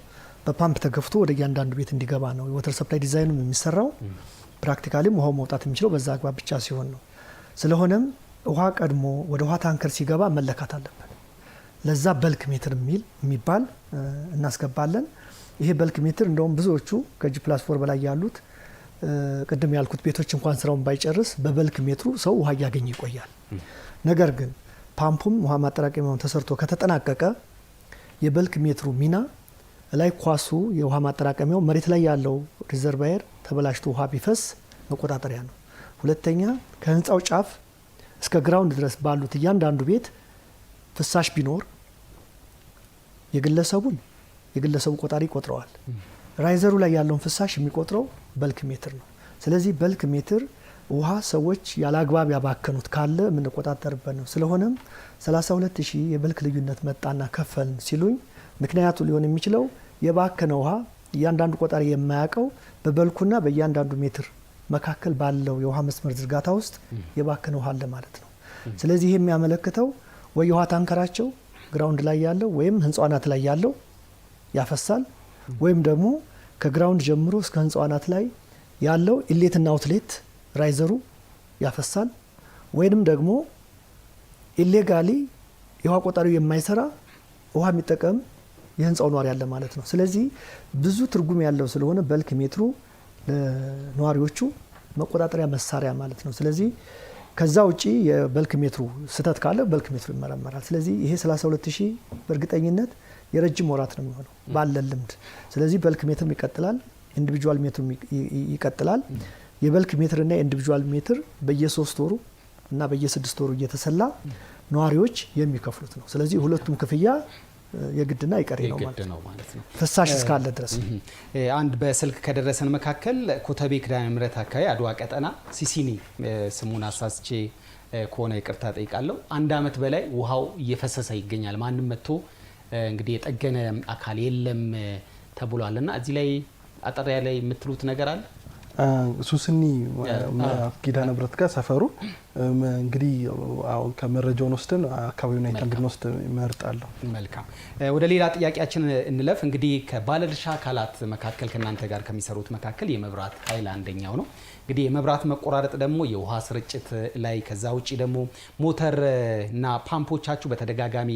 በፓምፕ ተገፍቶ ወደ እያንዳንዱ ቤት እንዲገባ ነው የወተር ሰፕላይ ዲዛይኑም የሚሰራው። ፕራክቲካሊም ውሃው መውጣት የሚችለው በዛ አግባብ ብቻ ሲሆን ነው። ስለሆነም ውሃ ቀድሞ ወደ ውሃ ታንከር ሲገባ መለካት አለበት። ለዛ በልክ ሜትር የሚባል እናስገባለን። ይሄ በልክ ሜትር እንደውም ብዙዎቹ ከG+4 በላይ ያሉት ቅድም ያልኩት ቤቶች እንኳን ስራውን ባይጨርስ በበልክ ሜትሩ ሰው ውሃ እያገኘ ይቆያል። ነገር ግን ፓምፑም ውሃ ማጠራቀሚያውን ተሰርቶ ከተጠናቀቀ የበልክ ሜትሩ ሚና ላይ ኳሱ የውሃ ማጠራቀሚያው መሬት ላይ ያለው ሪዘርቫየር ተበላሽቶ ውሃ ቢፈስ መቆጣጠሪያ ነው። ሁለተኛ ከህንፃው ጫፍ እስከ ግራውንድ ድረስ ባሉት እያንዳንዱ ቤት ፍሳሽ ቢኖር የግለሰቡ ቆጣሪ ይቆጥረዋል። ራይዘሩ ላይ ያለውን ፍሳሽ የሚቆጥረው በልክ ሜትር ነው። ስለዚህ በልክ ሜትር ውሃ ሰዎች ያለ አግባብ ያባከኑት ካለ የምንቆጣጠርበት ነው። ስለሆነም 32,000 የበልክ ልዩነት መጣና ከፈልን ሲሉኝ ምክንያቱ ሊሆን የሚችለው የባከነ ውሃ እያንዳንዱ ቆጣሪ የማያውቀው በበልኩና በእያንዳንዱ ሜትር መካከል ባለው የውሃ መስመር ዝርጋታ ውስጥ የባከነ ውሃ አለ ማለት ነው። ስለዚህ ይሄ የሚያመለክተው ወይ የውሃ ታንከራቸው ግራውንድ ላይ ያለው ወይም ህንፃው አናት ላይ ያለው ያፈሳል፣ ወይም ደግሞ ከግራውንድ ጀምሮ እስከ ህንፃው አናት ላይ ያለው ኢሌትና አውትሌት ራይዘሩ ያፈሳል፣ ወይንም ደግሞ ኢሌጋሊ የውሃ ቆጣሪው የማይሰራ ውሃ የሚጠቀም የህንፃው ነዋሪ ያለ ማለት ነው። ስለዚህ ብዙ ትርጉም ያለው ስለሆነ በልክ ሜትሩ ለነዋሪዎቹ መቆጣጠሪያ መሳሪያ ማለት ነው። ስለዚህ ከዛ ውጪ የበልክ ሜትሩ ስህተት ካለ በልክ ሜትሩ ይመረመራል። ስለዚህ ይሄ 32,000 በእርግጠኝነት የረጅም ወራት ነው የሚሆነው ባለን ልምድ። ስለዚህ በልክ ሜትር ይቀጥላል፣ ኢንዲቪጁዋል ሜትር ይቀጥላል። የበልክ ሜትርና የኢንዲቪጁዋል ሜትር በየ3 ወሩ እና በየ6 ወሩ እየተሰላ ነዋሪዎች የሚከፍሉት ነው። ስለዚህ ሁለቱም ክፍያ የግድና ይቀሪ ነው ማለት ነው ፍሳሽ እስካለ ድረስ። አንድ በስልክ ከደረሰን መካከል ኮተቤ ኪዳነ ምሕረት አካባቢ አድዋ ቀጠና ሲሲኒ ስሙን አሳስቼ ከሆነ ይቅርታ ጠይቃለሁ። 1 ዓመት በላይ ውሃው እየፈሰሰ ይገኛል። ማንም መጥቶ እንግዲህ የጠገነ አካል የለም ተብሏልና እዚህ ላይ አጠር ያለ የምትሉት ነገር አለ? ሱስኒ ኪዳነ ምሕረት ጋር ሰፈሩ እንግዲህ አሁን ከመረጃውን ወስደን አካባቢውን አይተን እንድንወስድ እመርጣለሁ። መልካም፣ ወደ ሌላ ጥያቄያችን እንለፍ። እንግዲህ ከባለድርሻ አካላት መካከል ከእናንተ ጋር ከሚሰሩት መካከል የመብራት ኃይል አንደኛው ነው። እንግዲህ የመብራት መቆራረጥ ደግሞ የውሃ ስርጭት ላይ ከዛ ውጪ ደግሞ ሞተርና ፓምፖቻችሁ በተደጋጋሚ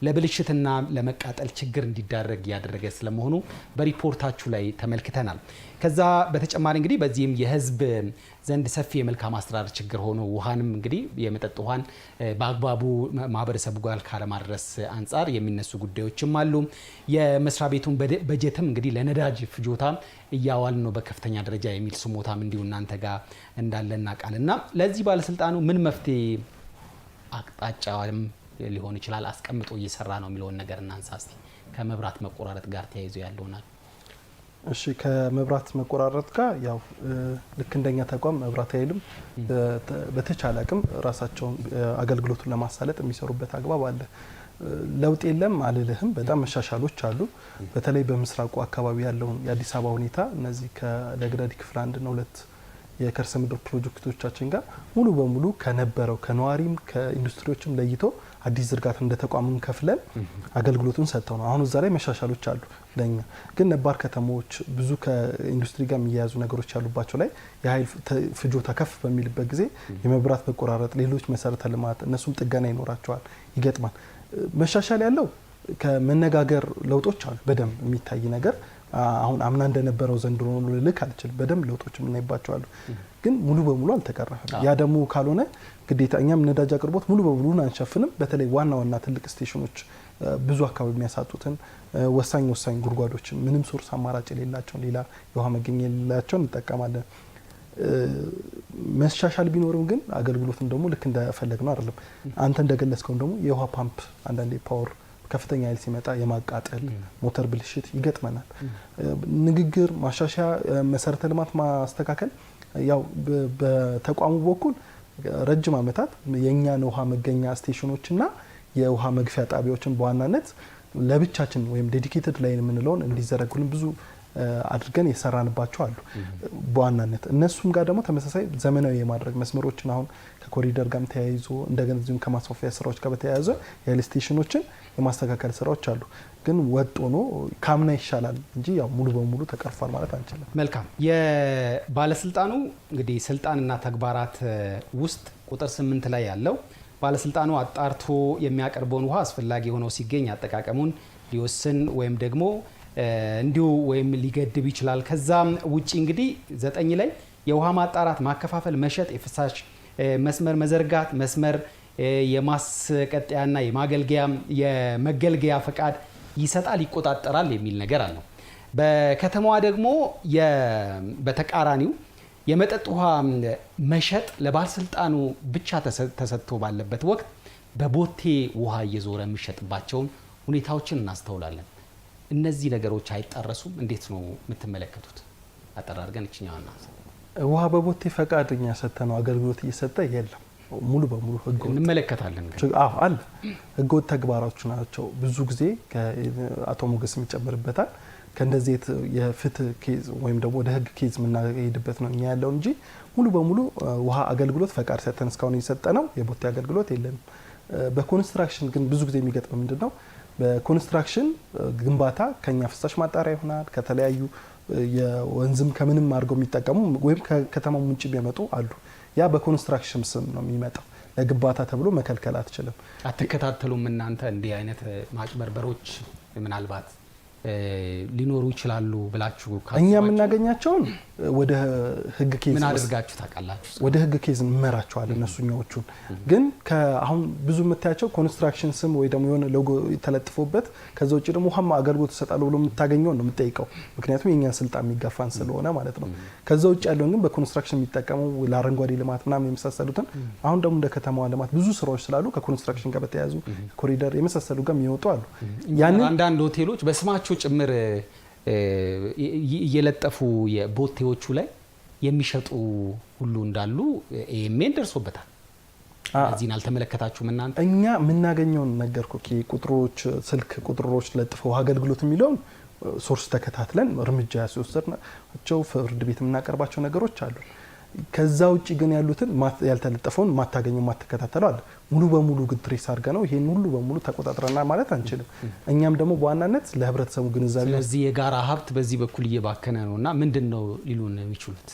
ለብልሽትና ለመቃጠል ችግር እንዲዳረግ ያደረገ ስለመሆኑ በሪፖርታችሁ ላይ ተመልክተናል። ከዛ በተጨማሪ እንግዲህ በዚህም የህዝብ ዘንድ ሰፊ የመልካም አስተዳደር ችግር ሆኖ ውሃንም እንግዲህ የመጠጥ ውሃን በአግባቡ ማህበረሰቡ ጋር ካለማድረስ አንጻር የሚነሱ ጉዳዮችም አሉ። የመስሪያ ቤቱን በጀትም እንግዲህ ለነዳጅ ፍጆታ እያዋል ነው በከፍተኛ ደረጃ የሚል ስሞታም እንዲሁ እናንተ ጋር እንዳለና ቃልና ለዚህ ባለስልጣኑ ምን መፍትሄ አቅጣጫም ሊሆን ይችላል አስቀምጦ እየሰራ ነው የሚለውን ነገር እናንሳ እስቲ። ከመብራት መቆራረጥ ጋር ተያይዞ ያለውና እሺ ከመብራት መቆራረጥ ጋር ያው ልክ እንደኛ ተቋም መብራት ኃይልም በተቻለ አቅም ራሳቸውን አገልግሎቱን ለማሳለጥ የሚሰሩበት አግባብ አለ። ለውጥ የለም አልልህም፣ በጣም መሻሻሎች አሉ። በተለይ በምስራቁ አካባቢ ያለውን የአዲስ አበባ ሁኔታ እነዚህ ከለገዳዲ ክፍል 1 እና 2 የከርሰ ምድር ፕሮጀክቶቻችን ጋር ሙሉ በሙሉ ከነበረው ከነዋሪም ከኢንዱስትሪዎችም ለይቶ አዲስ ዝርጋታ እንደ ተቋም ከፍለን አገልግሎቱን ሰጥተው ነው። አሁን እዛ ላይ መሻሻሎች አሉ። ለኛ ግን ነባር ከተሞች ብዙ ከኢንዱስትሪ ጋር የሚያያዙ ነገሮች ያሉባቸው ላይ የኃይል ፍጆታ ከፍ በሚልበት ጊዜ የመብራት መቆራረጥ፣ ሌሎች መሰረተ ልማት እነሱም ጥገና ይኖራቸዋል፣ ይገጥማል። መሻሻል ያለው ከመነጋገር ለውጦች አሉ። በደንብ የሚታይ ነገር አሁን አምና እንደነበረው ዘንድሮ ነው ልልክ አልችልም። በደንብ ለውጦች የምናይባቸው አሉ፣ ግን ሙሉ በሙሉ አልተቀረፈም። ያ ደግሞ ካልሆነ ግዴታ እኛም ነዳጅ አቅርቦት ሙሉ በሙሉ አንሸፍንም። በተለይ ዋና ዋና ትልቅ ስቴሽኖች ብዙ አካባቢ የሚያሳጡትን ወሳኝ ጉድጓዶችን ምንም ሶርስ አማራጭ የሌላቸውን ሌላ የውሃ መገኛ የሌላቸውን እንጠቀማለን። መሻሻል ቢኖርም ግን አገልግሎትን ደግሞ ልክ እንደፈለግ ነው አይደለም። አንተ እንደገለጽከው ደግሞ የውሃ ፓምፕ አንዳንዴ ፓወር ከፍተኛ ኃይል ሲመጣ የማቃጠል ሞተር ብልሽት ይገጥመናል። ንግግር ማሻሻያ፣ መሰረተ ልማት ማስተካከል ያው በተቋሙ በኩል ረጅም ዓመታት የእኛን ውሃ መገኛ ስቴሽኖችና የውሃ መግፊያ ጣቢያዎችን በዋናነት ለብቻችን ወይም ዴዲኬትድ ላይ የምንለውን እንዲዘረጉልን ብዙ አድርገን የሰራንባቸው አሉ። በዋናነት እነሱም ጋር ደግሞ ተመሳሳይ ዘመናዊ የማድረግ መስመሮችን አሁን ከኮሪደር ጋርም ተያይዞ እንደገና እዚሁም ከማስፋፊያ ስራዎች ጋር በተያያዘ የኃይል ስቴሽኖችን የማስተካከል ስራዎች አሉ። ግን ወጥ ሆኖ ካምና ይሻላል እንጂ ያው ሙሉ በሙሉ ተቀርፏል ማለት አንችልም። መልካም። የባለስልጣኑ እንግዲህ ስልጣንና ተግባራት ውስጥ ቁጥር 8 ላይ ያለው ባለስልጣኑ አጣርቶ የሚያቀርበውን ውሃ አስፈላጊ ሆኖ ሲገኝ አጠቃቀሙን ሊወስን ወይም ደግሞ እንዲሁ ወይም ሊገድብ ይችላል። ከዛም ውጪ እንግዲህ 9 ላይ የውሃ ማጣራት፣ ማከፋፈል፣ መሸጥ፣ የፍሳሽ መስመር መዘርጋት፣ መስመር የማስቀጠያና የመገልገያ ፈቃድ ይሰጣል፣ ይቆጣጠራል የሚል ነገር አለው። በከተማዋ ደግሞ በተቃራኒው የመጠጥ ውሃ መሸጥ ለባለስልጣኑ ብቻ ተሰጥቶ ባለበት ወቅት በቦቴ ውሃ እየዞረ የሚሸጥባቸውን ሁኔታዎችን እናስተውላለን። እነዚህ ነገሮች አይጣረሱም? እንዴት ነው የምትመለከቱት? አጠራርገን እችኛዋና ውሃ በቦቴ ፈቃደኛ ሰጥተነው አገልግሎት እየሰጠ የለም። ሙሉ በሙሉ ህገወጥ እንመለከታለን። አዎ አለ። ህገወጥ ተግባራዎች ናቸው። ብዙ ጊዜ ከአቶ ሞገስ የሚጨምርበታል ከእንደዚህ የፍትህ ኬዝ ወይም ደግሞ ወደ ህግ ኬዝ የምናሄድበት ነው እኛ ያለው እንጂ ሙሉ በሙሉ ውሃ አገልግሎት ፈቃድ ሰጥተን እስካሁን እየሰጠ ነው። የቦቴ አገልግሎት የለንም። በኮንስትራክሽን ግን ብዙ ጊዜ የሚገጥመው ምንድነው? በኮንስትራክሽን ግንባታ ከኛ ፍሳሽ ማጣሪያ ይሆናል ከተለያዩ የወንዝም ከምንም አድርገው የሚጠቀሙ ወይም ከከተማው ውጭ የሚመጡ አሉ። ያ በኮንስትራክሽን ስም ነው የሚመጣው። ለግንባታ ተብሎ መከልከል አትችልም። አትከታተሉም እናንተ? እንዲህ አይነት ማጭበርበሮች ምናልባት ሊኖሩ ይችላሉ ብላችሁ እኛ የምናገኛቸውን ወደ ህግ ኬዝ ምን አድርጋችሁ ታውቃላችሁ? ወደ ህግ ኬዝ እንመራቸዋለን እነሱኛዎቹን። ግን አሁን ብዙ የምታያቸው ኮንስትራክሽን ስም ወይ ደግሞ የሆነ ሎጎ ተለጥፎበት ከዛ ውጭ ደግሞ ውሃማ አገልግሎት ይሰጣሉ ብሎ የምታገኘው ነው የምጠይቀው። ምክንያቱም የኛን ስልጣን የሚጋፋን ስለሆነ ማለት ነው። ከዛ ውጭ ያለውን ግን በኮንስትራክሽን የሚጠቀሙ ለአረንጓዴ ልማት ምናምን የመሳሰሉትን አሁን ደግሞ እንደ ከተማዋ ልማት ብዙ ስራዎች ስላሉ ከኮንስትራክሽን ጋር በተያያዙ ኮሪደር የመሳሰሉ ጋር የሚወጡ አሉ። ያንን አንዳንድ ሆቴሎች በስማቸው ጭምር እየለጠፉ የቦቴዎቹ ላይ የሚሸጡ ሁሉ እንዳሉ ኤኤምኤን ደርሶበታል። እዚህን አልተመለከታችሁም እናንተ? እኛ የምናገኘውን ነገርኩ። ቁጥሮች ስልክ ቁጥሮች ለጥፈው አገልግሎት የሚለውን ሶርስ ተከታትለን እርምጃ ያስወሰድናቸው ፍርድ ቤት የምናቀርባቸው ነገሮች አሉ። ከዛ ውጪ ግን ያሉትን ያልተለጠፈውን ማታገኘው ማተከታተለው አለ። ሙሉ በሙሉ ግን ትሬስ አድርገ ነው ይሄን ሁሉ በሙሉ ተቆጣጥረና ማለት አንችልም። እኛም ደግሞ በዋናነት ለህብረተሰቡ ግንዛቤ ስለዚህ የጋራ ሀብት በዚህ በኩል እየባከነ ነውና ምንድነው ሊሉን የሚችሉት?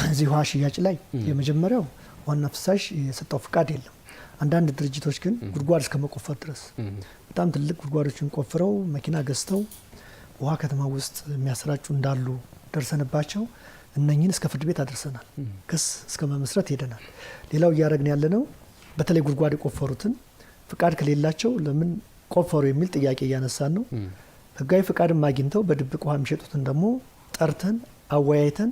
እዚህ ውሃ ሽያጭ ላይ የመጀመሪያው ዋና ፍሳሽ የሰጠው ፍቃድ የለም። አንዳንድ ድርጅቶች ግን ጉድጓድ እስከ መቆፈር ድረስ በጣም ትልቅ ጉድጓዶችን ቆፍረው መኪና ገዝተው ውሃ ከተማ ውስጥ የሚያሰራጩ እንዳሉ ደርሰንባቸው እነኚህን እስከ ፍርድ ቤት አድርሰናል። ክስ እስከ መመስረት ሄደናል። ሌላው እያደረግን ያለነው በተለይ ጉድጓድ የቆፈሩትን ፍቃድ ከሌላቸው ለምን ቆፈሩ የሚል ጥያቄ እያነሳን ነው። ህጋዊ ፍቃድም አግኝተው በድብቅ ውሃ የሚሸጡትን ደግሞ ጠርተን አወያይተን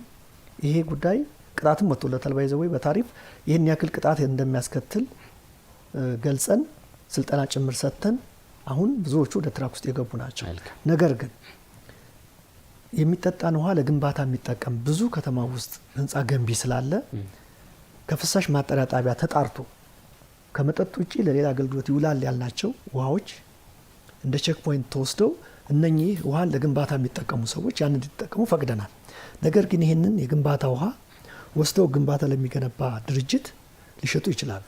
ይሄ ጉዳይ ቅጣትም ወጥቶለታል። ባይዘወይ በታሪፍ ይህን ያክል ቅጣት እንደሚያስከትል ገልጸን ስልጠና ጭምር ሰጥተን አሁን ብዙዎቹ ወደ ትራክ ውስጥ የገቡ ናቸው። ነገር ግን የሚጠጣን ውሃ ለግንባታ የሚጠቀም ብዙ ከተማ ውስጥ ህንፃ ገንቢ ስላለ ከፍሳሽ ማጣሪያ ጣቢያ ተጣርቶ ከመጠጥ ውጪ ለሌላ አገልግሎት ይውላል ያልናቸው ውሃዎች እንደ ቼክ ፖይንት ተወስደው እነኚህ ውሃን ለግንባታ የሚጠቀሙ ሰዎች ያን እንዲጠቀሙ ፈቅደናል። ነገር ግን ይህንን የግንባታ ውሃ ወስደው ግንባታ ለሚገነባ ድርጅት ሊሸጡ ይችላሉ።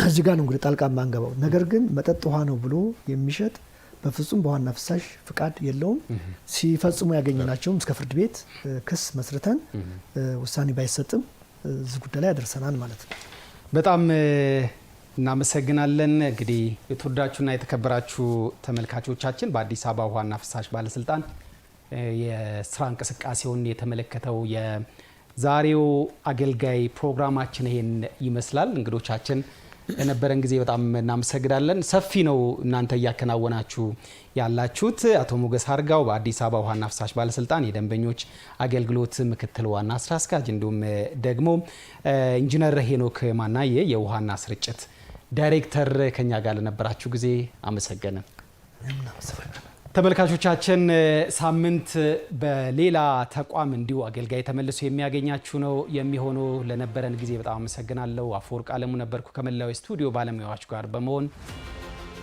እዚህ ጋር ነው እንግዲህ ጣልቃ ማንገባው። ነገር ግን መጠጥ ውሃ ነው ብሎ የሚሸጥ በፍጹም በዋና ፍሳሽ ፍቃድ የለውም። ሲፈጽሙ ያገኘናቸውም እስከ ፍርድ ቤት ክስ መስርተን ውሳኔ ባይሰጥም እዚህ ጉዳይ ላይ ያደርሰናል ማለት ነው። በጣም እናመሰግናለን። እንግዲህ የተወዳችሁና የተከበራችሁ ተመልካቾቻችን በአዲስ አበባ ውሃና ፍሳሽ ባለስልጣን የስራ እንቅስቃሴውን የተመለከተው የዛሬው አገልጋይ ፕሮግራማችን ይሄን ይመስላል። እንግዶቻችን ለነበረን ጊዜ በጣም እናመሰግናለን። ሰፊ ነው እናንተ እያከናወናችሁ ያላችሁት። አቶ ሞገስ አርጋው በአዲስ አበባ ውሃና ፍሳሽ ባለስልጣን የደንበኞች አገልግሎት ምክትል ዋና ስራ አስኪያጅ፣ እንዲሁም ደግሞ ኢንጂነር ሄኖክ ማናዬ የውሃና ስርጭት ዳይሬክተር ከኛ ጋር ለነበራችሁ ጊዜ አመሰገንን። ተመልካቾቻችን ሳምንት በሌላ ተቋም እንዲሁ አገልጋይ ተመልሶ የሚያገኛችሁ ነው የሚሆነው። ለነበረን ጊዜ በጣም አመሰግናለሁ። አፈወርቅ አለሙ ነበርኩ ከመላው ስቱዲዮ ባለሙያዎች ጋር በመሆን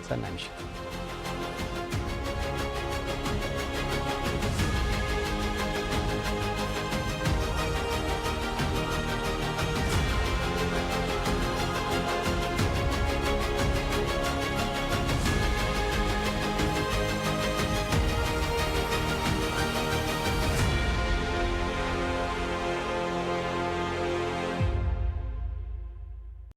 ሰናይ ምሽት።